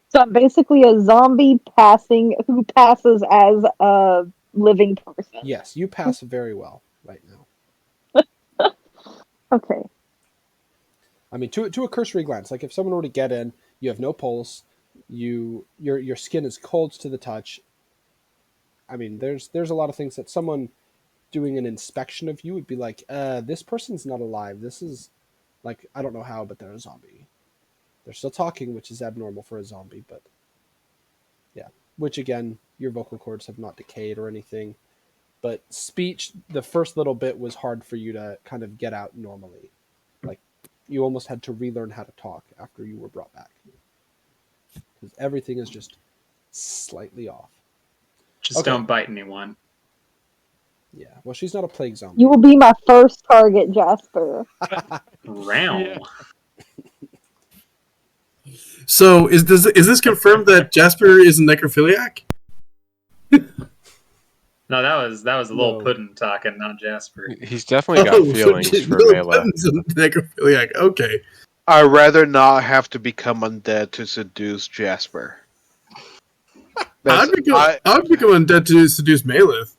S7: So I'm basically a zombie passing who passes as a living person.
S1: Yes, you pass very well right now.
S7: Okay.
S1: I mean, to a cursory glance, like if someone were to get in, you have no pulse, your skin is cold to the touch. I mean, there's a lot of things that someone doing an inspection of you would be like, this person's not alive. This is like, I don't know how, but they're a zombie. They're still talking, which is abnormal for a zombie, but yeah. Which again, your vocal cords have not decayed or anything. But speech, the first little bit was hard for you to kind of get out normally. Like, you almost had to relearn how to talk after you were brought back. Because everything is just slightly off.
S8: Just
S1: Okay.
S8: don't bite anyone.
S1: Yeah, well, she's not a plague zombie.
S7: You will be my first target, Jasper.
S8: Realm.
S2: So is this confirmed that Jasper is a necrophiliac?
S8: No, that was a little
S1: No.
S8: Puddin talking, not Jasper.
S6: He's definitely got feelings for
S2: Little
S6: Mela.
S2: Button's a necrophiliac. Okay.
S5: I'd rather not have to become undead to seduce Jasper.
S2: I'd become undead to seduce Malith.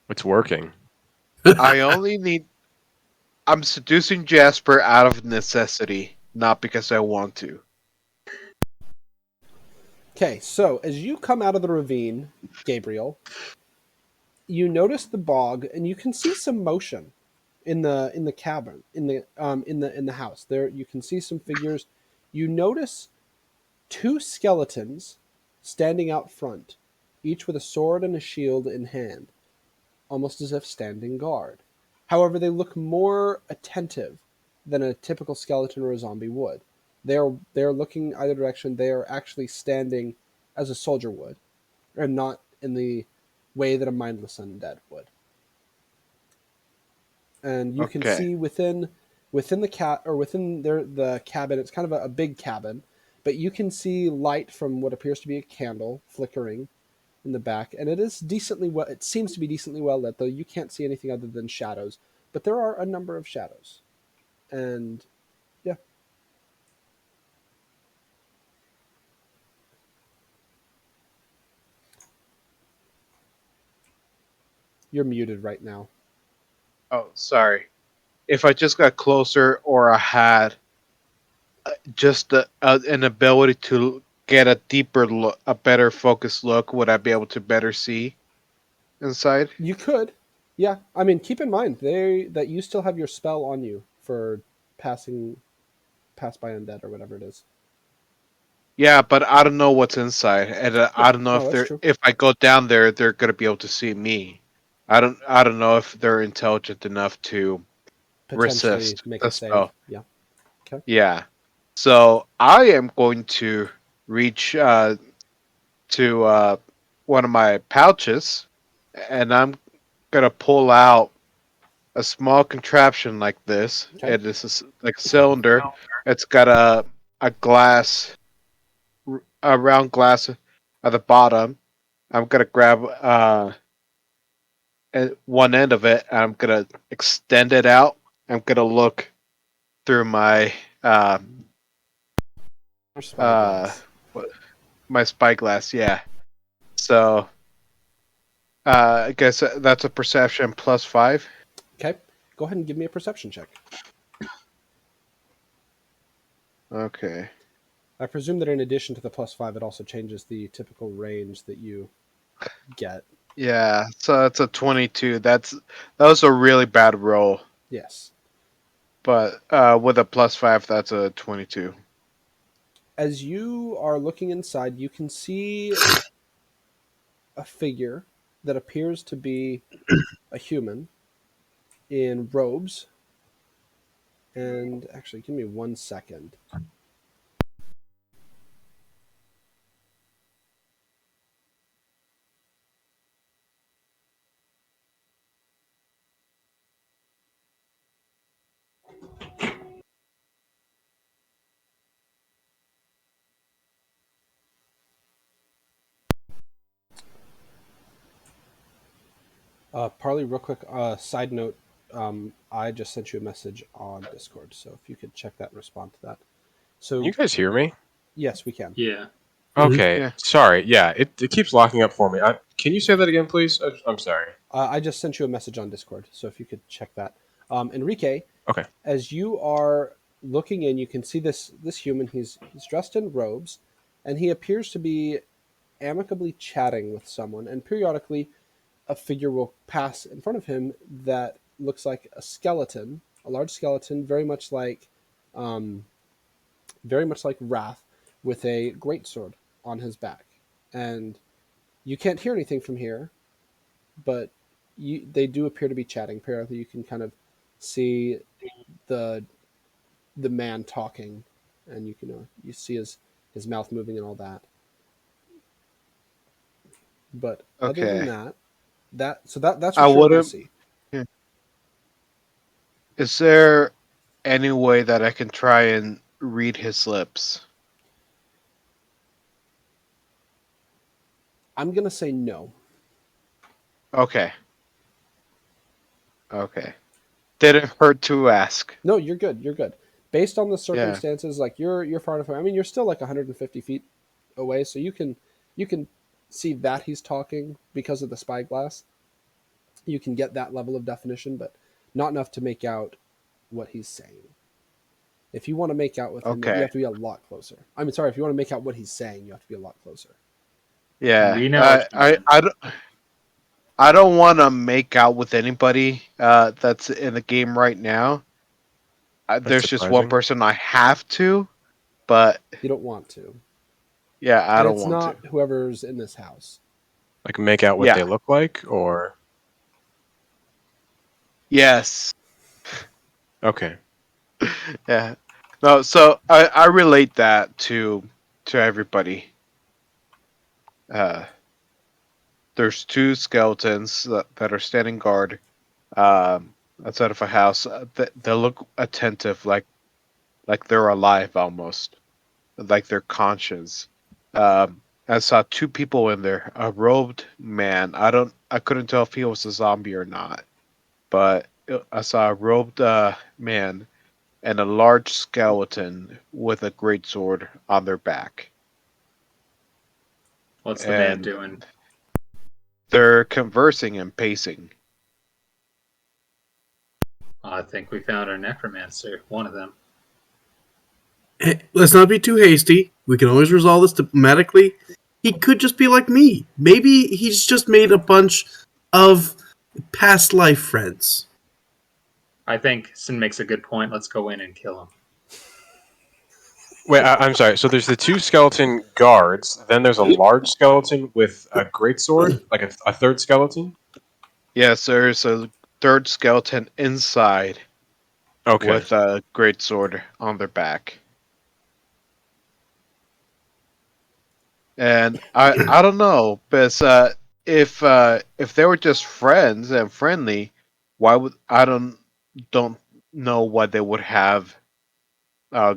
S6: It's working.
S5: I only need. I'm seducing Jasper out of necessity, not because I want to.
S1: Okay, so as you come out of the ravine, Gabriel, you notice the bog, and you can see some motion in the cabin, in the house. There, you can see some figures. You notice two skeletons standing out front, each with a sword and a shield in hand, almost as if standing guard. However, they look more attentive than a typical skeleton or a zombie would. They're looking either direction. They are actually standing as a soldier would, and not in the way that a mindless undead would. And you can
S5: Okay.
S1: see within the cabin. It's kind of a big cabin, but you can see light from what appears to be a candle flickering in the back, and it is decently well. It seems to be decently well lit, though you can't see anything other than shadows. But there are a number of shadows, and yeah. You're muted right now.
S5: Oh, sorry. If I just got closer, or I had just an ability to get a deeper look, a better focused look, would I be able to better see inside?
S1: You could, yeah. I mean, keep in mind that you still have your spell on you for pass by undead or whatever it is.
S5: Yeah, but I don't know what's inside, and I don't know
S1: no, that's true.
S5: if I go down there, they're gonna be able to see me. I don't know if they're intelligent enough to
S1: Potentially
S5: resist
S1: make
S5: the
S1: a save.
S5: spell.
S1: Yeah.
S5: Yeah. So I am going to reach to one of my pouches, and I'm gonna pull out a small contraption like this.
S1: Okay.
S5: It is like a cylinder. It's got a glass, a round glass at the bottom. I'm gonna grab one end of it, and I'm gonna extend it out. I'm gonna look through my
S1: Or spyglass.
S5: my spyglass. Yeah. So I guess that's a perception +5.
S1: Okay. Go ahead and give me a perception check.
S5: Okay.
S1: I presume that in addition to the +5, it also changes the typical range that you get.
S5: Yeah. So it's a 22. That was a really bad roll,
S1: Yes.
S5: but with a +5, that's a 22.
S1: As you are looking inside, you can see a figure that appears to be a human in robes, And actually, give me 1 second. Parley, real quick, side note, I just sent you a message on Discord, so if you could check that and respond to that. So,
S6: Can you guys hear me?
S1: yes, we can.
S8: Yeah.
S6: Okay.
S5: Yeah.
S6: Sorry. Yeah, it keeps locking up for me. Can you say that again, please? I'm sorry.
S1: I just sent you a message on Discord, so if you could check that. Enrique,
S6: Okay.
S1: as you are looking in, you can see this human. He's dressed in robes, and he appears to be amicably chatting with someone. And periodically, a figure will pass in front of him that looks like a skeleton, a large skeleton, very much like Wrath, with a greatsword on his back. And you can't hear anything from here, but they do appear to be chatting. Periodically, you can kind of see the man talking, and you can you see his mouth moving and all that. But other than
S5: Okay.
S1: that's what
S5: I
S1: you're able to
S5: would've-
S1: see.
S5: Is there any way that I can try and read his lips?
S1: I'm gonna say no.
S5: Okay. Okay. Didn't hurt to ask.
S1: No, you're good. You're good. Based on the circumstances, like you're far enough away. I mean, you're still like 150 feet away, so you can see that he's talking because of the spyglass. You can get that level of definition, but not enough to make out what he's saying. If you want to make out with him, you
S5: Okay.
S1: have to be a lot closer. I mean, sorry, if you want to make out what he's saying, you have to be a lot closer.
S5: Yeah.
S8: We know what you mean.
S5: I don't want to make out with anybody that's in the game right now. There's just one
S6: surprising.
S5: person I have to, but
S1: You don't want to.
S5: yeah, I
S1: And
S5: don't
S1: it's
S5: want
S1: not
S5: to.
S1: whoever's in this house.
S6: Like make out what
S5: Yeah.
S6: they look like, or
S5: Yes.
S6: okay.
S5: Yeah. No, so I relate that to everybody. There's two skeletons that are standing guard outside of a house. They look attentive, like they're alive almost, like they're conscious. I saw two people in there. A robed man. I couldn't tell if he was a zombie or not, but I saw a robed man and a large skeleton with a greatsword on their back.
S8: What's the man
S5: And
S8: doing?
S5: they're conversing and pacing.
S8: I think we found our necromancer. One of them.
S2: Let's not be too hasty. We can always resolve this diplomatically. He could just be like me. Maybe he's just made a bunch of past life friends.
S8: I think Sin makes a good point. Let's go in and kill him.
S6: Wait, I'm sorry. So there's the two skeleton guards. Then there's a large skeleton with a greatsword, like a third skeleton.
S5: Yes, there's a third skeleton inside
S6: Okay.
S5: with a greatsword on their back. And I don't know, because if they were just friends and friendly, why would don't know why they would have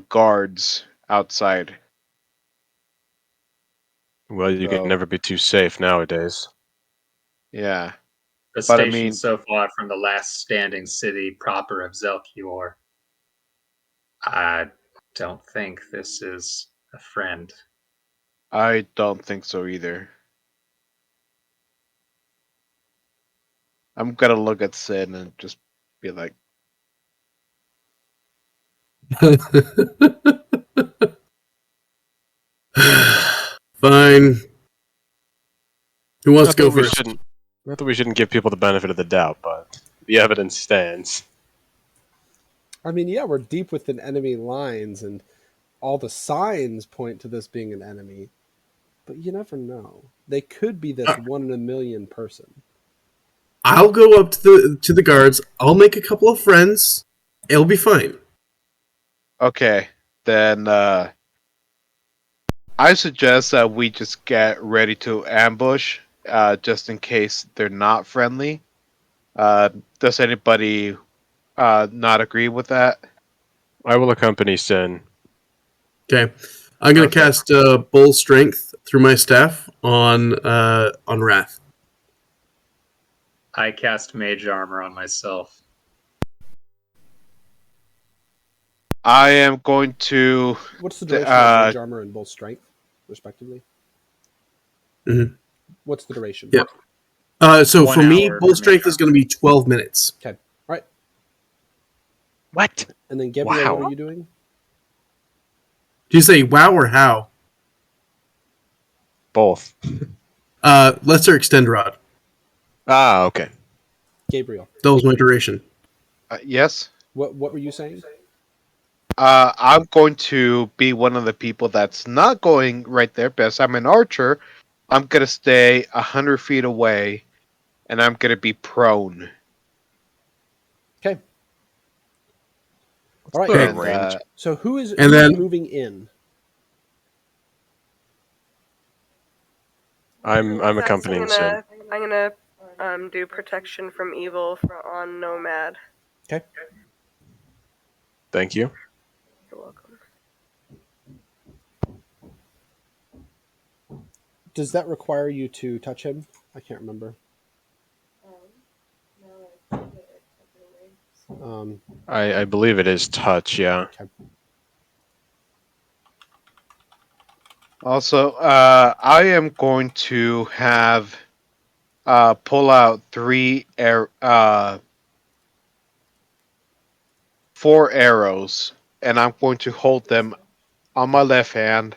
S5: guards outside.
S6: Well, you
S5: So-
S6: can never be too safe nowadays.
S5: Yeah.
S8: The
S5: But I
S8: station's
S5: mean-
S8: so far from the last standing city proper of Zelkior. I don't think this is a friend.
S5: I don't think so either. I'm gonna look at Sin and just be like,
S2: Fine. Who wants
S6: Not
S2: to go
S6: that we
S2: first?
S6: shouldn't- Not that we shouldn't give people the benefit of the doubt, but the evidence stands.
S1: I mean, yeah, we're deep within enemy lines, and all the signs point to this being an enemy. But you never know. They could be this 1 in a million person.
S2: I'll go up to the guards. I'll make a couple of friends. It'll be fine.
S5: Okay, then I suggest that we just get ready to ambush, just in case they're not friendly. Does anybody not agree with that?
S6: I will accompany Sin.
S2: Okay. I'm gonna
S5: Okay.
S2: cast Bull Strength through my staff on Wrath.
S8: I cast Mage Armor on myself.
S5: I am going to.
S1: What's the
S5: The-
S1: duration of Mage Armor and Bull Strength, respectively?
S2: Mhm.
S1: What's the duration?
S2: Yeah. So
S8: 1
S2: for me,
S8: hour
S2: Bull
S8: for
S2: Strength
S8: Mage
S2: is going to be 12 minutes.
S1: Okay. All right.
S5: What?
S1: And then Gabriel,
S5: Wow.
S1: what are you doing?
S2: Do you say wow or how?
S6: Both.
S2: Lesser Extend Rod.
S6: Ah, okay.
S1: Gabriel,
S2: That was my duration.
S5: Yes.
S1: what were you saying?
S5: I'm going to be one of the people that's not going right there because I'm an archer. I'm gonna stay 100 feet away, and I'm gonna be prone.
S1: Okay. All right.
S6: the
S5: And,
S6: range?
S1: So who is
S2: And then-
S1: moving in?
S6: I'm
S4: That's
S6: accompanying Sin.
S4: I'm gonna do protection from evil on Nomad.
S6: Thank you.
S4: You're welcome.
S1: Does that require you to touch him? I can't remember.
S6: I believe it is touch, yeah.
S5: Also, I am going to have pull out 4 arrows, and I'm going to hold them on my left hand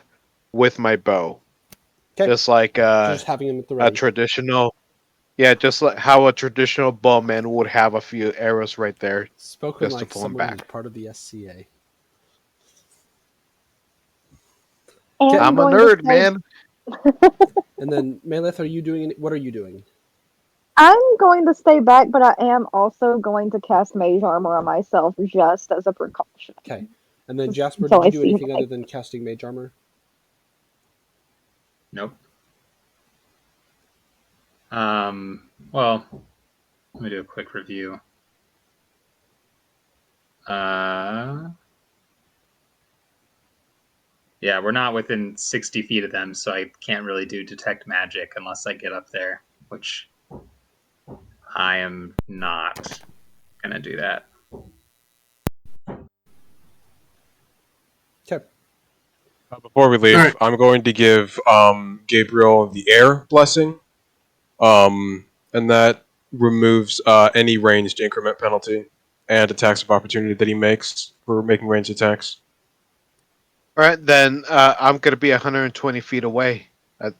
S5: with my bow,
S1: Okay.
S5: just like
S1: Just having him at the
S5: a
S1: ready.
S5: traditional. Yeah, just like how a traditional bowman would have a few arrows right there.
S1: Spoken
S5: just to
S1: like
S5: pull him
S1: someone who's
S5: back.
S1: part of the SCA.
S7: And
S5: I'm a
S7: going to
S5: nerd,
S7: say-
S5: man.
S1: And then Maleth, are you doing? What are you doing?
S7: I'm going to stay back, but I am also going to cast Mage Armor on myself just as a precaution.
S1: Okay. And then Jasper,
S7: Until
S1: did you
S7: I
S1: do
S7: see
S1: anything
S7: him.
S1: other than casting Mage Armor?
S8: Nope. Well, let me do a quick review. Yeah, we're not within 60 feet of them, so I can't really do detect magic unless I get up there, which I am not gonna do that.
S1: Okay.
S6: Before we leave,
S2: All right.
S6: I'm going to give Gabriel the air blessing, and that removes any ranged increment penalty and attacks of opportunity that he makes for making ranged attacks.
S5: All right, then I'm gonna be 120 feet away at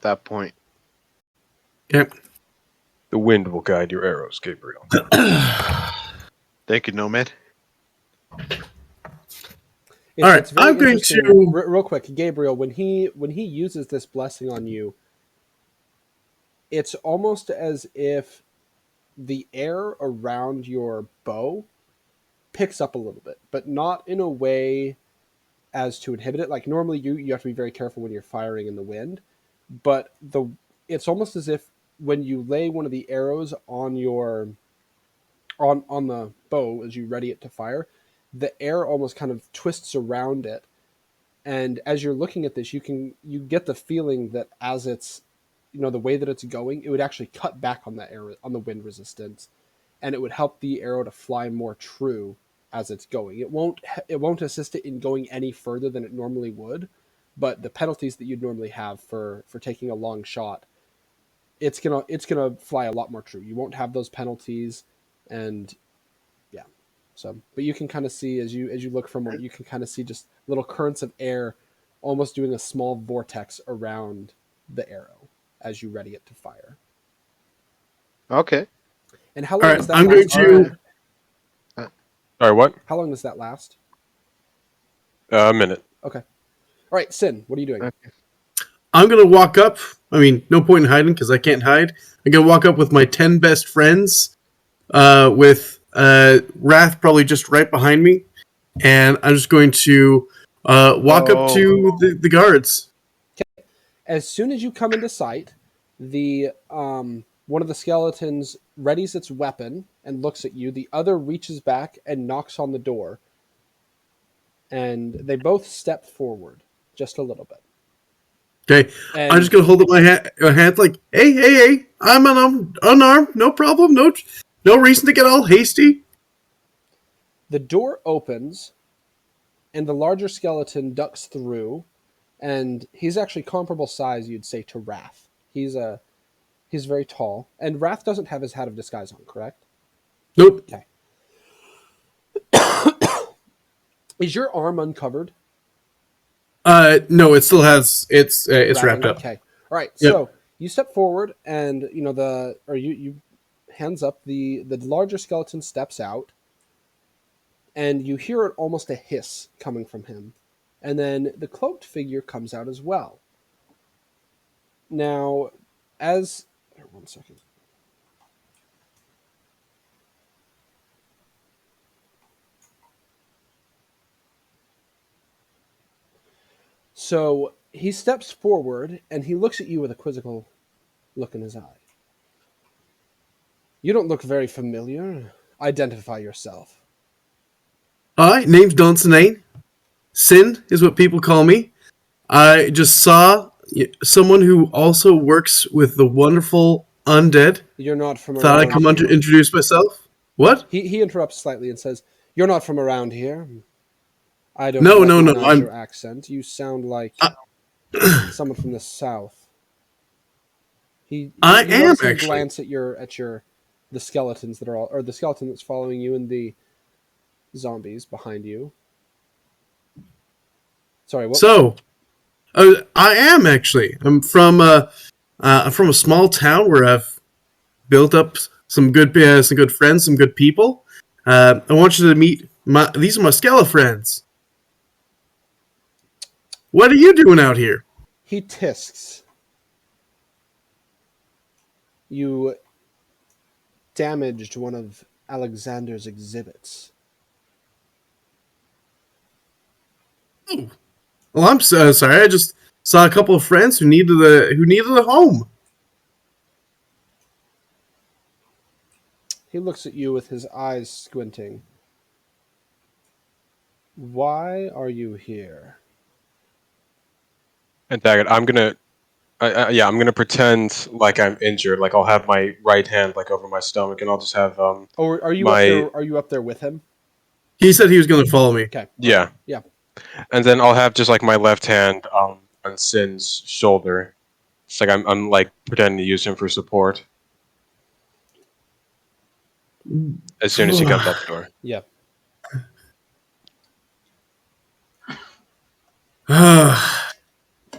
S5: that point.
S2: Okay.
S6: The wind will guide your arrows, Gabriel.
S5: Thank you, Nomad.
S1: It's,
S2: All right,
S1: it's very
S2: I'm going
S1: interesting.
S2: to-
S1: Real quick, Gabriel, when he uses this blessing on you, it's almost as if the air around your bow picks up a little bit, but not in a way as to inhibit it. Like normally you have to be very careful when you're firing in the wind, but it's almost as if when you lay one of the arrows on your on the bow as you ready it to fire, the air almost kind of twists around it. And as you're looking at this, you get the feeling that as it's, the way that it's going, it would actually cut back on the air, on the wind resistance, and it would help the arrow to fly more true as it's going. It won't assist it in going any further than it normally would, but the penalties that you'd normally have for taking a long shot, it's gonna fly a lot more true. You won't have those penalties, and yeah. So, but you can kind of see as you look from it, you can kind of see just little currents of air, almost doing a small vortex around the arrow as you ready it to fire.
S5: Okay.
S1: And how
S2: All
S1: long
S2: right,
S1: does that
S2: I'm
S1: last?
S2: going to-
S6: Sorry, what?
S1: How long does that last?
S6: A minute.
S1: Okay. All right, Sin, what are you doing?
S5: Okay.
S2: I'm going to walk up. I mean, no point in hiding because I can't hide. I'm going to walk up with my 10 best friends, with Wrath probably just right behind me. and I'm just going to walk up to the guards.
S1: As soon as you come into sight, the one of the skeletons readies its weapon and looks at you. The other reaches back and knocks on the door, and they both step forward just a little bit.
S2: Okay,
S1: And
S2: I'm just gonna hold up my hand like, hey, I'm unarmed, no problem, no reason to get all hasty.
S1: the door opens, and the larger skeleton ducks through, and he's actually comparable size, you'd say, to Wrath. He's very tall, and Wrath doesn't have his hat of disguise on, correct?
S2: Nope.
S1: Okay. Is your arm uncovered?
S2: No, it still has it's wrapped up.
S1: Okay. All right.
S2: Yep.
S1: So you step forward, and you hands up. The larger skeleton steps out, and you hear it almost a hiss coming from him, and then the cloaked figure comes out as well. Now, as 1 second. So he steps forward and he looks at you with a quizzical look in his eye. You don't look very familiar. Identify yourself.
S2: Hi, name's Dunstan. Sin is what people call me. I just saw someone who also works with the wonderful undead.
S1: You're not from
S2: Thought I'd
S1: around
S2: come on to
S1: here.
S2: introduce myself. What?
S1: He interrupts slightly and says, "You're not from around here. I don't
S2: No,
S1: recognize
S2: I'm
S1: your accent. You sound like someone from the south."
S2: I am,
S1: notices
S2: actually.
S1: glance at the skeletons that are all, or the skeleton that's following you and the zombies behind you. Sorry, what?
S2: So, I am actually. I'm from a small town where I've built up some good friends, some good people. I want you to meet these are my Skella friends. What are you doing out here?
S1: He tisks. You damaged one of Alexander's exhibits.
S2: Well, I'm so sorry. I just saw a couple of friends who needed a home.
S1: He looks at you with his eyes squinting. Why are you here?
S6: And Daggett, I'm gonna pretend like I'm injured. Like I'll have my right hand like over my stomach, and I'll just have
S1: Or are you
S6: My-
S1: up there? Are you up there with him?
S2: He said he was going to follow me.
S1: Okay.
S6: yeah,
S1: Yeah.
S6: and then I'll have just like my left hand on Sin's shoulder. It's like I'm like pretending to use him for support. As soon as he comes out the door.
S1: Yeah.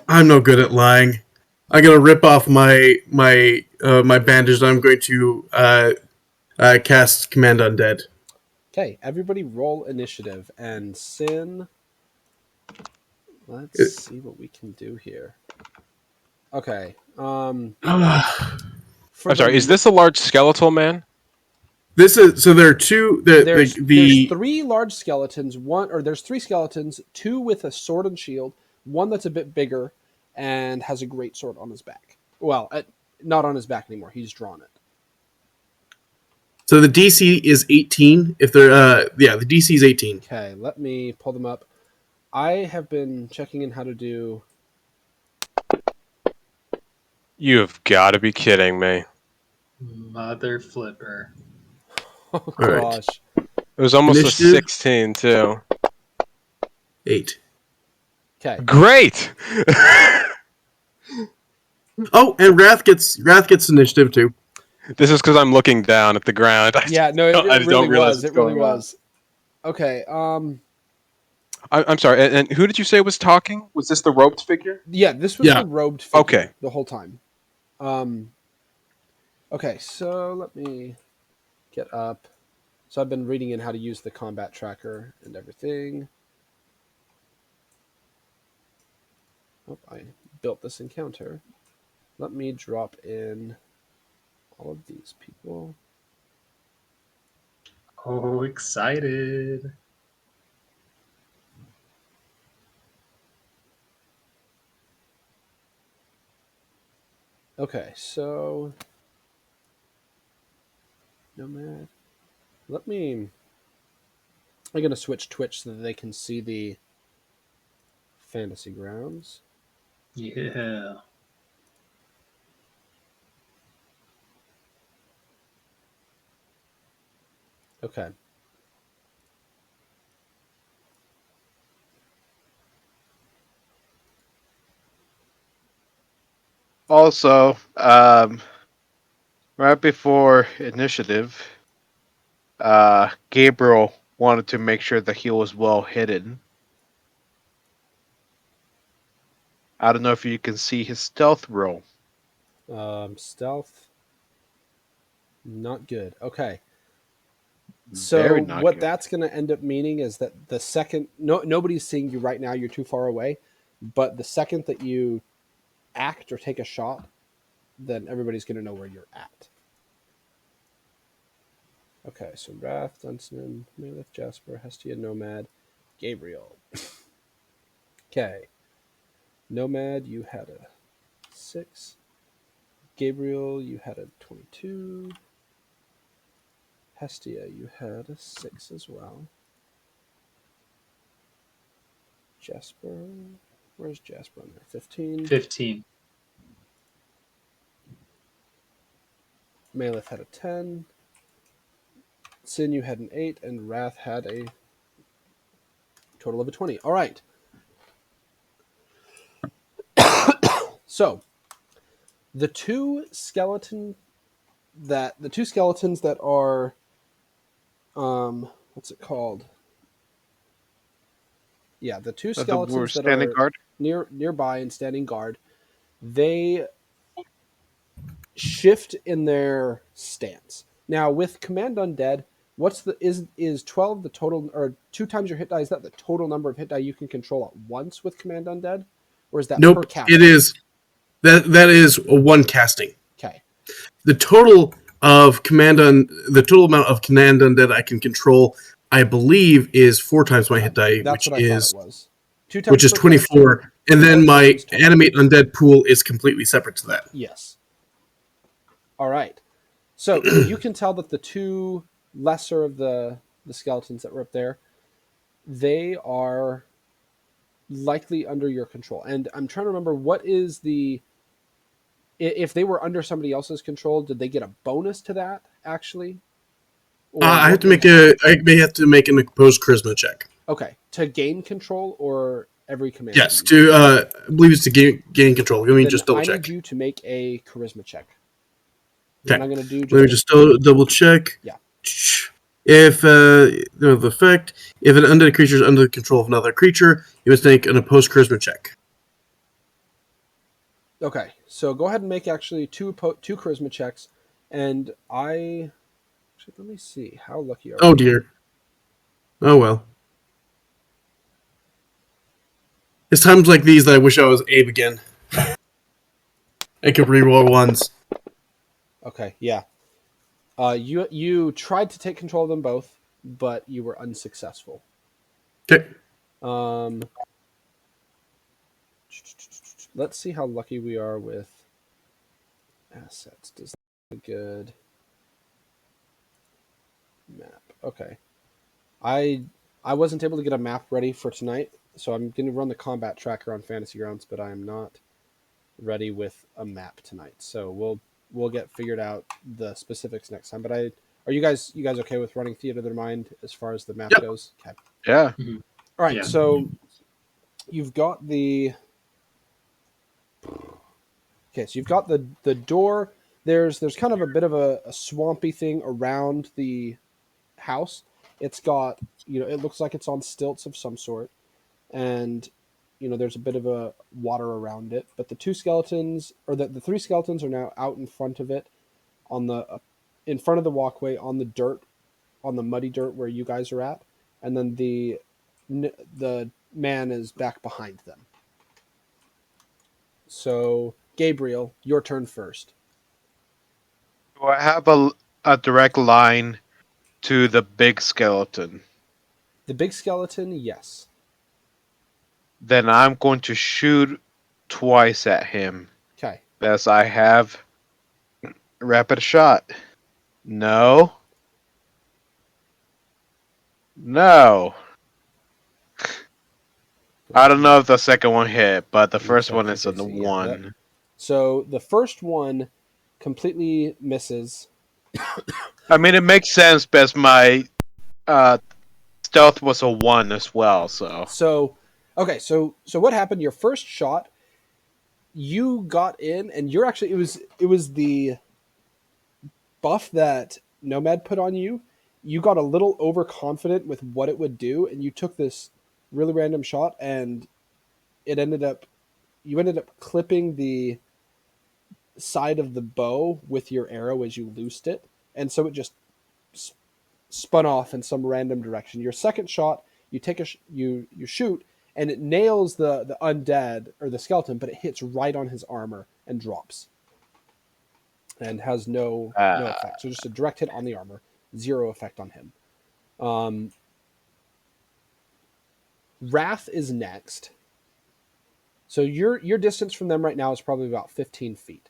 S2: I'm no good at lying. I'm gonna rip off my bandage. And I'm going to cast Command Undead.
S1: Okay. Everybody, roll initiative and Sin. Let's see what we can do here. Okay.
S6: I'm sorry. Is this a large skeletal man?
S2: This is so. There are two.
S1: There's 3 large skeletons. There's 3 skeletons. 2 with a sword and shield. 1 that's a bit bigger and has a great sword on his back. Well, not on his back anymore. He's drawn it.
S2: So the DC is 18. If they're the DC is 18.
S1: Okay, let me pull them up. I have been checking in how to do.
S6: You've got to be kidding me.
S8: Mother flipper.
S1: Oh
S2: right.
S1: gosh.
S6: It was almost
S2: Initiative?
S6: a 16 too.
S2: 8.
S1: Okay.
S6: Great.
S2: Oh, and Wrath gets initiative too.
S6: This is because I'm looking down at the ground.
S1: Yeah, no, it
S6: I just
S1: really
S6: don't realize
S1: was.
S6: what's
S1: It really
S6: going on.
S1: was. Okay.
S6: I'm sorry. And who did you say was talking? Was this the roped figure?
S1: Yeah, this was
S2: Yeah.
S1: the robed figure
S6: Okay.
S1: the whole time. Okay, so let me get up. So I've been reading in how to use the combat tracker and everything. Oh, I built this encounter. Let me drop in all of these people.
S8: Oh, excited.
S1: Okay, so Nomad. Let me. I'm gonna switch Twitch so that they can see the Fantasy Grounds.
S8: Yeah.
S1: Okay.
S5: Also, right before initiative, Gabriel wanted to make sure that he was well hidden. I don't know if you can see his stealth roll.
S1: Stealth. Not good. Okay.
S5: Very
S1: So
S5: not
S1: what
S5: good.
S1: that's going to end up meaning is that the second nobody's seeing you right now, you're too far away, but the second that you act or take a shot, then everybody's going to know where you're at. Okay, so Wrath, Dunstan, Malith, Jasper, Hestia, Nomad, Gabriel. Okay. Nomad, you had a 6. Gabriel, you had a 22. Hestia, you had a 6 as well. Jasper, where's Jasper on there? 15.
S8: 15.
S1: Malith had a 10. Sin, you had an 8, and Wrath had a total of a 20. All right. So, the two skeletons that are what's it called? Yeah, the two
S5: We're
S1: skeletons that
S5: standing
S1: are
S5: guard.
S1: nearby and standing guard, they shift in their stance. Now, with Command Undead, what's the is 12 the total, or 2 times your hit die? Is that the total number of hit die you can control at once with Command Undead, or is that per
S2: Nope.
S1: casting?
S2: It is that is a one casting.
S1: Okay.
S2: The total the total amount of command undead I can control, I believe, is 4 times my hit die,
S1: That's
S2: which
S1: what I thought
S2: is
S1: it was. 2 times
S2: which is
S1: per
S2: 24,
S1: casting,
S2: and then
S1: 4
S2: my
S1: times total.
S2: animate undead pool is completely separate to that.
S1: Yes. All right. So you can tell that the two lesser of the skeletons that were up there, they are likely under your control. And I'm trying to remember, what is the, if they were under somebody else's control, did they get a bonus to that actually? Or
S2: I have
S1: what
S2: to make
S1: was-
S2: I may have to make an opposed charisma check.
S1: Okay, to gain control or every command?
S2: Yes,
S1: that you
S2: to I believe it's to gain control. Let me
S1: Then
S2: just double
S1: I
S2: check.
S1: need you to make a charisma check.
S2: Okay.
S1: And I'm going to do
S2: Let me just double check.
S1: Yeah.
S2: If the effect, if an undead creature is under the control of another creature, you must make an opposed charisma check.
S1: Okay, so go ahead and make actually two charisma checks, and actually, let me see how lucky are
S2: Oh
S1: we?
S2: dear. Oh well. It's times like these that I wish I was Abe again. I could reroll ones.
S1: Okay, yeah. You tried to take control of them both, but you were unsuccessful.
S2: Okay.
S1: Let's see how lucky we are with assets. Does that look a good map? Okay. I wasn't able to get a map ready for tonight, so I'm going to run the combat tracker on Fantasy Grounds, but I am not ready with a map tonight. So we'll get figured out the specifics next time. But are you guys okay with running Theater of the Mind as far as the map goes? Okay.
S5: Yeah.
S1: All right.
S8: Yeah.
S1: So you've got the door. There's kind of a bit of a swampy thing around the house. It's got, it looks like it's on stilts of some sort, and there's a bit of a water around it. But the two skeletons, or the 3 skeletons, are now out in front of it, in front of the walkway, on the dirt, on the muddy dirt where you guys are at, and then the man is back behind them. So Gabriel, your turn first.
S5: Do I have a direct line to the big skeleton?
S1: The big skeleton, yes.
S5: Then I'm going to shoot twice at him
S1: Okay.
S5: Yes, I have rapid shot. No. No. I don't know if the second one hit, but the first one is a
S1: Okay, so yeah,
S5: one.
S1: So the first one completely misses.
S5: I mean, it makes sense because my stealth was a 1 as well, so.
S1: So okay, so what happened? Your first shot, you got in, and you're actually it was the buff that Nomad put on you. You got a little overconfident with what it would do, and you took this really random shot, and it ended up you ended up clipping the side of the bow with your arrow as you loosed it, and so it just spun off in some random direction. Your second shot, you take you shoot, and it nails the undead or the skeleton, but it hits right on his armor and drops, and has no effect. So just a direct hit on the armor, zero effect on him. Wrath is next. So your distance from them right now is probably about 15 feet.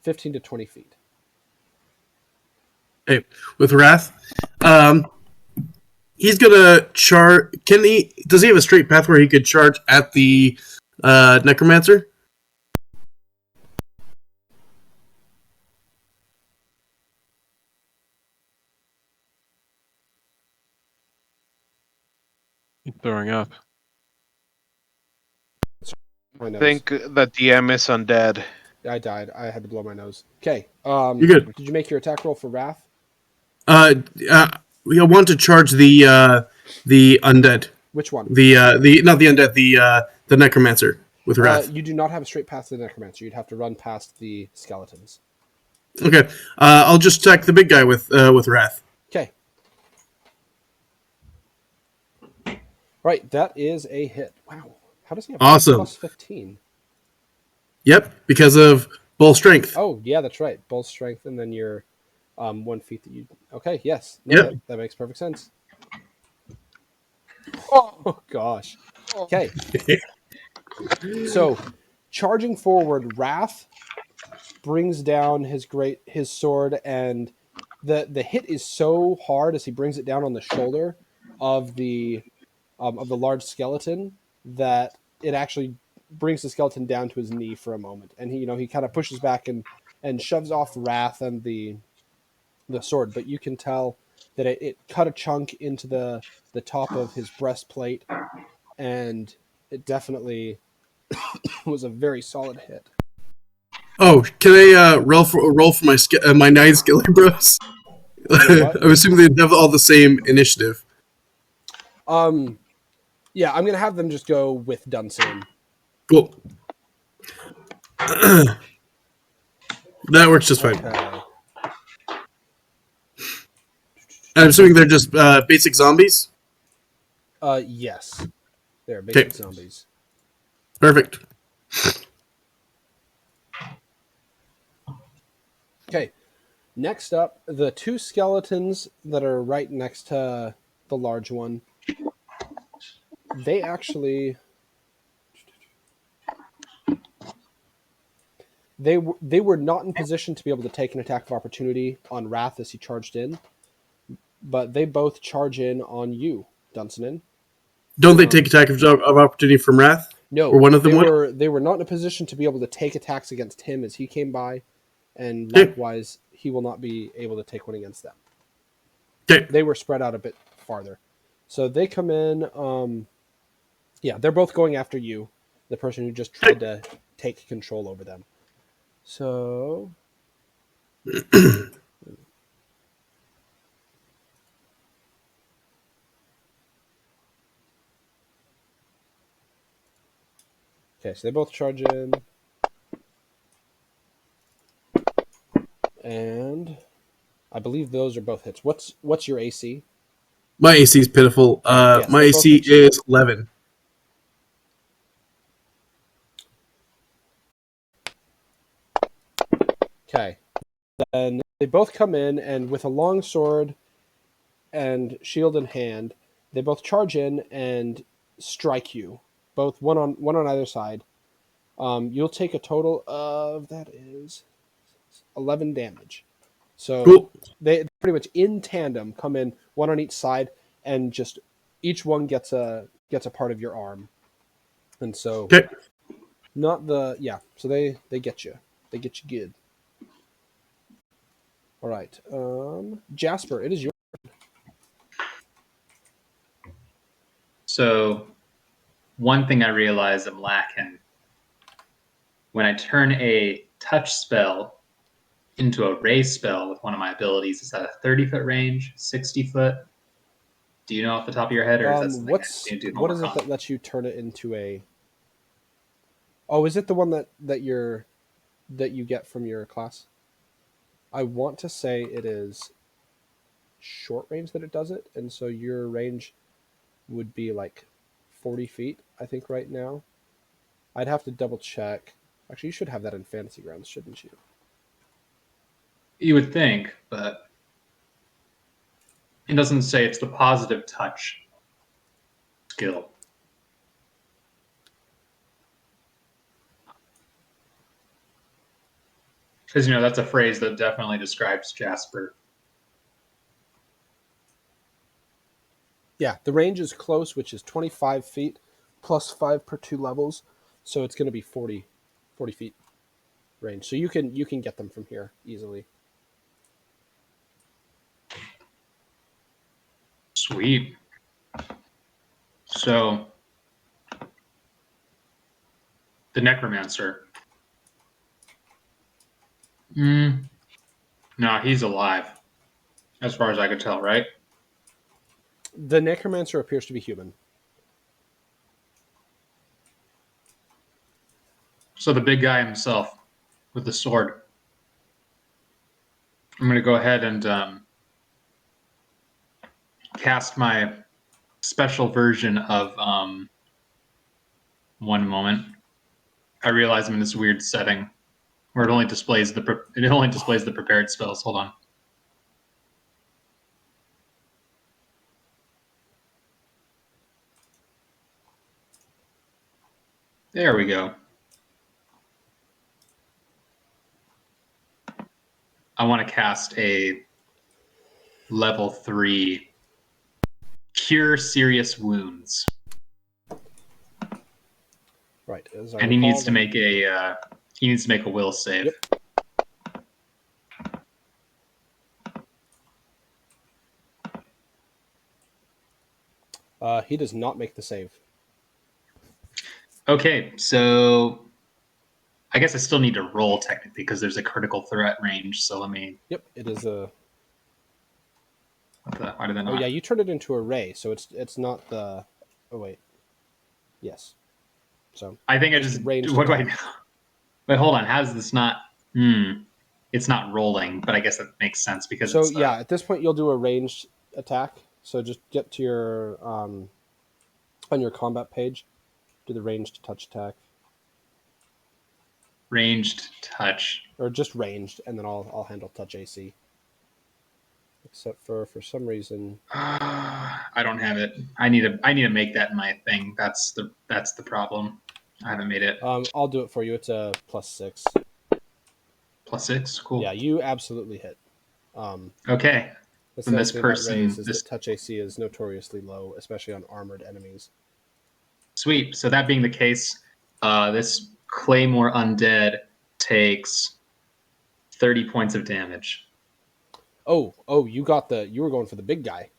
S1: 15 to 20 feet.
S2: Okay, with Wrath, he's gonna charge. Can he? Does he have a straight path where he could charge at the Necromancer?
S6: He's throwing up.
S1: My
S5: I
S1: nose.
S5: think the DM is undead.
S1: I died. I had to blow my nose. Okay.
S2: You're good.
S1: Did you make your attack roll for Wrath?
S2: We want to charge the undead.
S1: Which one?
S2: The not the undead, the Necromancer with Wrath.
S1: You do not have a straight path to the Necromancer. You'd have to run past the skeletons.
S2: Okay, I'll just attack the big guy with Wrath.
S1: Okay. Right, that is a hit. Wow. How does he have
S2: Awesome.
S1: plus 15?
S2: Yep, because of bull strength.
S1: Oh, yeah, that's right. Bull strength, and then your 1 feet that you... Okay, yes. No,
S2: Yep.
S1: that makes perfect sense. Oh, gosh. Okay. So, charging forward, Wrath brings down his sword, and the hit is so hard as he brings it down on the shoulder of the large skeleton that it actually brings the skeleton down to his knee for a moment, and he kind of pushes back and shoves off Wrath and the sword, but you can tell that it cut a chunk into the top of his breastplate, and it definitely was a very solid hit.
S2: Oh, can I roll for my my 9 skeleton bros? I'm assuming they have all the same initiative.
S1: Yeah, I'm gonna have them just go with Dunson.
S2: Cool. That works just fine.
S1: Okay.
S2: I'm assuming they're just basic zombies.
S1: Yes, they're basic
S2: Okay.
S1: zombies.
S2: Perfect.
S1: Okay. Next up, the 2 skeletons that are right next to the large one. They actually they were not in position to be able to take an attack of opportunity on Wrath as he charged in, but they both charge in on you, Dunsonin.
S2: Don't they take attack of opportunity from Wrath?
S1: No,
S2: Or one of them
S1: they were not in a position to be able to take attacks against him as he came by, and
S2: Okay.
S1: likewise he will not be able to take one against them.
S2: Okay.
S1: They were spread out a bit farther, so they come in. Yeah, they're both going after you, the person who just tried to take control over them. So okay, so they both charge in, and I believe those are both hits. What's your AC?
S2: My AC is pitiful.
S1: Yes,
S2: My
S1: they both
S2: AC
S1: hit you.
S2: is 11.
S1: Okay. Then they both come in, and with a long sword and shield in hand, they both charge in and strike you, both one on either side. You'll take a total of, that is 11 damage. So
S2: Cool.
S1: they pretty much in tandem come in, one on each side, and just each one gets a part of your arm. And so
S2: Okay.
S1: not the so they get you. They get you good. All right. Jasper, it is your
S8: So, one thing I realize I'm lacking when I turn a touch spell into a ray spell with one of my abilities, is that a 30-foot range, 60-foot? Do you know off the top of your head, or is that something I just need to do
S1: what is
S8: homework
S1: it
S8: on?
S1: that lets you turn it into a? Oh, is it the one that you get from your class? I want to say it is short range that it does it, and so your range would be like 40 feet, I think, right now. I'd have to double check. Actually, you should have that in Fantasy Grounds, shouldn't you?
S8: You would think, but it doesn't say it's the positive touch skill. Because, that's a phrase that definitely describes Jasper.
S1: Yeah, the range is close, which is 25 feet plus 5 per 2 levels, so it's going to be 40 feet range. So you can get them from here easily.
S8: Sweet. So, the Necromancer. No, he's alive, as far as I could tell, right?
S1: The Necromancer appears to be human.
S8: So the big guy himself with the sword. I'm going to go ahead and cast my special version of one moment. I realize I'm in this weird setting where it only displays the prepared spells. Hold on. There we go. I want to cast a level 3 Cure Serious Wounds.
S1: Right. As I
S8: And he
S1: recall,
S8: needs to make a will save.
S1: Yep. He does not make the save.
S8: Okay, so I guess I still need to roll technically because there's a critical threat range. So let me.
S1: Yep, it is a.
S8: Why did that not?
S1: Oh yeah, you turned it into a ray, so it's not the. Oh wait. Yes. So
S8: I think I
S1: just
S8: just.
S1: ranged
S8: What do I
S1: attack.
S8: do? Wait, hold on. How does this not? It's not rolling, but I guess that makes sense because
S1: So
S8: it's.
S1: yeah, at this point you'll do a ranged attack. So just get to your on your combat page, do the ranged touch attack,
S8: Ranged touch.
S1: or just ranged, and then I'll handle touch AC. Except for some reason.
S8: I don't have it. I need to make that my thing. That's the problem. I haven't made it.
S1: I'll do it for you. It's a +6.
S8: +6. Cool.
S1: Yeah, you absolutely hit.
S8: Okay.
S1: That's
S8: And
S1: the
S8: this
S1: thing about
S8: person,
S1: rays is that touch AC is notoriously low, especially on armored enemies.
S8: Sweet. So that being the case, this Claymore Undead takes 30 points of damage.
S1: Oh, you were going for the big guy.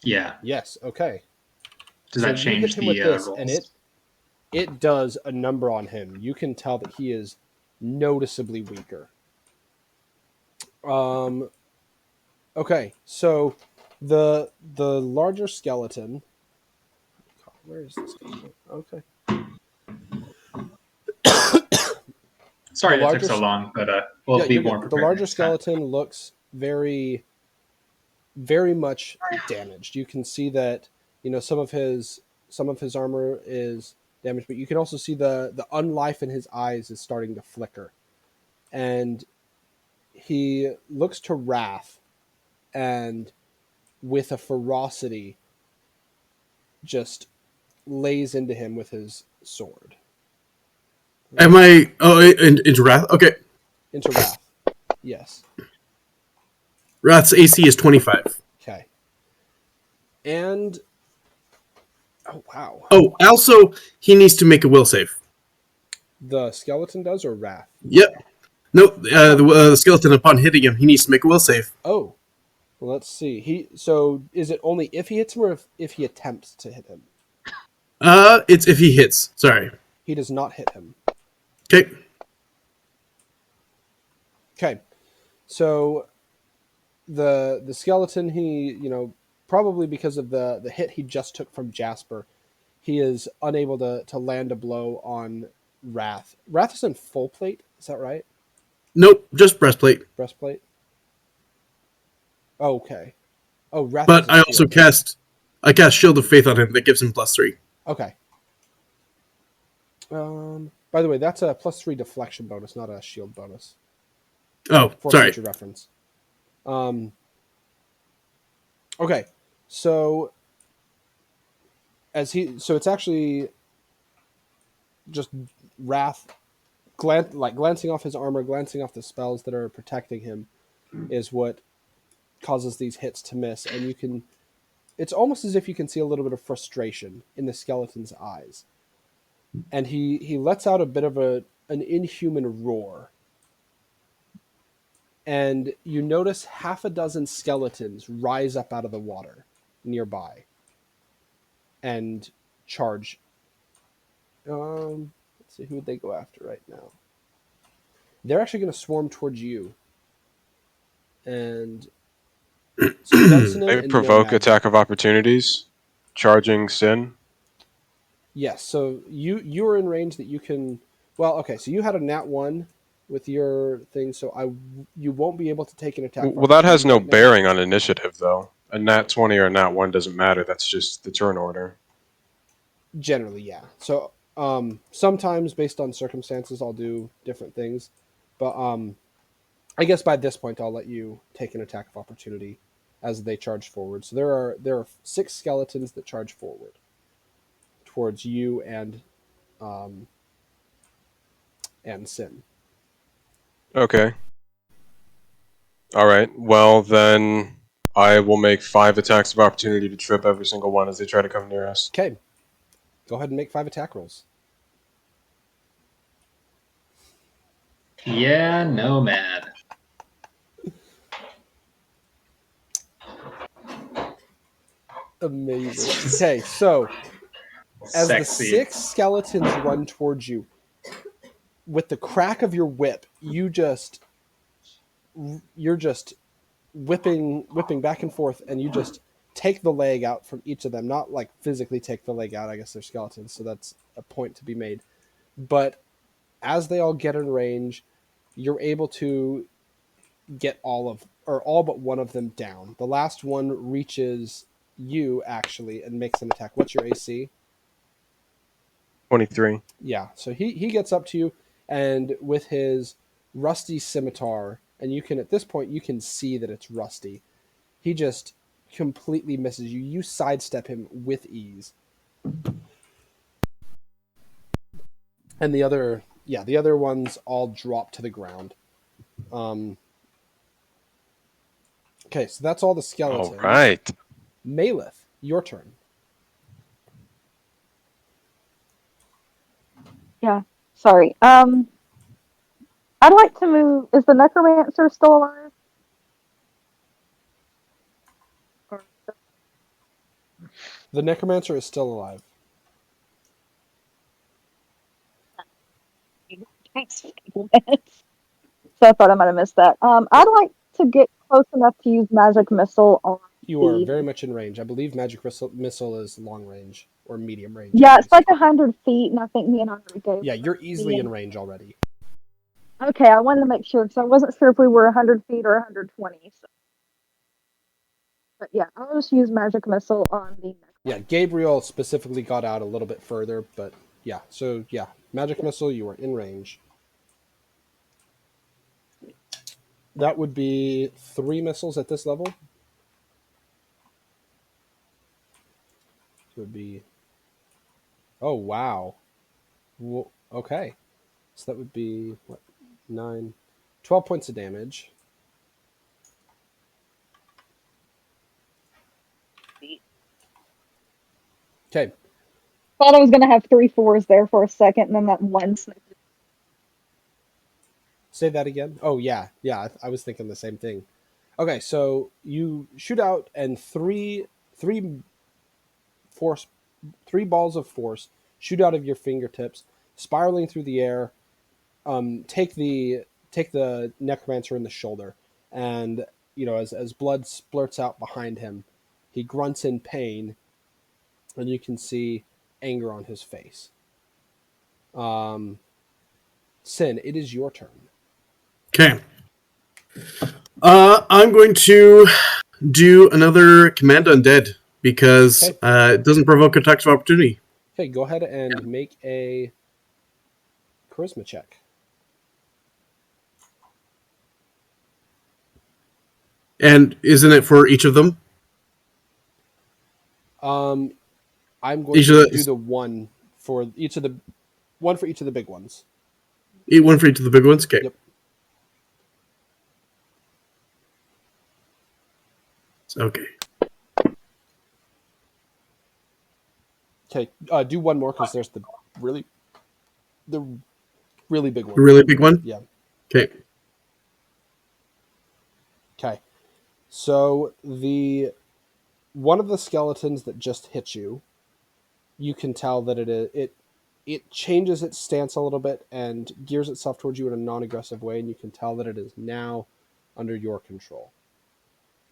S8: Yeah.
S1: Yes, okay.
S8: Does
S1: So
S8: that
S1: you hit
S8: change
S1: him
S8: the
S1: with this,
S8: rolls?
S1: and it does a number on him. You can tell that he is noticeably weaker. Okay, so the larger skeleton. Where is this skeleton? Okay.
S8: Sorry
S1: the
S8: that took
S1: larger
S8: so long, but
S1: Yeah,
S8: we'll be
S1: you're
S8: more
S1: good.
S8: prepared.
S1: The larger
S8: next time.
S1: skeleton looks very, very much damaged. You can see that some of his armor is damaged, but you can also see the unlife in his eyes is starting to flicker, and he looks to Wrath, and with a ferocity, just lays into him with his sword.
S2: Am I? Oh, into Wrath. Okay,
S1: Into Wrath. Yes.
S2: Wrath's AC is 25.
S1: Okay. And oh wow,
S2: Oh, also he needs to make a will save.
S1: the skeleton does or Wrath?
S2: Yep. No, the skeleton upon hitting him, he needs to make a will save.
S1: Oh, well, let's see. So is it only if he hits him or if he attempts to hit him?
S2: It's if he hits. Sorry.
S1: He does not hit him.
S2: Okay.
S1: Okay. So the skeleton, he, probably because of the hit he just took from Jasper, he is unable to land a blow on Wrath. Wrath is in full plate, is that right?
S2: Nope, just breastplate.
S1: Breastplate. Oh, okay. Oh, Wrath.
S2: But I also cast Shield of Faith on him that gives him +3.
S1: Okay. By the way, that's a +3 deflection bonus, not a shield bonus.
S2: Oh,
S1: For
S2: sorry.
S1: future reference. Okay, so so it's actually just Wrath, glancing off his armor, glancing off the spells that are protecting him, is what causes these hits to miss, and it's almost as if you can see a little bit of frustration in the skeleton's eyes, and he lets out a bit of an inhuman roar. And you notice half a dozen skeletons rise up out of the water nearby and charge. Let's see, who would they go after right now? They're actually going to swarm towards you. And so
S6: Maybe provoke attack of opportunities, charging Sin.
S1: Yes, so you are in range that you can. Well, okay, so you had a nat 1 with your thing, so you won't be able to take an attack.
S6: Well, that has no bearing on initiative, though. A nat 20 or a nat 1 doesn't matter. That's just the turn order.
S1: Generally, yeah. So sometimes, based on circumstances, I'll do different things. But I guess by this point, I'll let you take an attack of opportunity as they charge forward. So there are 6 skeletons that charge forward towards you and Sin.
S6: Okay. All right. Well, then I will make 5 attacks of opportunity to trip every single one as they try to come near us.
S1: Okay. Go ahead and make 5 attack rolls.
S8: Yeah, nomad.
S1: Amazing. Okay, so as the
S8: Sexy.
S1: 6 skeletons run towards you, with the crack of your whip, you're just whipping back and forth, and you just take the leg out from each of them. Not like physically take the leg out, I guess they're skeletons, so that's a point to be made. But as they all get in range, you're able to get all but one of them down. The last one reaches you, actually, and makes an attack. What's your AC?
S6: 23.
S1: Yeah, so he gets up to you, and with his rusty scimitar, and at this point you can see that it's rusty, he just completely misses you. You sidestep him with ease. And the other ones all drop to the ground. Okay, so that's all the skeletons.
S6: All right.
S1: Maleth, your turn.
S7: Yeah, sorry. I'd like to move. Is the necromancer still alive?
S1: The necromancer is still alive.
S7: So I thought I might have missed that. I'd like to get close enough to use magic missile on.
S1: You are very much in range. I believe magic missile is long range or medium range.
S7: Yeah, it's like 100 feet, and I think me and Enrique.
S1: Yeah, you're easily in range already.
S7: Okay, I wanted to make sure because I wasn't sure if we were 100 feet or 120. So. But yeah, I'll just use magic missile on the.
S1: Yeah, Gabriel specifically got out a little bit further, but yeah. So yeah, magic missile, you are in range. That would be 3 missiles at this level. It would be. Oh wow. Well, okay. So that would be, what, 9, 12 points of damage. Okay.
S7: Thought I was gonna have 3 4s there for a second, and then that one snip.
S1: Say that again. Oh, yeah. Yeah, I was thinking the same thing. Okay, so you shoot out, and three balls of force shoot out of your fingertips, spiraling through the air. Take the necromancer in the shoulder, and as blood splurts out behind him, he grunts in pain, and you can see anger on his face. Sin, it is your turn.
S2: Okay. I'm going to do another Command Undead because
S1: Okay.
S2: it doesn't provoke attacks of opportunity.
S1: Okay, go ahead and make a charisma check.
S2: And isn't it for each of them?
S1: I'm going
S2: Each
S1: to
S2: of
S1: do
S2: the,
S1: the one for each of the big ones.
S2: one for each of the big ones? Okay.
S1: Yep.
S2: Okay.
S1: Okay, do one more because there's the really big one.
S2: A really big one?
S1: Yeah.
S2: Okay.
S1: Okay. So one of the skeletons that just hit you, you can tell that it changes its stance a little bit and gears itself towards you in a non-aggressive way, and you can tell that it is now under your control.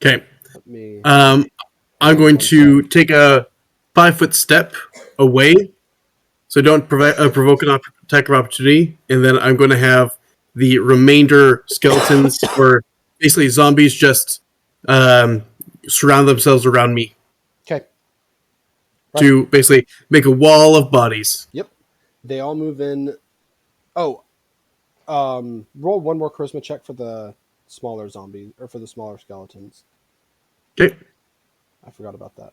S2: Okay.
S1: Let me.
S2: I'm going to take a 5-foot step away, so don't provoke an attack of opportunity, and then I'm going to have the remainder skeletons, or basically zombies, just surround themselves around me
S1: Okay.
S2: to basically make a wall of bodies.
S1: Yep. They all move in. Oh, roll one more charisma check for the smaller zombies, or for the smaller skeletons.
S2: Okay.
S1: I forgot about that.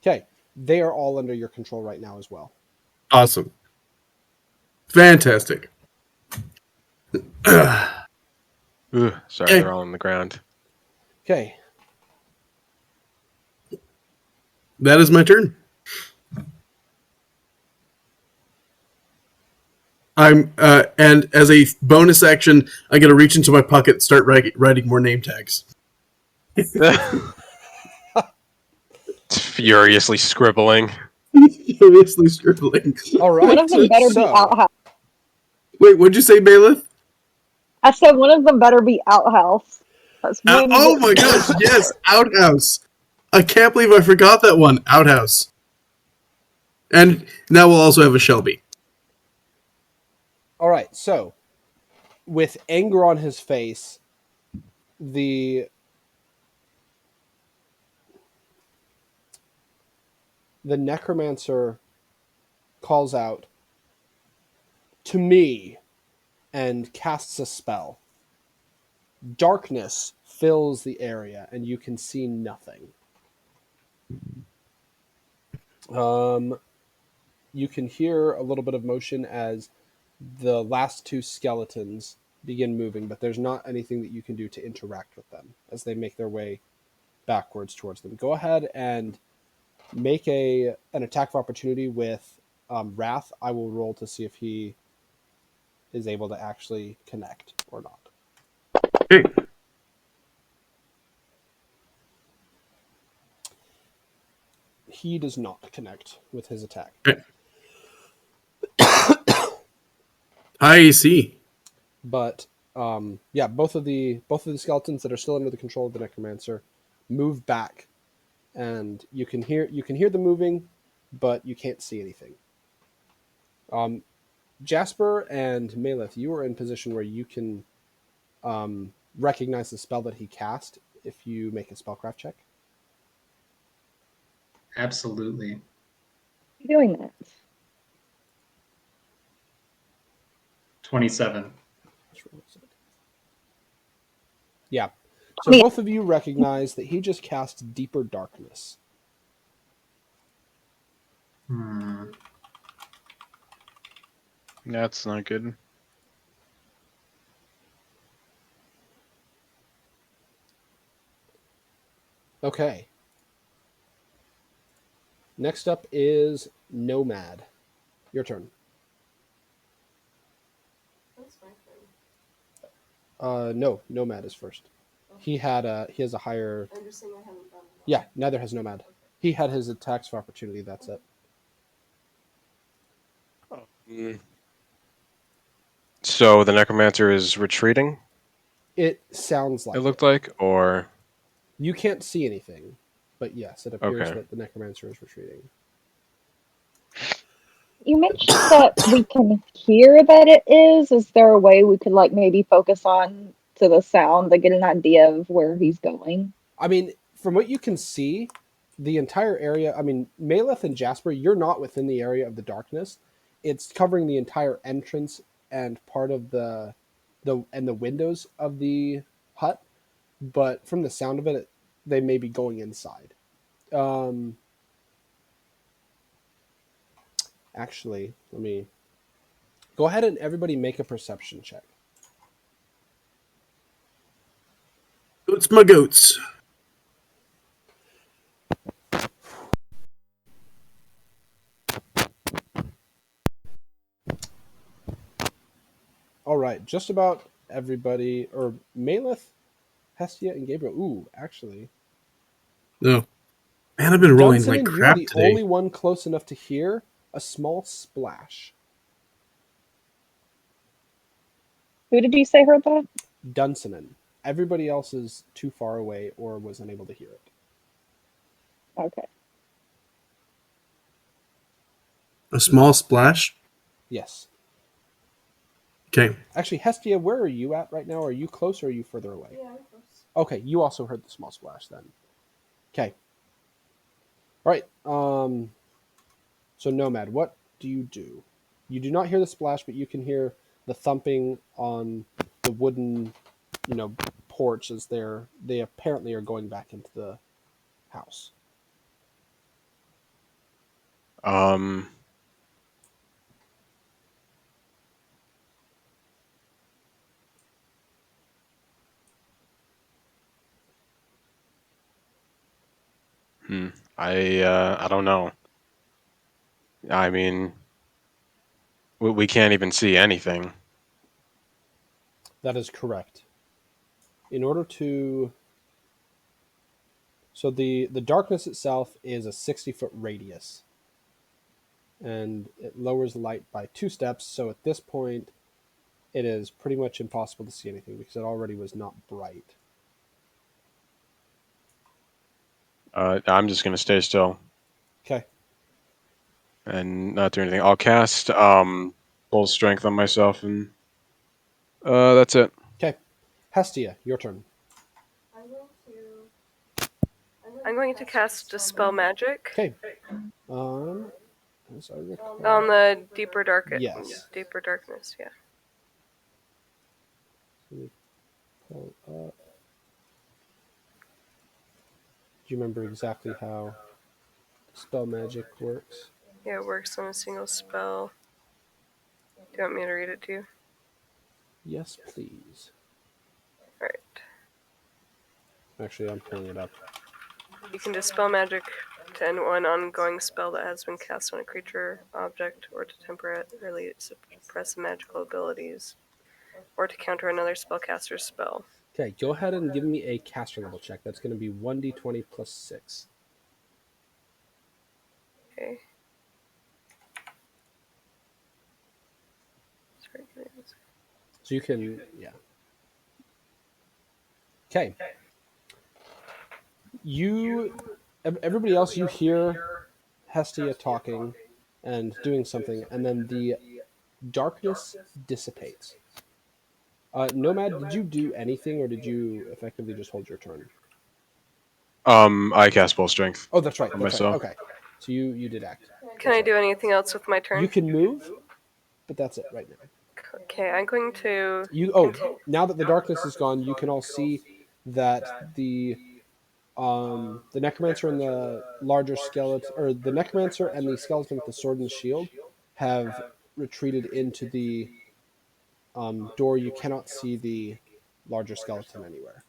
S1: Okay. They are all under your control right now as well.
S2: Awesome. Fantastic.
S6: Ooh, sorry, they're all on the ground.
S1: Okay.
S2: That is my turn. And as a bonus action, I get to reach into my pocket and start writing more name tags.
S6: Furiously scribbling.
S2: Furiously scribbling.
S1: All right.
S7: One of them better be outhouse.
S2: Wait, what'd you say, Bailiff?
S7: I said one of them better be outhouse.
S2: Oh my gosh, yes, Outhouse. I can't believe I forgot that one. Outhouse. And now we'll also have a Shelby.
S1: All right. So, with anger on his face, the necromancer calls out to me and casts a spell. Darkness fills the area, and you can see nothing. You can hear a little bit of motion as the last two skeletons begin moving, but there's not anything that you can do to interact with them as they make their way backwards towards them. Go ahead and make an attack of opportunity with Wrath. I will roll to see if he is able to actually connect or not.
S2: Okay.
S1: He does not connect with his attack.
S2: Okay. I see.
S1: But both of the skeletons that are still under the control of the necromancer move back, and you can hear them moving, but you can't see anything. Jasper and Maleth, you are in position where you can recognize the spell that he cast if you make a spellcraft check.
S8: Absolutely.
S7: Doing that.
S8: 27.
S1: Yeah. So both of you recognize that he just cast Deeper Darkness.
S5: That's not good.
S1: Okay. Next up is Nomad. Your turn. No, Nomad is first. He has a higher.
S4: I'm just saying I haven't done it.
S1: Yeah, neither has Nomad. He had his attacks for opportunity. That's it.
S6: Mm. So the necromancer is retreating.
S1: It sounds like
S6: It looked like, or
S1: you can't see anything, but yes, it appears
S6: Okay.
S1: that the necromancer is retreating.
S7: You mentioned that we can hear that it is. Is there a way we could like maybe focus on to the sound to get an idea of where he's going?
S1: I mean, from what you can see, the entire area. I mean, Maleth and Jasper, you're not within the area of the darkness. It's covering the entire entrance and part of the windows of the hut. But from the sound of it, they may be going inside. Actually, let me go ahead and everybody make a perception check.
S2: Goats, my goats.
S1: All right, just about everybody, or Maleth, Hestia, and Gabriel. Ooh, actually,
S2: No. Man, I've been rolling like
S1: Dunstan, you're
S2: crap
S1: the
S2: today.
S1: only one close enough to hear a small splash.
S7: Who did you say heard that?
S1: Dunstan. Everybody else is too far away or was unable to hear it.
S7: Okay.
S2: A small splash?
S1: Yes.
S2: Okay.
S1: Actually, Hestia, where are you at right now? Are you close or are you further away?
S4: Yeah, I'm close.
S1: Okay, you also heard the small splash then. Okay. All right. So Nomad, what do? You do not hear the splash, but you can hear the thumping on the wooden, porch as they apparently are going back into the house.
S6: um, I don't know. I mean, we can't even see anything.
S1: That is correct. In order to So the darkness itself is a 60-foot radius, and it lowers light by 2 steps. So at this point, it is pretty much impossible to see anything because it already was not bright.
S6: I'm just gonna stay still
S1: Okay.
S6: and not do anything. I'll cast full strength on myself, and that's it.
S1: Okay. Hestia, your turn.
S4: I'm going to cast Dispel Magic
S1: Okay. As I recall-
S4: on the deeper
S1: Yes.
S4: deeper darkness. Yeah.
S1: Let me pull up. Do you remember exactly how spell magic works?
S4: Yeah, it works on a single spell. Do you want me to read it to you?
S1: Yes, please.
S4: Alright.
S1: Actually, I'm pulling it up.
S4: You can dispel magic to end one ongoing spell that has been cast on a creature, object, or to temporarily suppress magical abilities, or to counter another spellcaster's spell.
S1: Okay, go ahead and give me a caster level check. That's going to be 1d20 plus 6.
S4: Okay. Sorry, give me one second.
S1: So you can, yeah. Okay. Everybody else, you hear Hestia talking and doing something, and then the darkness dissipates. Nomad, did you do anything, or did you effectively just hold your turn?
S6: I cast full strength.
S1: Oh, that's right.
S6: For
S1: That's right.
S6: myself.
S1: Okay. So you did act.
S4: Can I do anything else with my turn?
S1: You can move, but that's it right now.
S4: Okay, I'm going to.
S1: Now that the darkness is gone, you can all see that the necromancer and the larger skeleton, or the necromancer and the skeleton with the sword and shield, have retreated into the door, you cannot see the larger skeleton anywhere.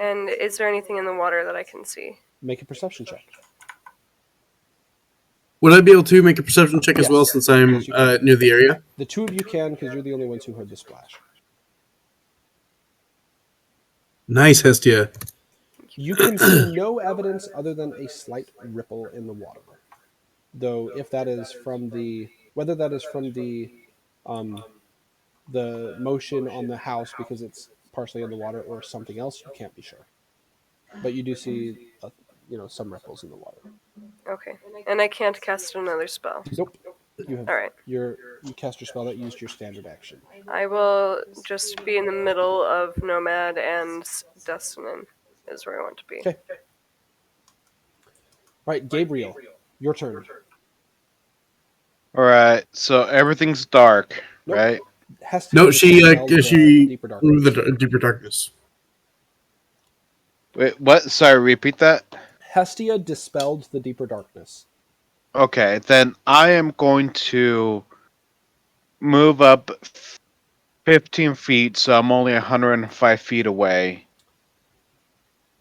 S4: And is there anything in the water that I can see?
S1: Make a perception check.
S2: Would I be able to make a perception check as well
S1: Yes.
S2: since I'm
S1: Yes, you can.
S2: near the area?
S1: The two of you can, because you're the only ones who heard the splash.
S2: Nice, Hestia.
S1: You can see no evidence other than a slight ripple in the water. Though, if that is from whether that is from the motion on the house because it's partially in the water or something else, you can't be sure. But you do see, some ripples in the water.
S4: Okay. And I can't cast another spell.
S1: Nope. You have
S4: Alright.
S1: you cast your spell that used your standard action.
S4: I will just be in the middle of Nomad and Destinin is where I want to be.
S1: Okay. Right, Gabriel, your turn.
S5: All right, so everything's dark,
S1: Nope.
S5: right?
S1: Hestia
S2: No, she
S1: dispelled the deeper darkness.
S2: removed the deeper darkness.
S5: Wait, what? Sorry, repeat that.
S1: Hestia dispelled the deeper darkness.
S5: Okay, then I am going to move up 15 feet, so I'm only 105 feet away.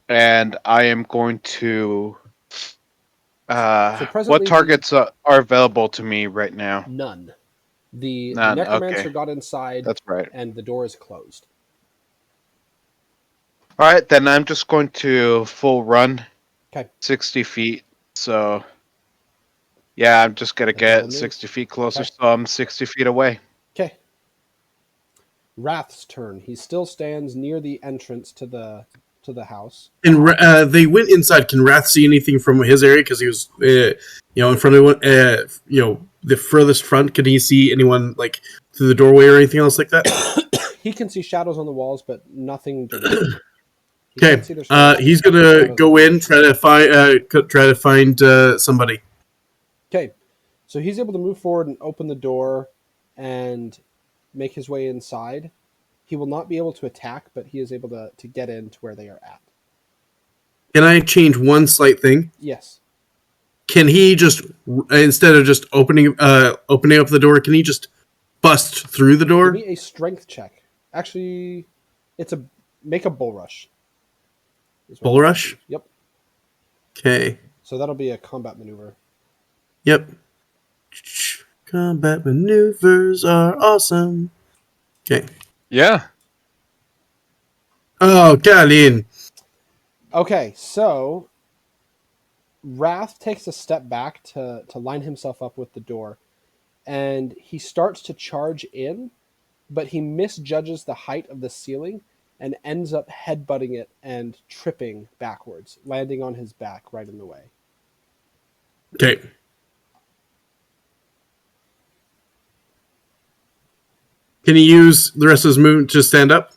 S5: And I am going to.
S1: presently
S5: What targets are available to me right now?
S1: None. The
S5: None,
S1: necromancer
S5: okay.
S1: got inside
S5: That's right.
S1: and the door is closed.
S5: All right, then I'm just going to full run.
S1: Okay.
S5: 60 feet. So, yeah, I'm just going to
S1: That's all it
S5: get
S1: is.
S5: 60 feet closer,
S1: Okay.
S5: so I'm 60 feet away.
S1: Okay. Wrath's turn. He still stands near the entrance to the house.
S2: And they went inside. Can Wrath see anything from his area? Because he was, in front of one, the furthest front. Can he see anyone like through the doorway or anything else like that?
S1: He can see shadows on the walls, but nothing directly. He
S2: Okay,
S1: can't see their shadows.
S2: he's gonna go in, try to find somebody.
S1: Okay, so he's able to move forward and open the door and make his way inside. He will not be able to attack, but he is able to get in to where they are at.
S2: Can I change one slight thing?
S1: Yes.
S2: Can he just, instead of just opening up the door, can he just bust through the
S1: Give
S2: door?
S1: me a strength check. Actually, make a bull rush. is what
S2: Bull
S1: it's
S2: rush?
S1: called. Yep.
S2: Okay.
S1: So that'll be a combat maneuver.
S2: Yep. Combat maneuvers are awesome. Okay.
S6: Yeah.
S2: Oh, Colin.
S1: Okay, so Wrath takes a step back to line himself up with the door, and he starts to charge in, but he misjudges the height of the ceiling and ends up headbutting it and tripping backwards, landing on his back right in the way.
S2: Okay. Can he use the rest of his movement to stand up?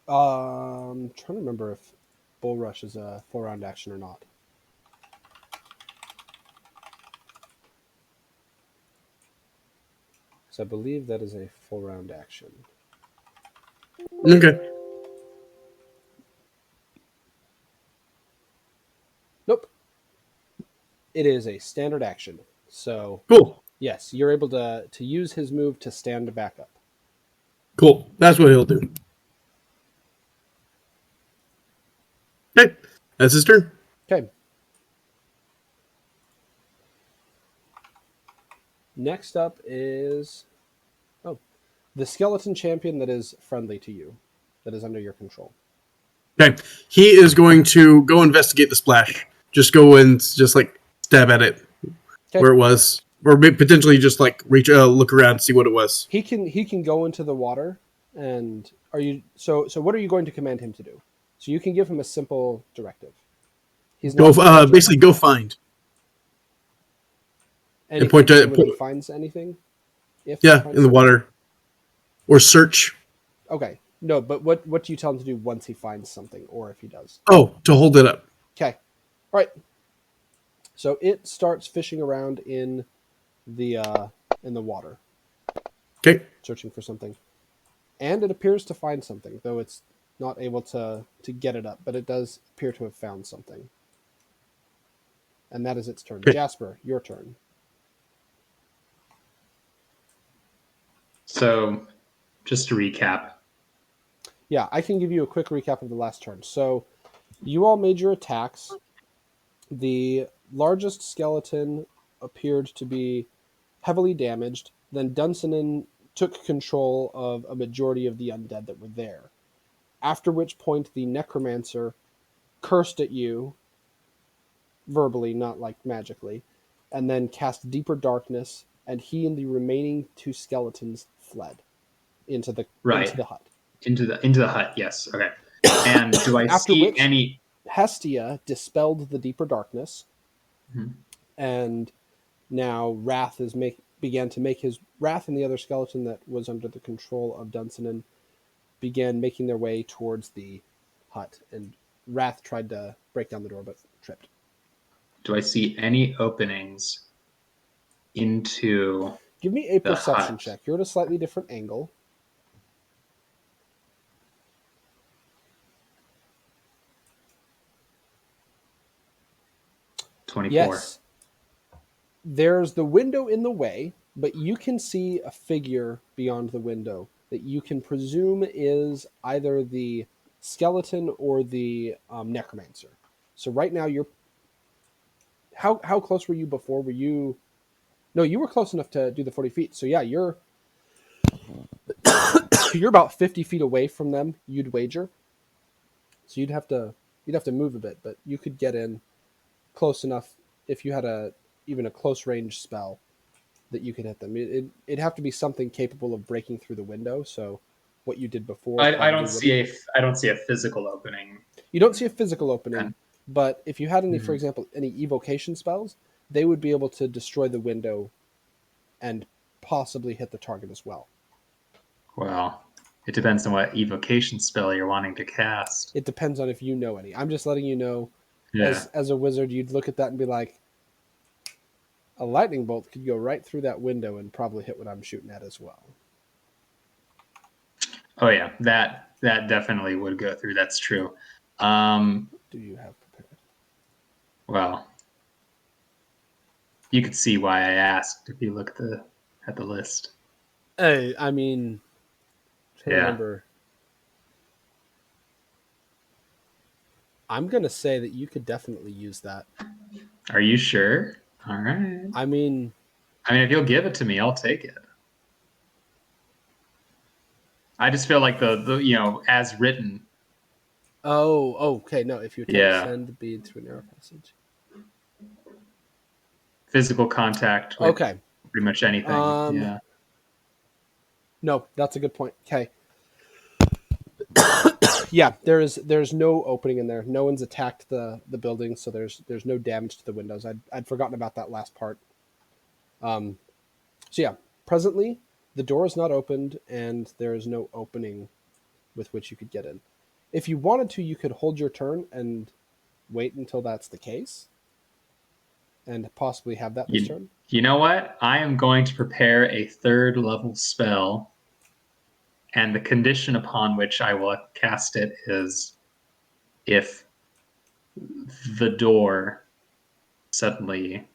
S1: I'm trying to remember if Bull Rush is a full round action or not. So I believe that is a full round action.
S2: Okay.
S1: Nope. It is a standard action. So
S2: Cool.
S1: yes, you're able to use his move to stand back up.
S2: Cool. That's what he'll do. Okay. That's his turn.
S1: Okay. Next up is the skeleton champion that is friendly to you, that is under your control.
S2: Okay. He is going to go investigate the splash. Just go and just like stab at it where it was, or potentially just like reach, look around, and see what it was.
S1: He can go into the water, and are you so? What are you going to command him to do? So you can give him a simple directive. He's
S2: Go. Basically, go find.
S1: and
S2: point to-
S1: when he finds anything. If he
S2: Yeah,
S1: finds
S2: in the
S1: something?
S2: water, or search.
S1: Okay, no, but what do you tell him to do once he finds something, or if he does?
S2: Oh, to hold it up.
S1: Okay, all right. So it starts fishing around in the water,
S2: Okay.
S1: searching for something, and it appears to find something, though it's not able to get it up, but it does appear to have found something. And that is its turn.
S2: Okay.
S1: Jasper, your turn.
S8: So, just to recap,
S1: Yeah, I can give you a quick recap of the last turn. So, you all made your attacks. The largest skeleton appeared to be heavily damaged. Then Dunsanen took control of a majority of the undead that were there. After which point, the necromancer cursed at you verbally, not like magically, and then cast deeper darkness, and he and the remaining two skeletons fled into the
S8: Right.
S1: hut.
S8: into the hut. Yes. Okay. And do I
S1: After
S8: see
S1: which-
S8: any?
S1: Hestia dispelled the deeper darkness,
S8: Mhm.
S1: and now Wrath began to make his Wrath and the other skeleton that was under the control of Dunsanen began making their way towards the hut, and Wrath tried to break down the door but tripped.
S8: Do I see any openings into?
S1: Give me a
S8: The
S1: perception
S8: hut.
S1: check. You're at a slightly different angle. Yes. There's the window in the way, but you can see a figure beyond the window that you can presume is either the skeleton or the necromancer. So right now you're... How close were you before? Were you... No, you were close enough to do the 40 feet. So yeah, you're you're about 50 feet away from them, you'd wager. So you'd have to move a bit, but you could get in close enough if you had even a close range spell that you could hit them. It'd have to be something capable of breaking through the window. So what you did before,
S8: I
S1: probably
S8: don't see a physical opening.
S1: you don't see a physical opening,
S8: Okay.
S1: but if you had any, for
S8: Mhm.
S1: example, any evocation spells, they would be able to destroy the window and possibly hit the target as well.
S8: Well, it depends on what evocation spell you're wanting to cast.
S1: It depends on if you know any. I'm just letting you know,
S8: Yeah.
S1: as a wizard, you'd look at that and be like, a lightning bolt could go right through that window and probably hit what I'm shooting at as well.
S8: Oh yeah, that definitely would go through. That's true.
S1: Do you have prepared?
S8: Well, you could see why I asked if you look at the list.
S1: Hey, I mean,
S8: Yeah.
S1: remember, I'm gonna say that you could definitely use that.
S8: Are you sure? All right.
S1: I mean,
S8: if you'll give it to me, I'll take it. I just feel like the as written.
S1: okay, no. If you attempt
S8: Yeah.
S1: to send the bead through a narrow passage,
S8: Physical contact with
S1: okay.
S8: pretty much anything. Yeah.
S1: No, that's a good point. Okay. Yeah, there's no opening in there. No one's attacked the building, so there's no damage to the windows. I'd forgotten about that last part. So yeah, presently the door is not opened and there is no opening with which you could get in. If you wanted to, you could hold your turn and wait until that's the case, and possibly have that this turn.
S8: You know what? I am going to prepare a 3rd level spell, and the condition upon which I will cast it is if the door suddenly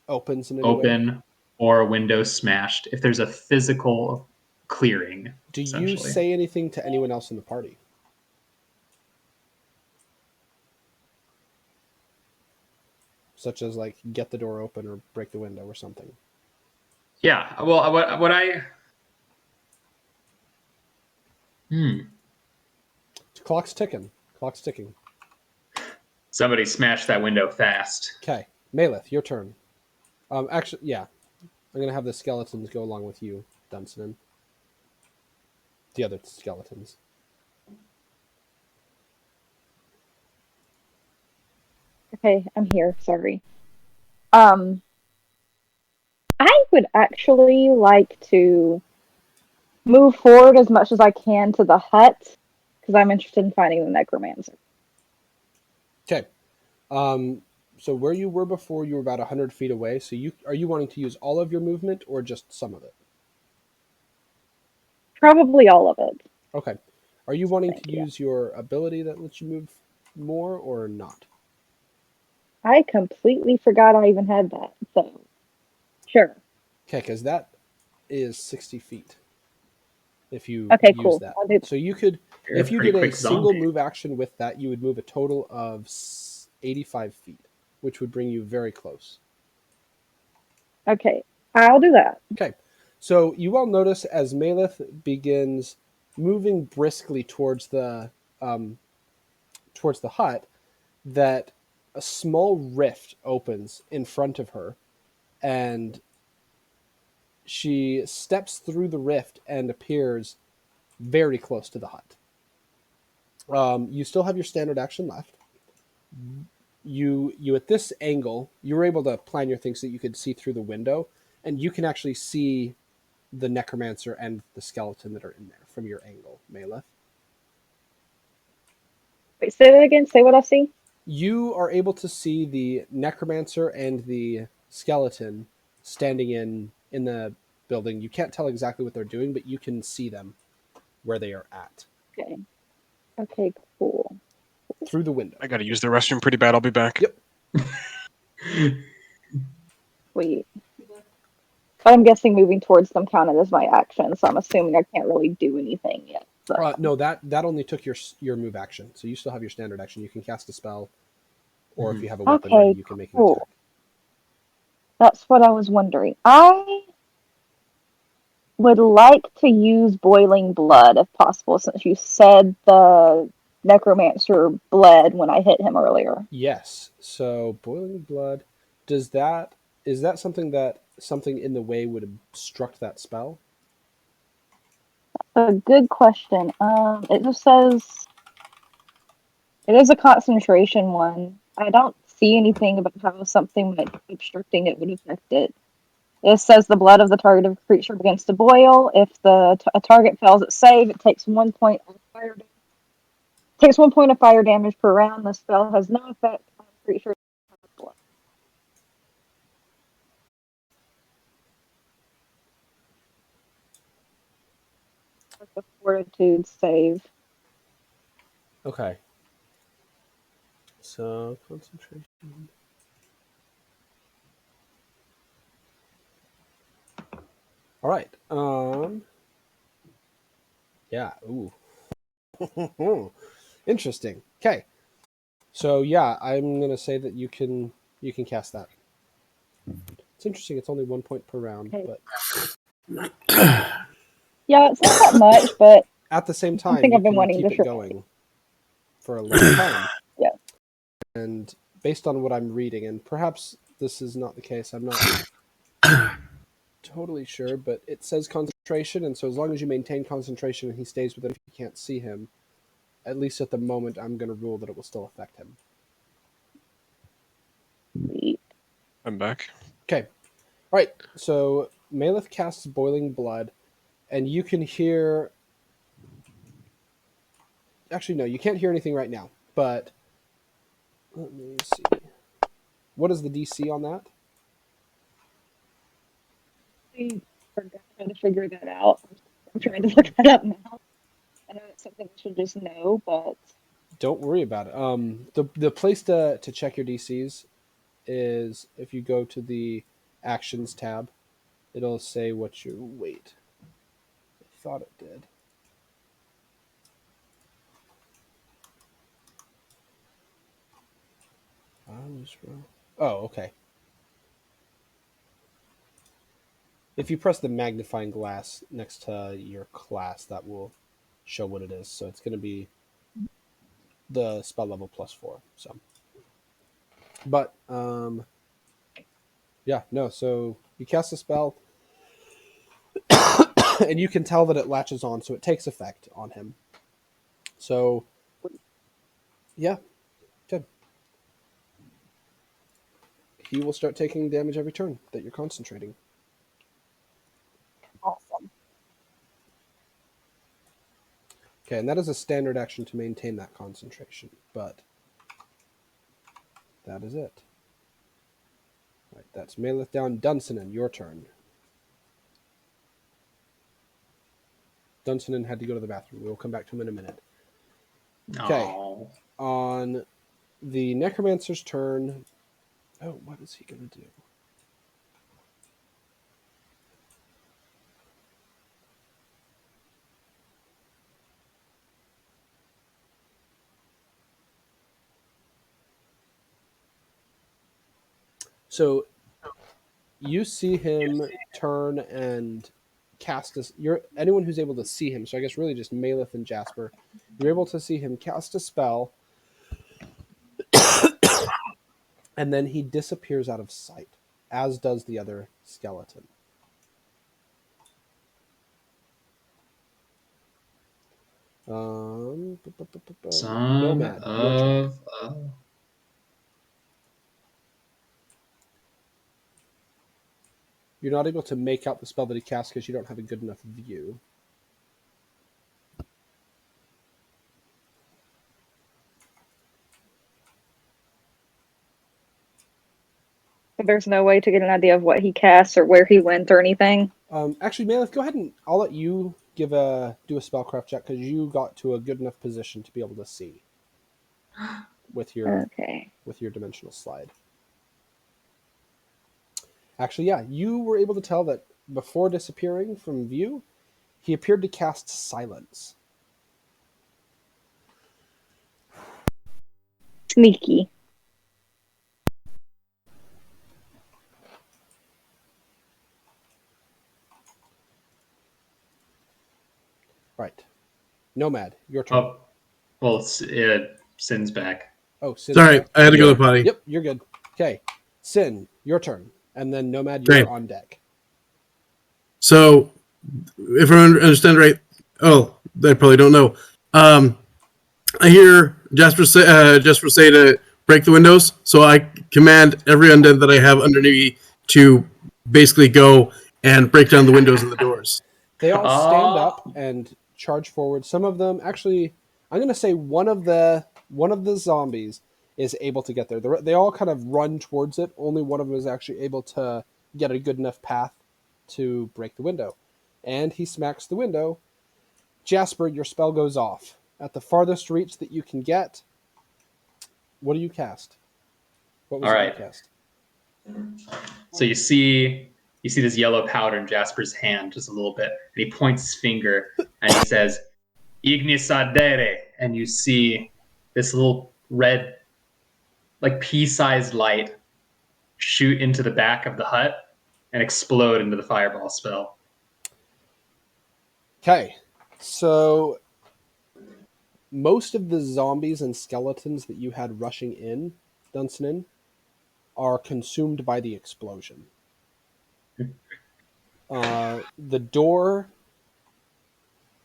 S1: Opens in any way.
S8: open or a window smashed. If there's a physical clearing.
S1: Do you
S8: essentially.
S1: say anything to anyone else in the party? Such as like get the door open or break the window or something.
S8: Yeah. Well, what I.
S1: Clock's ticking. Clock's ticking.
S8: Somebody smashed that window fast.
S1: Okay, Maleth, your turn. Actually, yeah, I'm gonna have the skeletons go along with you, Dunsanen. The other skeletons.
S7: Okay, I'm here. Sorry. I would actually like to move forward as much as I can to the hut because I'm interested in finding the necromancer.
S1: Okay. So where you were before, you were about 100 feet away. So are you wanting to use all of your movement or just some of it?
S7: Probably all of it.
S1: Okay. Are you wanting
S7: Thank
S1: to
S7: you.
S1: use your ability that lets you move more or not?
S7: I completely forgot I even had that. So, sure.
S1: Okay, because that is 60 feet. if you
S7: Okay,
S1: use
S7: cool.
S1: that.
S7: I'll do that.
S1: So you could,
S8: You're
S1: if you
S8: pretty
S1: did a
S8: quick
S1: single
S8: zombie.
S1: move action with that, you would move a total of 85 feet, which would bring you very close.
S7: Okay, I'll do that.
S1: Okay, so you all notice as Malith begins moving briskly um, towards the hut that a small rift opens in front of her, and she steps through the rift and appears very close to the hut. You still have your standard action left. You at this angle, you were able to plan your things so that you could see through the window, and you can actually see the necromancer and the skeleton that are in there from your angle, Maleth.
S7: Wait, say that again. Say what I see.
S1: You are able to see the necromancer and the skeleton standing in the building. You can't tell exactly what they're doing, but you can see them where they are at
S7: Okay. Okay, cool.
S1: through the window.
S6: I gotta use the restroom pretty bad. I'll be back.
S1: Yep.
S7: Sweet. But I'm guessing moving towards them counted as my action, so I'm assuming I can't really do anything yet. So.
S1: No, that only took your move action, so you still have your standard action. You can cast a spell, or if you have a weapon
S7: Okay,
S1: ready, you can make an
S7: cool.
S1: attack.
S7: That's what I was wondering. I would like to use boiling blood if possible, since you said the necromancer bled when I hit him earlier.
S1: Yes. So boiling blood, is that something in the way would obstruct that spell?
S7: A good question. It just says it is a concentration one. I don't see anything about how something like obstructing it would affect it. It says the blood of the target creature begins to boil. If a target fails its save, it takes 1 point of fire damage. Takes 1 point of fire damage per round. The spell has no effect on creatures. Blood. Like a fortitude save.
S1: Okay. So concentration. All right. Yeah. Ooh. Interesting. Okay. So yeah, I'm gonna say that you can cast that. It's interesting. It's only 1 point per round,
S7: Okay.
S1: but
S7: Yeah, it's not that much, but
S1: at the same
S7: I
S1: time,
S7: think
S1: you
S7: I've been
S1: can
S7: wanting
S1: keep
S7: to
S1: it
S7: try.
S1: going for a long time.
S7: Yeah.
S1: And based on what I'm reading, and perhaps this is not the case, I'm not totally sure, but it says concentration, and so as long as you maintain concentration and he stays within, if you can't see him, at least at the moment, I'm going to rule that it will still affect him.
S6: I'm back.
S1: Okay. All right. So Maleth casts Boiling Blood, and you can hear. Actually, no, you can't hear anything right now, but let me see. What is the DC on that?
S7: I forgot how to figure that out. I'm trying to look that up now. I know it's something I should just know, but
S1: Don't worry about it. The place to check your DCs is if you go to the Actions tab. It'll say what you wait. I thought it did. Oh, okay. If you press the magnifying glass next to your class, that will show what it is. So it's going to be the spell level +4. So, but yeah, no. So you cast a spell, and you can tell that it latches on, so it takes effect on him. So, yeah, good. He will start taking damage every turn that you're concentrating.
S7: awesome.
S1: Okay, and that is a standard action to maintain that concentration, but that is it. All right, that's Maleth down. Dunsonen, your turn. Dunsonen had to go to the bathroom. We will come back to him in a minute. Okay.
S8: Oh,
S1: On the Necromancer's turn. Oh, what is he going to do? So you see him turn and cast a. You're anyone who's able to see him. So I guess really just Maleth and Jasper. You're able to see him cast a spell, and then he disappears out of sight, as does the other skeleton.
S8: Son
S1: Nomad, your turn.
S8: of.
S1: You're not able to make out the spell that he casts because you don't have a good enough view.
S7: There's no way to get an idea of what he casts or where he went or anything.
S1: Actually, Maleth, go ahead and I'll let you do a spellcraft check because you got to a good enough position to be able to see with your
S7: Okay.
S1: dimensional slide. Actually, yeah, you were able to tell that before disappearing from view, he appeared to cast silence.
S7: Sneaky.
S1: Right. Nomad, your turn.
S8: Oh, well, Sin's back.
S1: Oh, Sin.
S2: Sorry, I had to go to the potty.
S1: Yep, you're good. Okay. Sin, your turn. And then Nomad,
S2: Great.
S1: you're on deck.
S2: So, if I understand right, I probably don't know. I hear Jasper say to break the windows, so I command every undead that I have under me to basically go and break down the windows and the doors.
S1: They all stand up and charge forward. Some of them, actually, I'm going to say one of the zombies is able to get there. They all kind of run towards it. Only one of them is actually able to get a good enough path to break the window. And he smacks the window. Jasper, your spell goes off. At the farthest reach that you can get, what do you cast? What was
S8: All
S1: it
S8: right.
S1: you cast?
S8: So you see this yellow powder in Jasper's hand just a little bit, and he points his finger and he says, "Ignis Adere," and you see this little red, like pea-sized light shoot into the back of the hut and explode into the fireball spell.
S1: Okay, so most of the zombies and skeletons that you had rushing in, Dunsanin, are consumed by the explosion. The door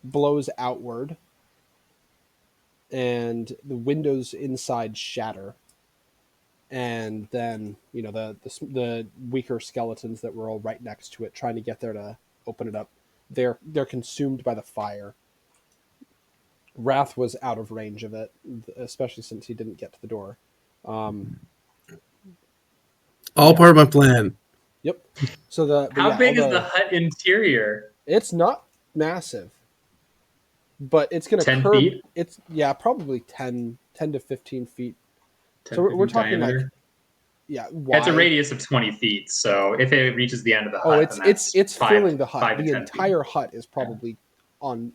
S1: blows outward, and the windows inside shatter. And then, the weaker skeletons that were all right next to it, trying to get there to open it up, they're consumed by the fire. Wrath was out of range of it, especially since he didn't get to the door.
S2: All part of my plan.
S1: Yep. So
S8: How big is the hut interior?
S1: It's not massive, but it's going to
S8: 10
S1: curb.
S8: feet?
S1: It's probably 10 to 15 feet.
S8: 10
S1: So we're
S8: feet
S1: talking
S8: diameter?
S1: wide.
S8: It's a radius of 20 feet, so if it reaches the end of the hut,
S1: Oh,
S8: then that's
S1: it's filling the
S8: 5
S1: hut.
S8: to
S1: The
S8: 10
S1: entire hut is probably on,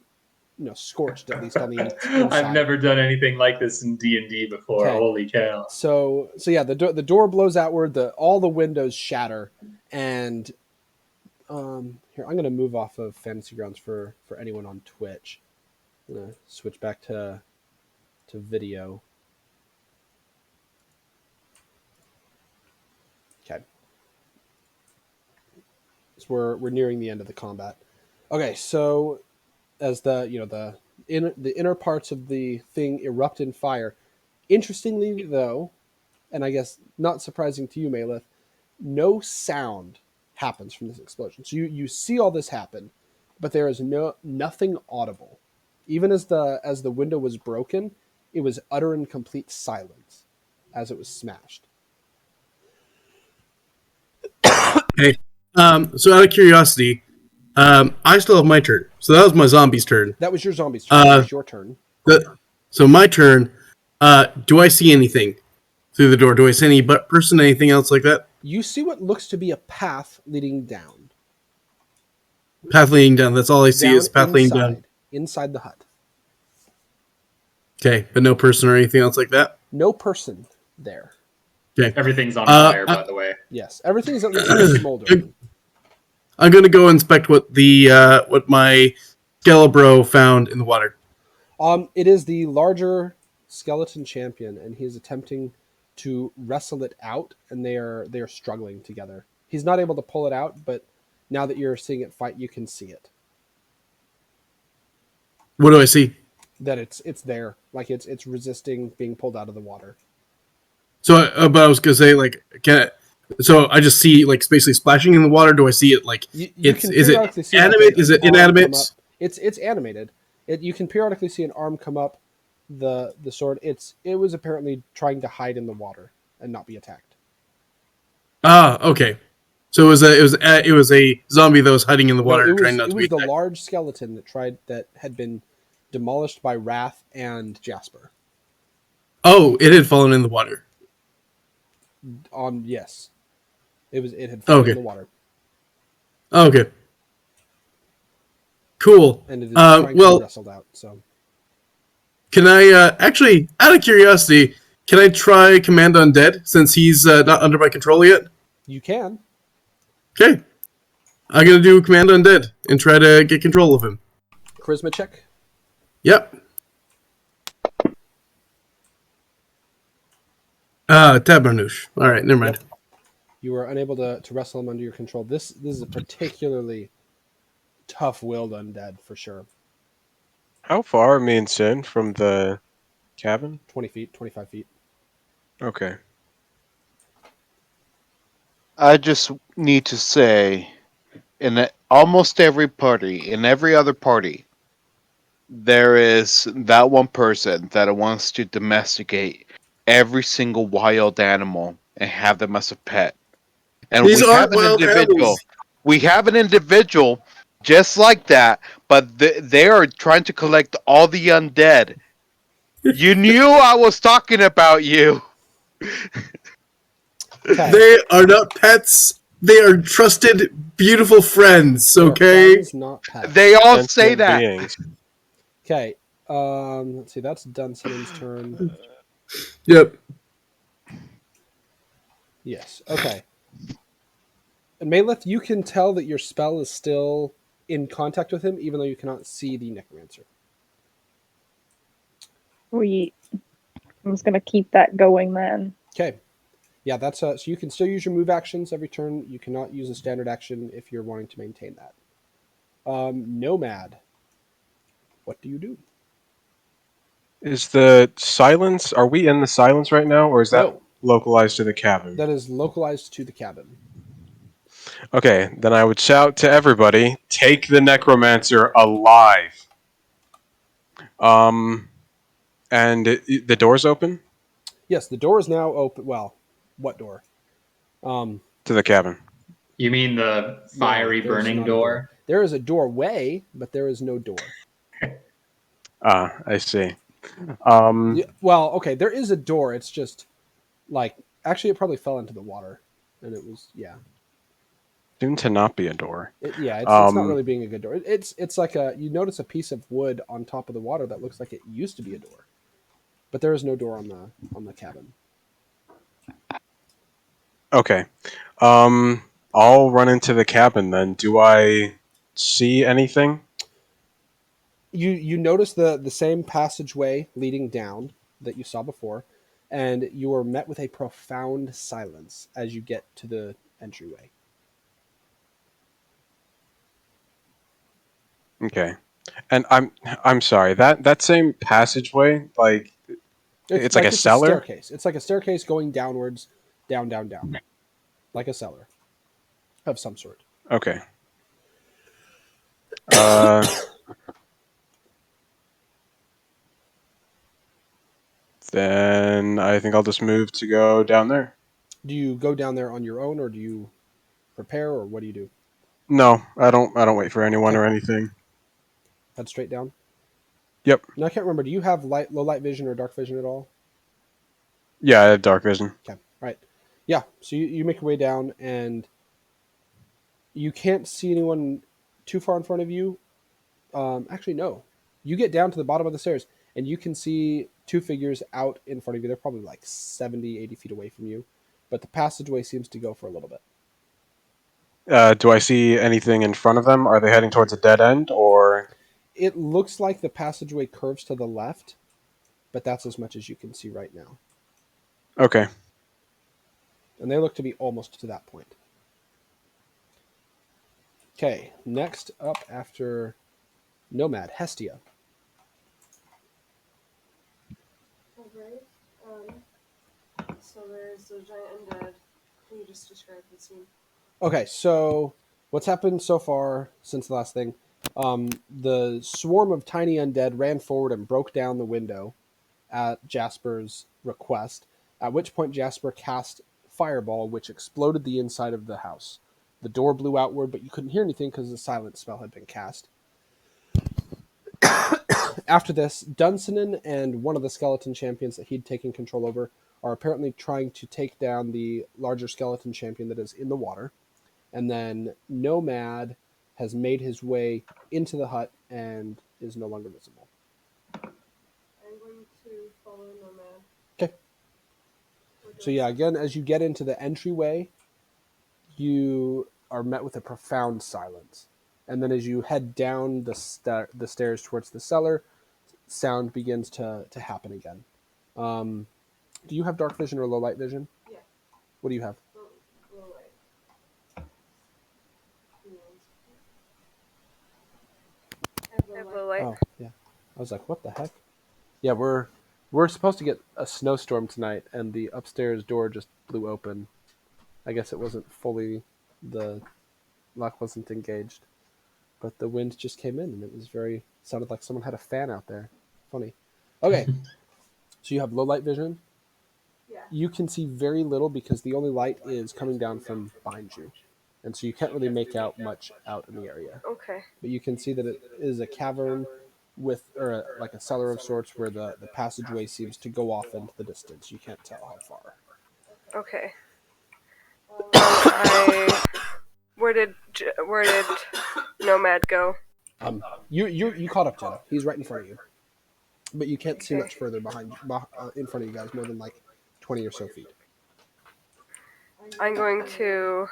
S1: scorched at least on the inside.
S8: I've never done anything like this in D&D before.
S1: Okay.
S8: Holy cow!
S1: So yeah, the door blows outward. All the windows shatter, and here I'm gonna move off of Fantasy Grounds for anyone on Twitch. I'm gonna switch back to video. Okay. So we're nearing the end of the combat. Okay, so as the inner parts of the thing erupt in fire. Interestingly, though, and I guess not surprising to you, Maleth, no sound happens from this explosion. So you see all this happen, but there is nothing audible. Even as the window was broken, it was utter and complete silence as it was smashed.
S2: Okay. So out of curiosity, I still have my turn. So that was my zombie's turn.
S1: That was your zombie's turn. That was your turn.
S2: So my turn. Do I see anything through the door? Do I see any person, anything else like that?
S1: You see what looks to be a path leading down.
S2: Path leading down. That's all I see is path leading down.
S1: Inside the hut.
S2: Okay, but no person or anything else like that?
S1: No person there.
S2: Okay.
S8: Everything's on
S2: Uh,
S8: fire, by the way.
S1: Yes, everything's at least smoldering.
S2: I'm gonna go inspect what what my Skelebro found in the water.
S1: It is the larger skeleton champion, and he is attempting to wrestle it out, and they are struggling together. He's not able to pull it out, but now that you're seeing it fight, you can see it.
S2: What do I see?
S1: That it's there, like it's resisting being pulled out of the water.
S2: So, but I was gonna say, like, so I just see like basically splashing in the water. Do I see it like
S1: You
S2: it's
S1: can
S2: is it
S1: periodically see
S2: animate? Is it
S1: an arm come
S2: inanimate?
S1: up. It's animated. You can periodically see an arm come up. The sword. It was apparently trying to hide in the water and not be attacked.
S2: Ah, okay. So it was a zombie that was hiding in the water,
S1: No,
S2: trying not
S1: it
S2: to
S1: was
S2: be
S1: the
S2: attacked.
S1: large skeleton that had been demolished by Wrath and Jasper.
S2: Oh, it had fallen in the water.
S1: Yes, it had fallen
S2: Okay.
S1: in the water,
S2: Okay. Cool.
S1: and it is trying to
S2: well,
S1: be wrestled out. So
S2: can I actually, out of curiosity, can I try Command Undead since he's not under my control yet?
S1: you can.
S2: Okay. I'm gonna do Command Undead and try to get control of him.
S1: Charisma check.
S2: Yep. Tabarnouche. All right, never mind.
S1: You were unable to wrestle him under your control. This is a particularly tough-willed undead for sure.
S6: How far are me and Sin from the cabin?
S1: 20 feet, 25 feet.
S6: Okay.
S5: I just need to say, almost every party, in every other party, there is that one person that wants to domesticate every single wild animal and have them as a pet. And
S2: These
S5: we
S2: aren't
S5: have an
S2: wild
S5: individual.
S2: animals.
S5: We have an individual just like that, but they are trying to collect all the undead. You knew I was talking about you.
S1: Okay.
S2: They are not pets. They are trusted, beautiful friends.
S1: They're
S2: Okay.
S1: friends, not pets.
S5: They all say
S6: Sentient
S5: that.
S6: beings.
S1: Okay. Let's see. That's Dunsin's turn.
S2: Yep.
S1: Yes. Okay. And Maleth, you can tell that your spell is still in contact with him, even though you cannot see the necromancer.
S7: I'm just gonna keep that going then.
S1: Okay. Yeah, that's so you can still use your move actions every turn. You cannot use a standard action if you're wanting to maintain that. Nomad. What do you do?
S6: Is the silence? Are we in the silence right now, or is that
S1: No.
S6: localized to the cabin?
S1: That is localized to the cabin.
S6: Okay, then I would shout to everybody: take the necromancer alive. And the door's open
S1: Yes, the door is now open. Well, what door?
S6: to the cabin.
S8: You mean the fiery
S1: there's
S8: burning
S1: not a
S8: door?
S1: There is a doorway, but there is no door.
S6: Ah, I see.
S1: Yeah, well, okay, there is a door. It's just like actually, it probably fell into the water, and it was
S6: Soon to not be a door.
S1: it's not
S6: Um,
S1: really being a good door. It's like you notice a piece of wood on top of the water that looks like it used to be a door, but there is no door on the cabin.
S6: Okay. I'll run into the cabin then. Do I see anything?
S1: You notice the same passageway leading down that you saw before, and you are met with a profound silence as you get to the entryway.
S6: Okay. And I'm sorry. That same passageway, like it's like a cellar?
S1: staircase. It's like a staircase going downwards, down, like a cellar of some sort.
S6: Okay. Uh then I think I'll just move to go down there.
S1: Do you go down there on your own, or do you prepare, or what do you do?
S6: No, I don't wait for anyone or anything.
S1: Head straight down.
S6: Yep.
S1: Now I can't remember. Do you have low light vision or dark vision at all?
S6: Yeah, I have dark vision.
S1: Okay. All right. Yeah. So you make your way down, and you can't see anyone too far in front of you. Actually, no. You get down to the bottom of the stairs, and you can see two figures out in front of you. They're probably like 70, 80 feet away from you. but the passageway seems to go for a little bit.
S6: Do I see anything in front of them? Are they heading towards a dead end, or
S1: It looks like the passageway curves to the left, but that's as much as you can see right now.
S6: okay?
S1: And they look to be almost to that point. Okay, next up after Nomad, Hestia.
S4: Alright. So there's the giant undead. Can you just describe the scene?
S1: Okay, so what's happened so far since the last thing? The swarm of tiny undead ran forward and broke down the window at Jasper's request, at which point Jasper cast Fireball, which exploded the inside of the house. The door blew outward, but you couldn't hear anything because the silence spell had been cast. After this, Dunsonen and one of the skeleton champions that he'd taken control over are apparently trying to take down the larger skeleton champion that is in the water. And then Nomad has made his way into the hut and is no longer visible.
S4: I'm going to follow Nomad.
S1: Okay. So yeah, again, as you get into the entryway, you are met with a profound silence. And then as you head down the stairs towards the cellar, sound begins to happen again. Do you have dark vision or low light vision?
S4: Yeah.
S1: What do you have?
S4: Low light. I have low light.
S1: Oh, yeah. I was like, what the heck? Yeah, we're supposed to get a snowstorm tonight, and the upstairs door just blew open. I guess it wasn't fully, the lock wasn't engaged, but the wind just came in, and it was sounded like someone had a fan out there. Funny. Okay, so you have low light vision.
S4: Yeah.
S1: You can see very little because the only light is coming down from behind you, and so you can't really make out much out in the area.
S4: Okay.
S1: But you can see that it is a cavern like a cellar of sorts where the passageway seems to go off into the distance. You can't tell how far.
S4: Okay. Where did Nomad go?
S1: You caught up to him. He's right in front of you, but you can't see
S4: Okay.
S1: much further in front of you guys, more than like 20 or so feet.
S4: I'm going to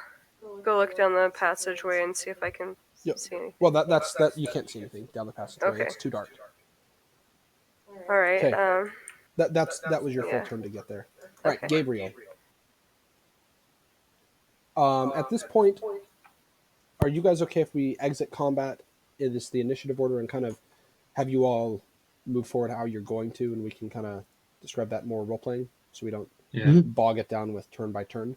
S4: go look down the passageway and see if I can
S1: Yep.
S4: see anything.
S1: Well, that's you can't see anything down the passageway.
S4: Okay.
S1: It's too dark.
S4: All right.
S1: Okay. That was your full
S4: Yeah.
S1: turn to get there. All right,
S4: Okay.
S1: Gabriel. At this point, are you guys okay if we exit combat in the initiative order and kind of have you all move forward how you're going to, and we can kind of describe that more role playing, so we don't
S8: Yeah.
S1: bog it down with turn by turn.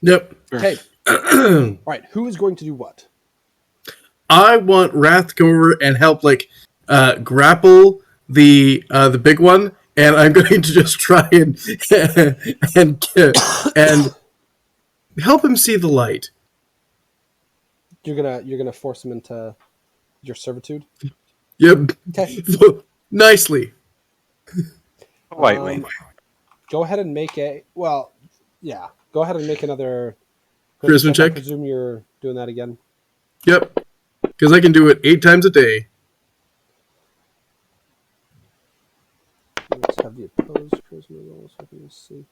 S2: Yep.
S1: Okay. All right. Who is going to do what?
S2: I want Wrath to come over and help, like, grapple the big one, and I'm going to just try and help him see the light.
S1: You're gonna force him into your servitude.
S2: Yep.
S1: Okay.
S2: Nicely.
S6: Politely.
S1: Go ahead and make go ahead and make another
S2: Charisma check.
S1: I presume you're doing that again.
S2: Yep. Because I can do it 8 times a day.
S1: Let's have the opposed charisma roll so I can see.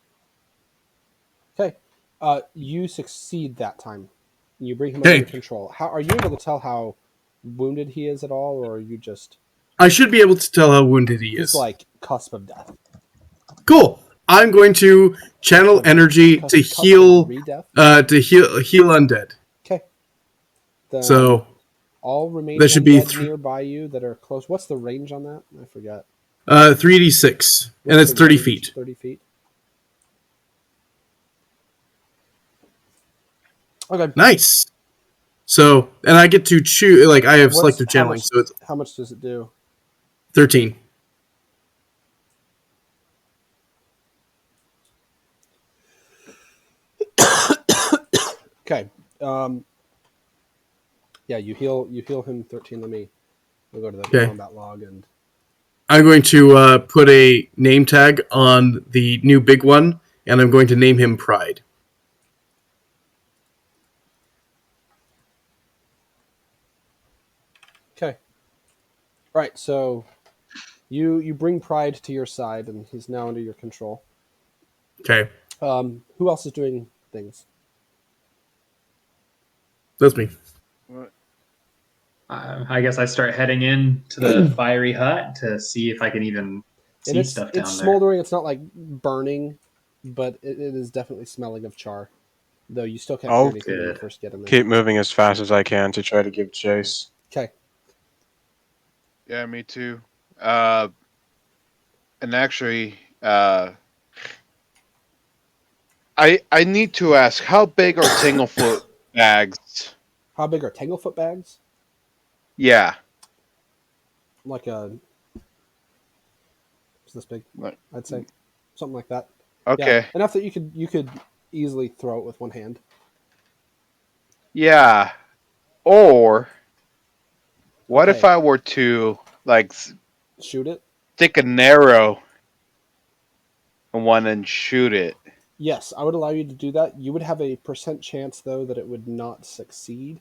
S1: Okay. You succeed that time. You bring him
S2: Okay.
S1: under control. How are you able to tell how wounded he is at all, or are you just
S2: I should be able to tell how wounded he
S1: he's
S2: is.
S1: like cusp of death?
S2: Cool. I'm going to channel energy to
S1: Cusp of
S2: heal
S1: re-death?
S2: heal undead.
S1: Okay. Then
S2: So
S1: all remaining
S2: that should be
S1: undead nearby you that are close. What's the range on that? I forgot.
S2: 3d6, and
S1: What's
S2: it's
S1: the
S2: 30
S1: range?
S2: feet.
S1: 30 feet. Okay.
S2: Nice. So, and I get to choose. Like, I have selective channeling, so it's
S1: how much does it do?
S2: 13.
S1: Okay. Yeah, you heal him 13. Let me we'll go to the
S2: Okay.
S1: combat log and
S2: I'm going to put a name tag on the new big one, and I'm going to name him Pride.
S1: okay. All right, so you bring Pride to your side, and he's now under your control.
S2: Okay.
S1: Who else is doing things?
S2: That's me.
S8: I guess I start heading in to the fiery hut to see if I can even
S1: And
S8: see stuff down
S1: it's
S8: there.
S1: smoldering. It's not like burning, but it is definitely smelling of char. Though you still can't hear
S6: Oh,
S1: anything when you
S8: good.
S1: first get in there.
S6: Keep moving as fast as I can to try to give chase.
S1: Okay.
S5: Yeah, me too. And actually, I need to ask, how big are Tanglefoot bags?
S1: How big are Tanglefoot bags?
S5: Yeah.
S1: Like a. It's this big.
S5: Like-
S1: I'd say something like that.
S5: Okay.
S1: Yeah, enough that you could easily throw it with one hand.
S5: Yeah. Or what if
S1: Okay.
S5: I were to like
S1: Shoot it.
S5: stick an arrow in one and shoot it?
S1: Yes, I would allow you to do that. You would have a % chance though that it would not succeed,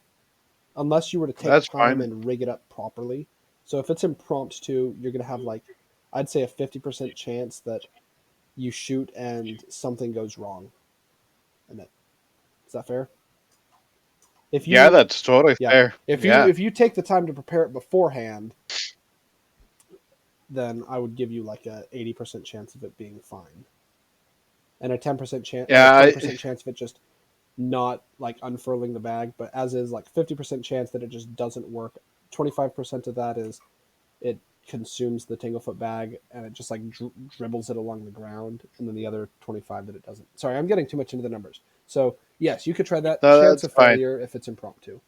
S1: unless you were to take
S5: That's
S1: time
S5: fine.
S1: and rig it up properly. So if it's impromptu, you're gonna have like, I'd say a 50% chance that you shoot and something goes wrong. And that is that fair? If you
S5: Yeah, that's totally
S1: yeah,
S5: fair.
S1: if
S5: Yeah.
S1: you take the time to prepare it beforehand, then I would give you like a 80% chance of it being fine, and a 10% chance,
S5: Yeah,
S1: or 20% chance of it just not like unfurling the bag. But as is like 50% chance that it just doesn't work. 25% of that is it consumes the Tanglefoot bag and it just like dribbles it along the ground, and then the other 25 that it doesn't. Sorry, I'm getting too much into the numbers. So yes, you could try that.
S5: No,
S1: Chance
S5: that's
S1: of
S5: fine.
S1: failure if it's impromptu.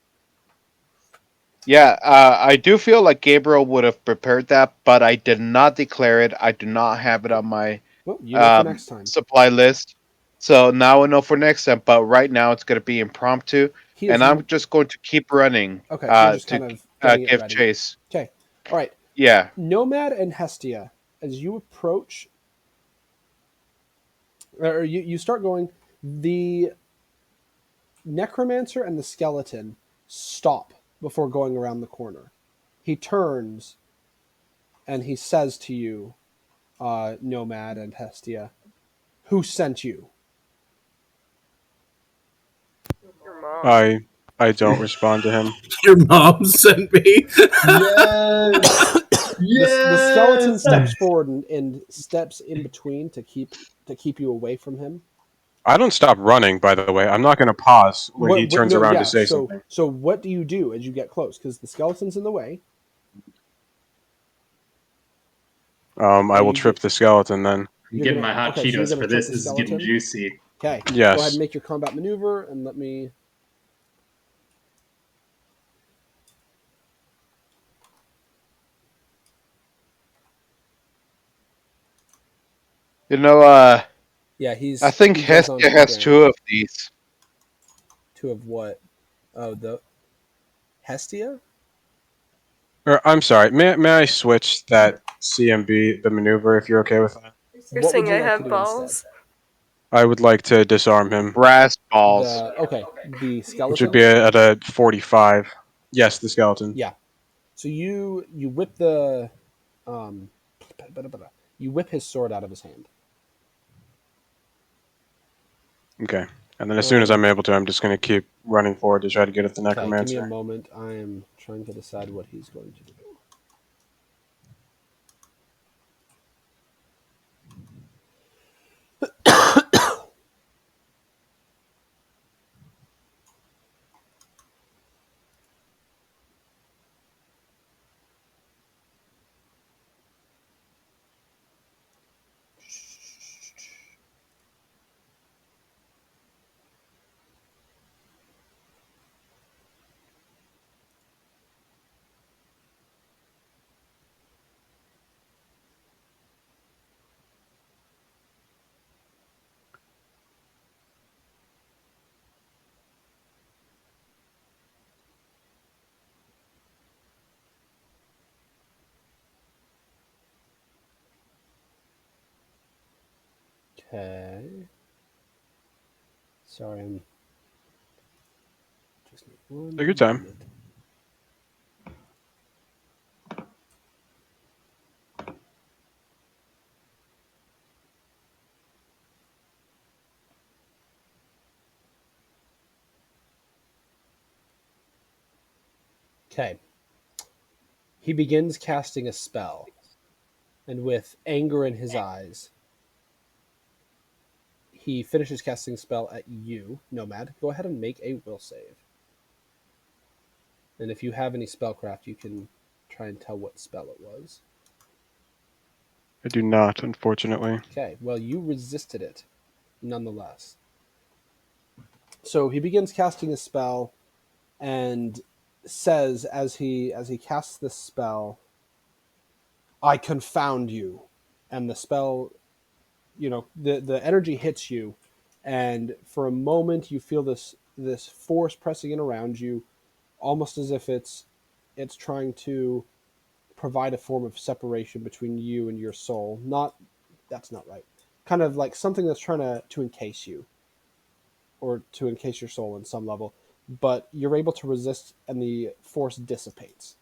S5: Yeah, I do feel like Gabriel would have prepared that, but I did not declare it. I do not have it on my
S1: Well, you know for next time.
S5: supply list. So now I know for next time, but right now it's going to be impromptu,
S1: He is
S5: and I'm just going to keep running
S1: okay. So you're just
S5: to
S1: kind of getting it
S5: give
S1: ready.
S5: chase.
S1: Okay. All right.
S5: Yeah.
S1: Nomad and Hestia, as you approach, or you start going, the necromancer and the skeleton stop before going around the corner. He turns and he says to you, Nomad and Hestia, "Who sent you?"
S4: Your mom.
S6: I don't respond to him.
S2: Your mom sent me.
S8: Yes.
S1: The skeleton steps forward and steps in between to keep you away from him.
S6: I don't stop running, by the way. I'm not going to pause when he turns around to say
S1: so,
S6: something.
S1: So what do you do as you get close? Because the skeleton's in the way.
S6: I will trip the skeleton then.
S8: I'm getting my hot
S1: so you're
S8: Cheetos
S1: gonna
S8: for
S1: trip
S8: this.
S1: the
S8: This is getting
S1: skeleton?
S8: juicy.
S1: Okay.
S6: Yes.
S1: Go ahead and make your combat maneuver and let me.
S5: You know,
S1: Yeah, he's.
S5: I think
S1: he goes onto
S5: Hestia
S1: the
S5: has
S1: ground.
S5: 2 of these.
S1: 2 of what? Oh, the Hestia.
S6: Or, I'm sorry. May I switch that CMB, the maneuver, if you're okay with that?
S4: You're
S1: What would
S4: saying
S1: you
S4: I
S1: like to
S4: have
S1: do
S4: balls?
S1: instead?
S6: I would like to disarm him,
S5: Brass balls.
S1: The skeleton.
S6: which would be at a 45. Yes, the skeleton.
S1: Yeah. So you whip the you whip his sword out of his hand.
S6: Okay. And then as soon as I'm able to, I'm just going to keep running forward to try to get at the
S1: Okay, give me a
S6: necromancer.
S1: moment. I am trying to decide what he's going to do. Okay. Sorry, I'm just need one
S6: Take your time.
S1: moment. Okay. He begins casting a spell, and with anger in his eyes, he finishes casting a spell at you, Nomad. Go ahead and make a will save. And if you have any spellcraft, you can try and tell what spell it was.
S6: I do not, unfortunately.
S1: Okay, well, you resisted it, nonetheless. So he begins casting a spell, and says as he casts this spell, "I confound you," and the spell, the energy hits you, and for a moment you feel this force pressing in around you, almost as if it's trying to provide a form of separation between you and your soul. That's not right. Kind of like something that's trying to encase you, or to encase your soul in some level. But you're able to resist, and the force dissipates.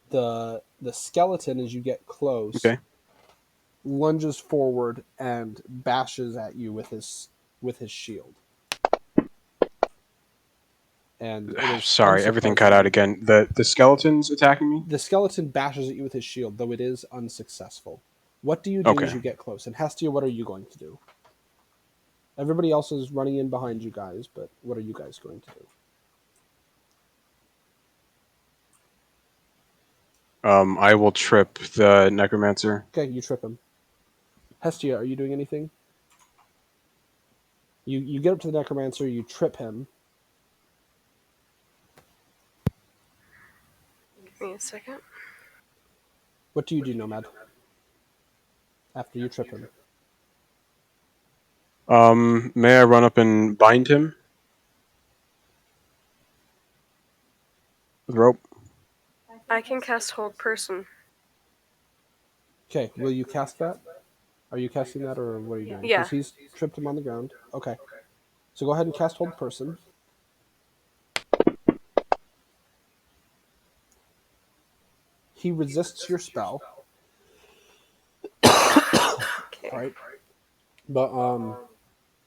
S1: The skeleton, as you get close,
S6: Okay.
S1: lunges forward and bashes at you with his shield. And it is
S6: Sorry, everything cut out
S1: unsurprising.
S6: again. The skeletons attacking me?
S1: The skeleton bashes at you with his shield, though it is unsuccessful. What do you do
S6: Okay.
S1: as you get close? And Hestia, what are you going to do? Everybody else is running in behind you guys, but what are you guys going to do?
S6: I will trip the necromancer.
S1: Okay, you trip him. Hestia, are you doing anything? You get up to the necromancer, you trip him.
S4: Give me a second.
S1: What do you do, Nomad? After you trip him.
S6: May I run up and bind him? With rope?
S4: I can cast Hold Person.
S1: Okay, will you cast that? Are you casting that, or what are you doing?
S4: Yeah.
S1: Because he's tripped him on the ground. Okay. So go ahead and cast Hold Person. He resists your spell.
S4: Okay.
S1: Alright. But,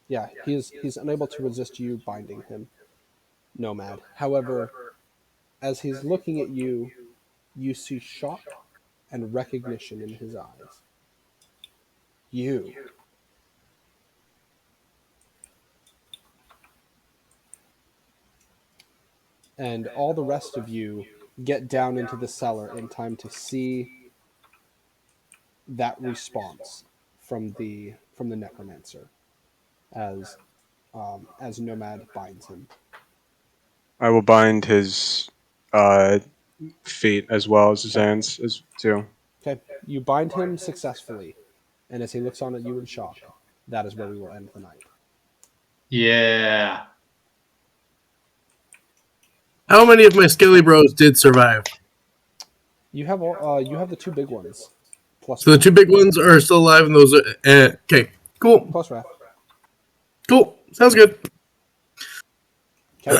S1: yeah, he's unable to resist you binding him, Nomad. However, as he's looking at you, you see shock and recognition in his eyes. You. And all the rest of you get down into the cellar in time to see that response from the necromancer as Nomad binds him.
S6: I will bind his feet as well as his hands as too.
S1: Okay, you bind him successfully, and as he looks on at you in shock, that is where we will end the night.
S8: Yeah.
S2: How many of my Skelly Bros did survive?
S1: You have the two big ones, plus
S2: So the two big ones are still alive, and those are okay. Cool,
S1: plus Wrath.
S2: cool. Sounds good.
S1: Okay.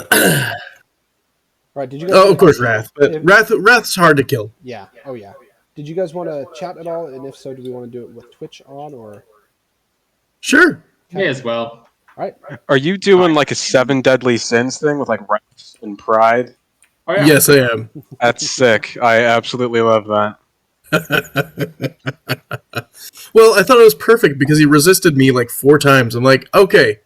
S1: All right. Did you guys?
S2: Oh, of course, Wrath. But
S1: If-
S2: Wrath's hard to kill.
S1: Yeah. Oh yeah. Did you guys want to chat at all? And if so, do we want to do it with Twitch on or?
S2: Sure.
S8: May as well.
S1: All right.
S6: Are you doing like a 7 deadly sins thing with like wrath and pride?
S8: Oh, yeah.
S2: Yes, I am.
S6: That's sick. I absolutely love that.
S2: Well, I thought it was perfect because he resisted me like 4 times. I'm like, okay,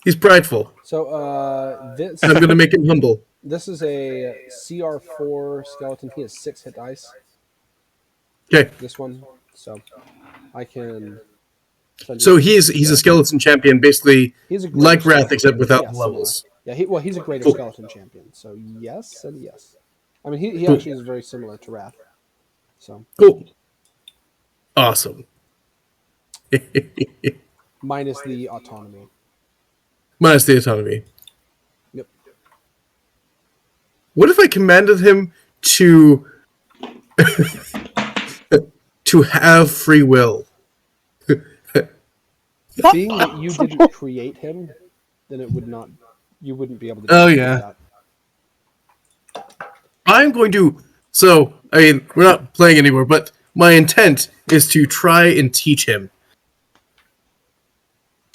S2: he's prideful.
S1: So this
S2: I'm gonna make him humble.
S1: this is a CR4 skeleton. He has 6 hit dice.
S2: Okay,
S1: This one. So I can. send
S2: so
S1: you-
S2: he's a skeleton champion, basically
S1: he's a greater
S2: like Wrath,
S1: skeleton
S2: except
S1: champion.
S2: without
S1: Yeah,
S2: the
S1: similar.
S2: levels.
S1: Yeah, he's a greater
S2: Cool.
S1: skeleton champion. So yes and yes. I mean, he
S2: Cool.
S1: actually is very similar to Wrath. So
S2: Cool. Awesome.
S1: minus the autonomy.
S2: Minus the autonomy.
S1: Yep.
S2: What if I commanded him to to have free will?
S1: Being that you didn't create him, then it would not. You wouldn't be able to. Do
S2: Oh,
S1: anything
S2: yeah.
S1: with that.
S2: I'm going to. So, I mean, we're not playing anymore, but my intent is to try and teach him.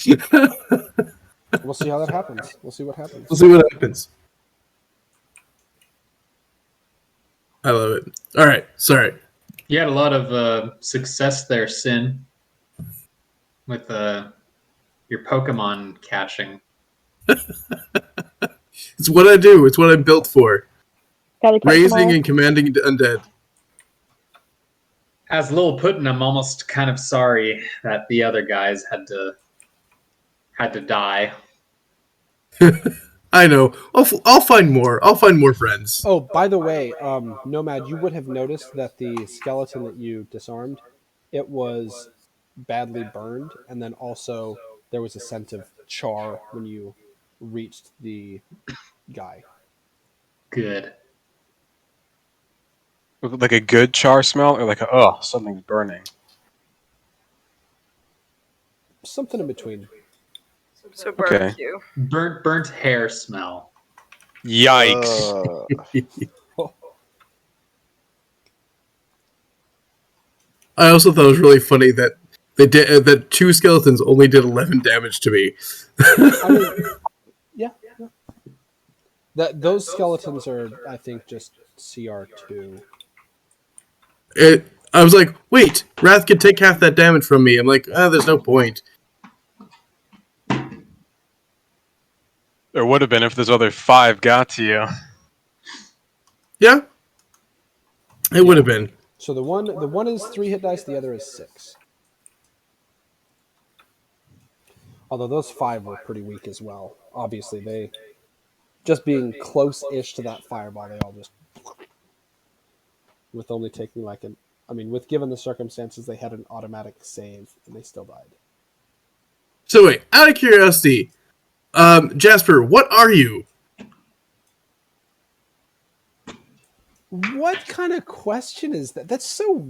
S1: We'll see how that happens. We'll see what happens.
S2: We'll see what happens. I love it. All right, sorry.
S8: You had a lot of success there, Sin, with your Pokemon catching.
S2: It's what I do. It's what I'm built for.
S7: Gotta catch 'em
S2: Raising
S7: all.
S2: and commanding undead.
S8: As Lil Putin, I'm almost kind of sorry that the other guys had to die.
S2: I know. I'll find more. I'll find more friends.
S1: Oh, by the way, Nomad, you would have noticed that the skeleton that you disarmed, it was badly burned, and then also there was a scent of char when you reached the guy.
S8: Good.
S6: Like a good char smell, or like something's burning.
S1: Something in between.
S4: So
S6: Okay.
S4: barbecue.
S8: Burnt hair smell.
S6: Yikes!
S2: I also thought it was really funny that they did that 2 skeletons only did 11 damage to me.
S1: I mean, yeah. Those skeletons are, I think, just CR2.
S2: I was like, wait, Wrath could take half that damage from me. I'm like, there's no point.
S6: There would have been if those other 5 got to you.
S2: Yeah, it would have been.
S1: So the one is 3 hit dice, the other is 6. Although those 5 were pretty weak as well. Obviously, they just being close-ish to that fireball, they all just with only taking with given the circumstances, they had an automatic save and they still died.
S2: So wait, out of curiosity, Jasper, what are you?
S1: What kind of question is that? That's so.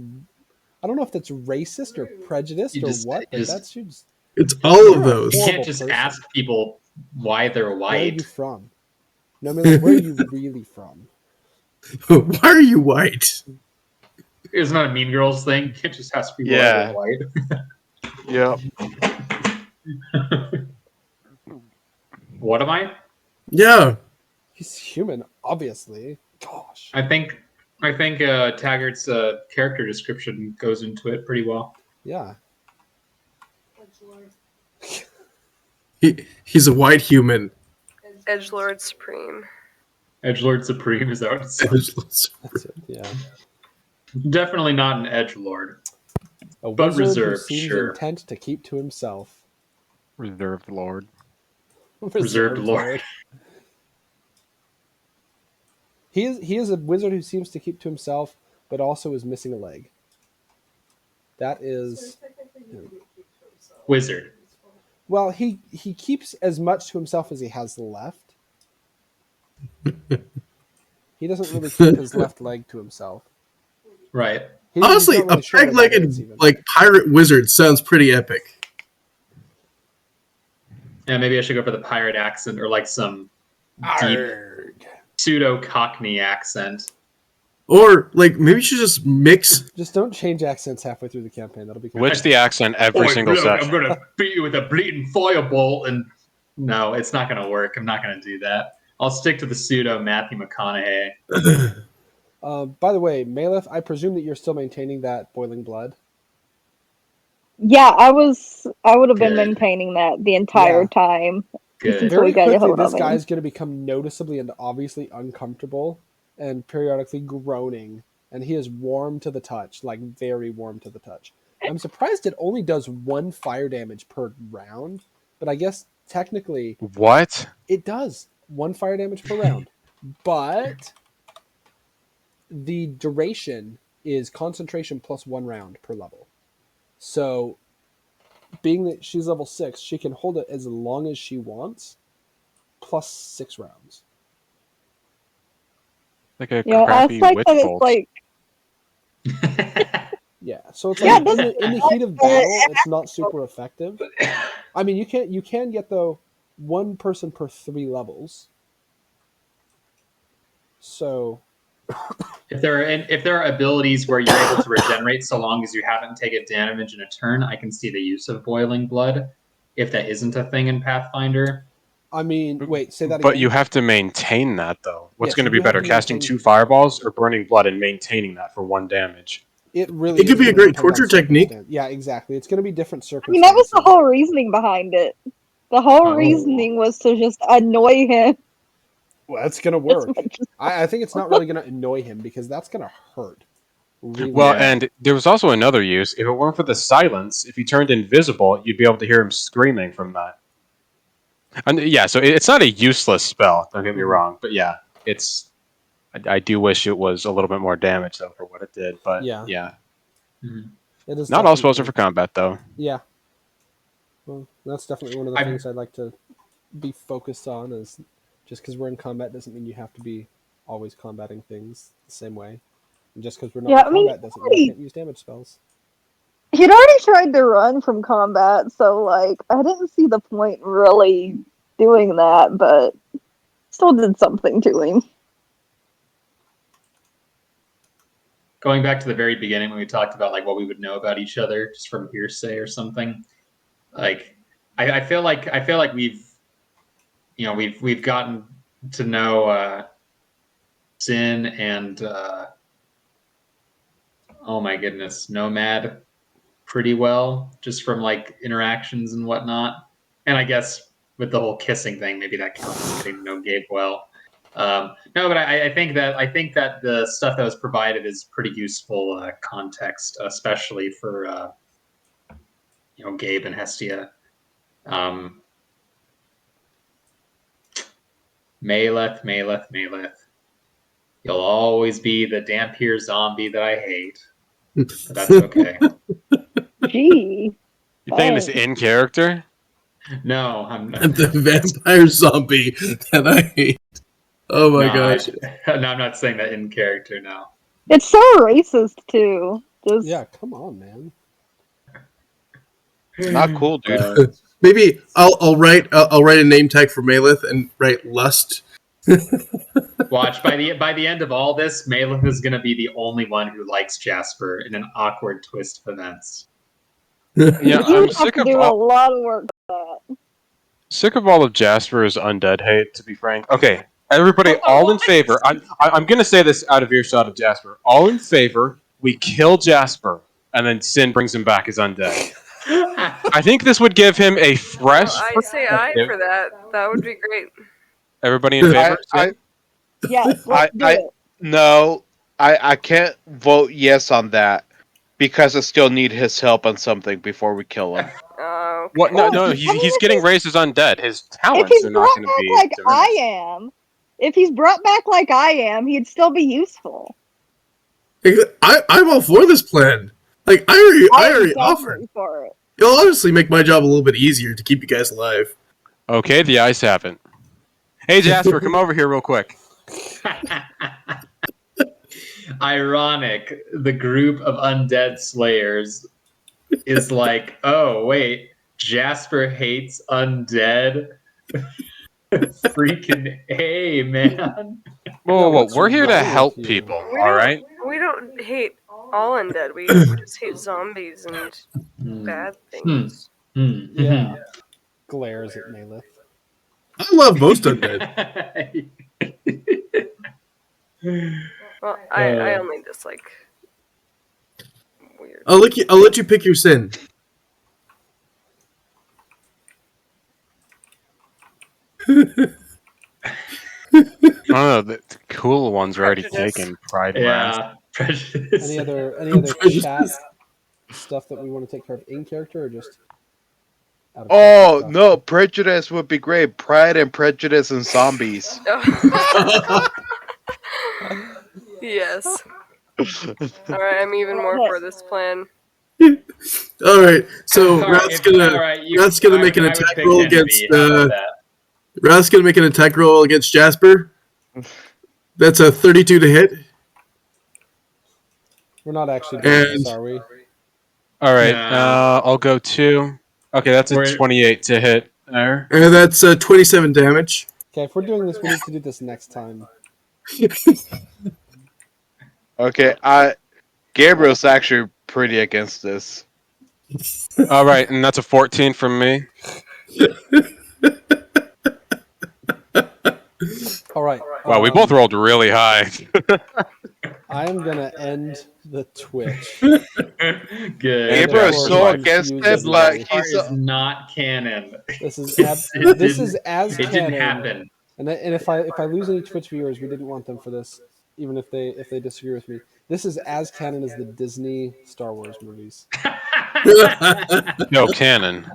S1: I don't know if that's racist or prejudiced
S8: You
S1: or
S8: just-
S1: what,
S8: you
S1: but
S8: just-
S1: that's just.
S2: It's all of those.
S8: You
S1: Horrible
S8: can't just
S1: person.
S8: ask people why they're
S1: Where are you
S8: white.
S1: from? No, I mean, like, where are you really from?
S2: Why are you white?
S8: It's not a Mean Girls thing. You can't just ask people
S5: Yeah.
S8: why
S5: Yep.
S8: they're white. What am I?
S2: Yeah.
S1: He's human, obviously. Gosh.
S8: I think Taggart's character description goes into it pretty well.
S1: Yeah.
S2: He's a white human.
S4: Edgelord Supreme.
S8: Edgelord Supreme is that what it says?
S1: That's it. Yeah.
S8: Definitely not an edgelord.
S1: A
S8: But
S1: wizard
S8: reserved,
S1: who seems
S8: sure.
S1: intent to keep to himself.
S6: Reserved Lord.
S8: Reserved lord.
S1: He is a wizard who seems to keep to himself, but also is missing a leg. That is.
S8: Wizard.
S1: Well, he keeps as much to himself as he has left. He doesn't really keep his left leg to himself.
S8: Right.
S1: He's
S2: Honestly,
S1: not really
S2: a
S1: sure what that is,
S2: peg-legged
S1: even.
S2: like pirate wizard sounds pretty epic.
S8: Yeah, maybe I should go for the pirate accent or like some deep
S1: Arrgh.
S8: pseudo Cockney accent.
S2: Or like maybe you should just mix.
S1: Just don't change accents halfway through the campaign. That'll be
S6: Switch the accent every
S8: Oi,
S6: single
S8: look, I'm
S6: session.
S8: gonna beat you with a bleeding firebolt, and no, it's not gonna work. I'm not gonna do that. I'll stick to the pseudo Matthew McConaughey.
S1: By the way, Malef, I presume that you're still maintaining that boiling blood.
S7: Yeah, I would have been
S8: Good.
S7: maintaining that the entire
S1: Yeah.
S7: time.
S8: Good.
S7: Until
S1: Very
S7: we got a
S1: quickly,
S7: hold
S1: this
S7: of
S1: guy
S7: him.
S1: is going to become noticeably and obviously uncomfortable, and periodically groaning. And he is warm to the touch, like very warm to the touch. I'm surprised it only does 1 fire damage per round, but I guess technically
S6: What?
S1: it does 1 fire damage per round. But the duration is concentration plus 1 round per level. So, being that she's level 6, she can hold it as long as she wants, plus 6 rounds.
S6: Like a
S7: Yeah, I
S6: crappy
S7: like
S6: witch
S7: that it's
S6: bolt.
S7: like
S1: Yeah, so it's
S7: Yeah,
S1: like in the heat of battle, it's not super effective. I mean, you can get though 1 person per 3 levels. So
S8: If there are abilities where you're able to regenerate so long as you haven't taken damage in a turn, I can see the use of boiling blood. If that isn't a thing in Pathfinder,
S1: I mean, wait, say that again.
S6: But you have to maintain that, though. What's
S1: Yes,
S6: going to
S1: you
S6: be
S1: have
S6: better,
S1: to
S6: casting
S1: maintain-
S6: 2 fireballs or burning blood and maintaining that for 1 damage?
S1: It really
S2: It could
S1: is
S2: be a
S1: gonna
S2: great
S1: depend on
S2: torture technique.
S1: circumstance. Yeah, exactly. It's going to be different
S7: I
S1: circumstances.
S7: mean, that was the whole reasoning behind it. The whole
S3: Oh.
S7: reasoning was to just annoy him.
S1: Well, that's going to
S7: as
S1: work.
S7: much as-
S1: I think it's not really going to annoy him because that's going to hurt. Really
S6: Well,
S1: bad.
S6: and there was also another use. If it weren't for the silence, if you turned invisible, you'd be able to hear him screaming from that. And yeah, so it's not a useless spell. Don't get me wrong, but yeah, it's. I do wish it was a little bit more damage though for what it did, but
S1: Yeah.
S8: Mhm.
S1: It is
S6: Not all spells are
S1: definitely-
S6: for combat though.
S1: Yeah. Well, that's definitely one of the
S8: I'm-
S1: things I'd like to be focused on. Is just because we're in combat doesn't mean you have to be always combating things the same way. And just because we're not
S7: Yeah,
S1: in
S7: I mean,
S1: combat doesn't mean you can't use damage spells.
S7: He'd already tried to run from combat, so like I didn't see the point in really doing that, but still did something to him.
S8: Going back to the very beginning when we talked about like what we would know about each other just from hearsay or something, like I feel like we've we've gotten to know Sin and oh my goodness, Nomad pretty well just from like interactions and whatnot. And I guess with the whole kissing thing, maybe that counts as getting to know Gabe well. No, but I think that the stuff that was provided is pretty useful context, especially for Gabe and Hestia. Maleth. You'll always be the Dampier zombie that I hate. But that's okay.
S7: Gee.
S6: You're saying this
S7: Thanks.
S6: in character?
S8: No, I'm not.
S2: The vampire zombie that I hate. Oh my gosh.
S8: No, I'm not saying that in character now.
S7: It's so racist too. Just
S1: Yeah, come on, man.
S5: Not cool, dude.
S2: Maybe I'll write a name tag for Maleth and write lust.
S8: Watch by the end of all this, Maleth is going to be the only one who likes Jasper in an awkward twist of events.
S6: Yeah,
S7: you
S6: I'm
S7: would have
S6: sick
S7: to
S6: of
S7: do a
S6: all,
S7: lot of work for that.
S6: sick of all of Jasper's undead hate. To be frank, okay, everybody, all in favor. I'm gonna say this out of earshot of Jasper. All in favor. We kill Jasper, and then Sin brings him back as undead. I think this would give him a fresh.
S4: I say aye for that. That would be great.
S6: Everybody in favor? Sin?
S7: Yes, let's do
S5: I-
S7: it.
S5: No, I can't vote yes on that because I still need his help on something before we kill him.
S4: Okay.
S6: What? No,
S7: Well,
S6: no.
S7: I
S6: He's,
S7: mean,
S6: he's
S7: if
S6: getting
S7: he's-
S6: raised as undead. His
S7: If
S6: talents
S7: he's
S6: are not
S7: brought
S6: going to
S7: back
S6: be.
S7: like I
S6: diminished.
S7: am, if he's brought back like I am, he'd still be useful.
S2: I'm all for this plan. Like I
S7: I'm
S2: already
S7: definitely
S2: offered.
S7: for it.
S2: It'll honestly make my job a little bit easier to keep you guys alive.
S6: Okay, the eyes haven't. Hey Jasper, come over here real quick.
S8: Ironic, the group of undead slayers is like, oh wait, Jasper hates undead. Freaking A, man.
S6: Whoa,
S1: what's
S6: We're here to
S1: wrong with
S6: help
S1: you?
S6: people.
S4: We
S6: All
S4: don't-
S6: right.
S4: We don't hate all undead. We just hate zombies and bad things.
S1: Yeah. Glares at Maleth.
S2: I love most undead.
S4: Well, I only dislike weird.
S2: I'll let you pick your sin.
S6: I don't know. The cool ones are already
S4: Prejudice.
S6: taken. Pride.
S8: Yeah, prejudice.
S1: Any other
S2: Prejudice.
S1: chat stuff that we want to take care of in character or just out of
S5: Oh
S1: character stuff?
S5: no, prejudice would be great. Pride and Prejudice and zombies.
S4: Yes. Alright, I'm even more for this plan.
S2: All right, so
S8: All right,
S2: Rat's
S8: if-
S2: gonna
S8: all right, you-
S2: Rat's gonna make an
S8: I would
S2: attack
S8: pick
S2: roll
S8: Envy.
S2: against
S8: How about that?
S2: Rat's gonna make an attack roll against Jasper. That's a 32 to hit.
S1: We're not actually doing
S2: And-
S1: this, are we?
S6: All right.
S8: No.
S6: I'll go 2. Okay, that's a
S8: We're-
S6: 28 to hit. There.
S2: And that's 27 damage.
S1: Okay, if we're doing this, we need to do this next time.
S5: Okay, Gabriel's actually pretty against this.
S6: All right, and that's a 14 from me.
S1: All right.
S6: Wow, we both rolled really high.
S1: I am gonna end the Twitch.
S3: Good.
S5: Gabriel is so
S1: Or
S5: against it,
S3: This
S1: confusing
S5: but
S3: last part
S5: he's
S3: is not canon.
S1: This is
S3: It
S1: this
S3: didn't-
S1: is as
S3: It
S1: canon.
S3: didn't happen.
S1: And if I lose any Twitch viewers, we didn't want them for this, even if they disagree with me. This is as canon as the Disney Star Wars movies.
S6: No canon.